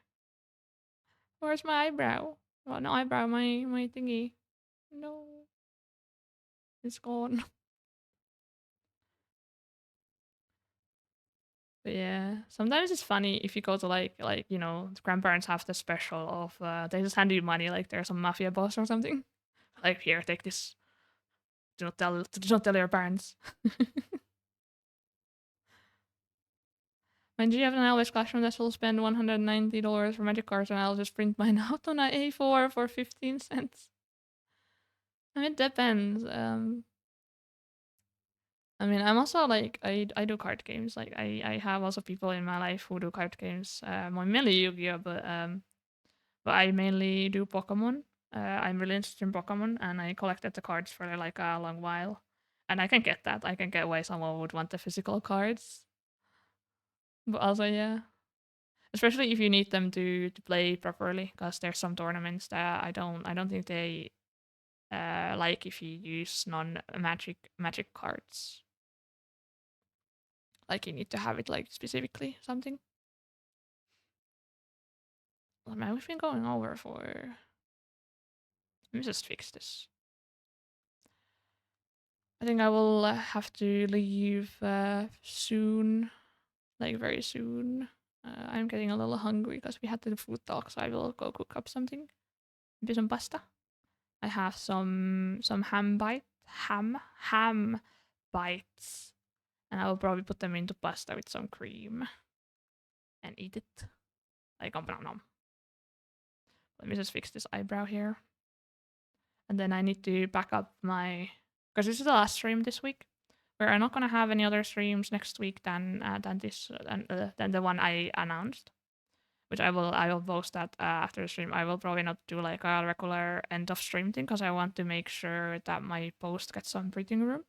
Where's my eyebrow? Oh, no eyebrow, my thingy. No, it's gone. But yeah, sometimes it's funny if you go to like the grandparents have the special of they just hand you money like they're some mafia boss or something. Like here, take this. Do not tell your parents. Mind you, have an Elvis classroom that will spend $190 for magic cards, and I'll just print mine out on an A4 for 15 cents. I mean, it depends. I mean, I'm also like I do card games. Like I have also people in my life who do card games. I'm mainly Yu-Gi-Oh, but I mainly do Pokemon. I'm really interested in Pokemon, and I collected the cards for like a long while. And I can get that. I can get why someone would want the physical cards. But also, yeah, especially if you need them to play properly, because there's some tournaments that I don't think they like if you use non magic cards. Like you need to have it like specifically something. Oh, man, we've been going over for. Let me just fix this. I think I will have to leave soon, like very soon. I'm getting a little hungry because we had the food talk, so I will go cook up something. Maybe some pasta. I have some ham bites, and I will probably put them into pasta with some cream and eat it. Like nom nom. Let me just fix this eyebrow here, and then I need to back up my because this is the last stream this week. Where I'm not gonna have any other streams next week than this than the one I announced, which I will post that after the stream. I will probably not do like a regular end of stream thing because I want to make sure that my post gets some breathing room.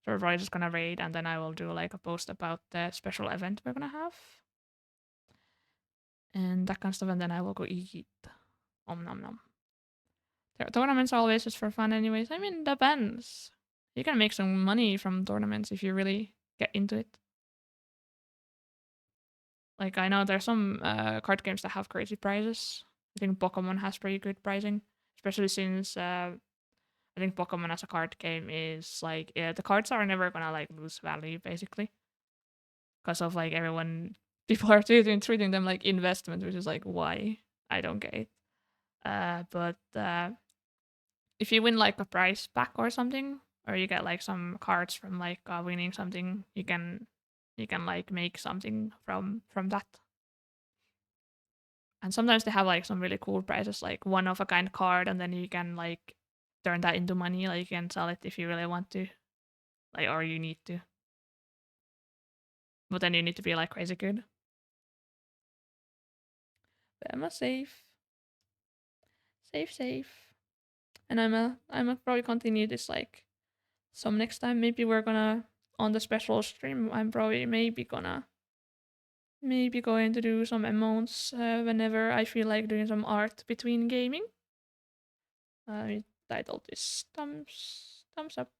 So we're probably just gonna raid, and then I will do like a post about the special event we're gonna have and that kind of stuff, and then I will go eat. Om nom nom. Tournaments are always just for fun, anyways. I mean, depends. You can make some money from tournaments if you really get into it. Like I know there's some card games that have crazy prizes. I think Pokemon has pretty good pricing, especially since I think Pokemon as a card game is like the cards are never gonna like lose value basically because of like everyone people are treating them like investment, which is like why I don't get it. But if you win like a prize pack or something, or you get like some cards from like winning something, you can like make something from that. And sometimes they have like some really cool prizes, like one of a kind card, and then you can like turn that into money. Like you can sell it if you really want to, like or you need to. But then you need to be like crazy good. But I'm a safe. And I'm a probably continue this like some next time. Maybe we're gonna on the special stream. I'm probably maybe going to do some emotes whenever I feel like doing some art between gaming. I titled this thumbs up.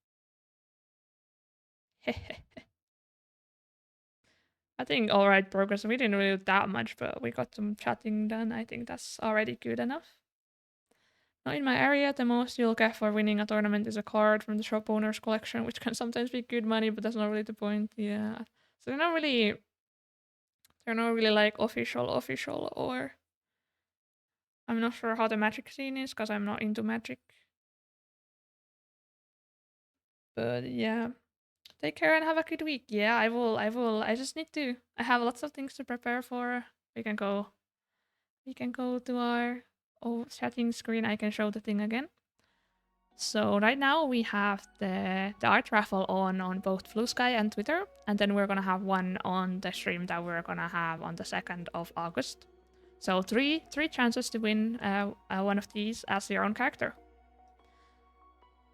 I think alright progress. We didn't really do that much, but we got some chatting done. I think that's already good enough. Now in my area, the most you'll get for winning a tournament is a card from the shop owner's collection, which can sometimes be good money, but that's not really the point. Yeah. So they're not really like official, or I'm not sure how the magic scene is because I'm not into magic. But yeah, take care and have a good week. Yeah, I will. I just need to. I have lots of things to prepare for. We can go. We can go to our chatting screen. I can show the thing again. So right now we have the art raffle on both Blue Sky and Twitter, and then we're gonna have one on the stream that we're gonna have on the 2nd of August. So three chances to win one of these as your own character,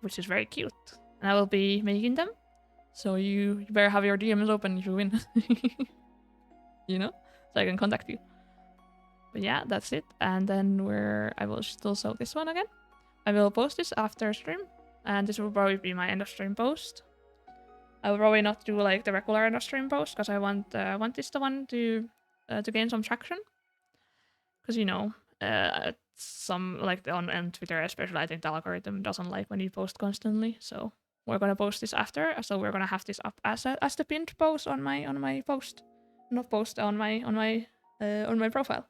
which is very cute. And I will be making them, so you better have your DMs open if you win. You know, so I can contact you. But yeah, that's it. And then I will still show this one again. I will post this after stream, and this will probably be my end of stream post. I will probably not do like the regular end of stream post because I want this the one to gain some traction. Because you know, some like on Twitter especially, I think the algorithm doesn't like when you post constantly. So we're gonna post this after. So we're gonna have this up as the pinned post on my post, not post on my profile.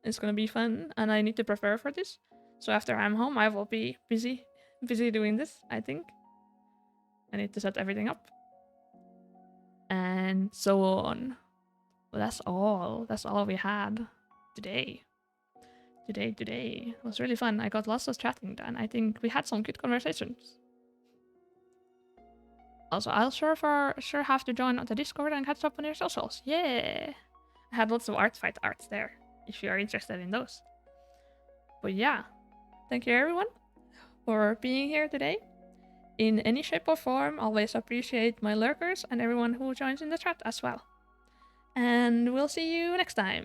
It's gonna be fun, and I need to prepare for this. So after I'm home, I will be busy doing this. I think I need to set everything up, and so on. Well, that's all. That's all we had today. Today it was really fun. I got lots of chatting done. I think we had some good conversations. Also, I'll sure have to join the Discord and catch up on your socials. Yeah, I had lots of art fight arts there. If you are interested in those. But yeah, thank you everyone for being here today. In any shape or form, always appreciate my lurkers and everyone who joins in the chat as well. And we'll see you next time.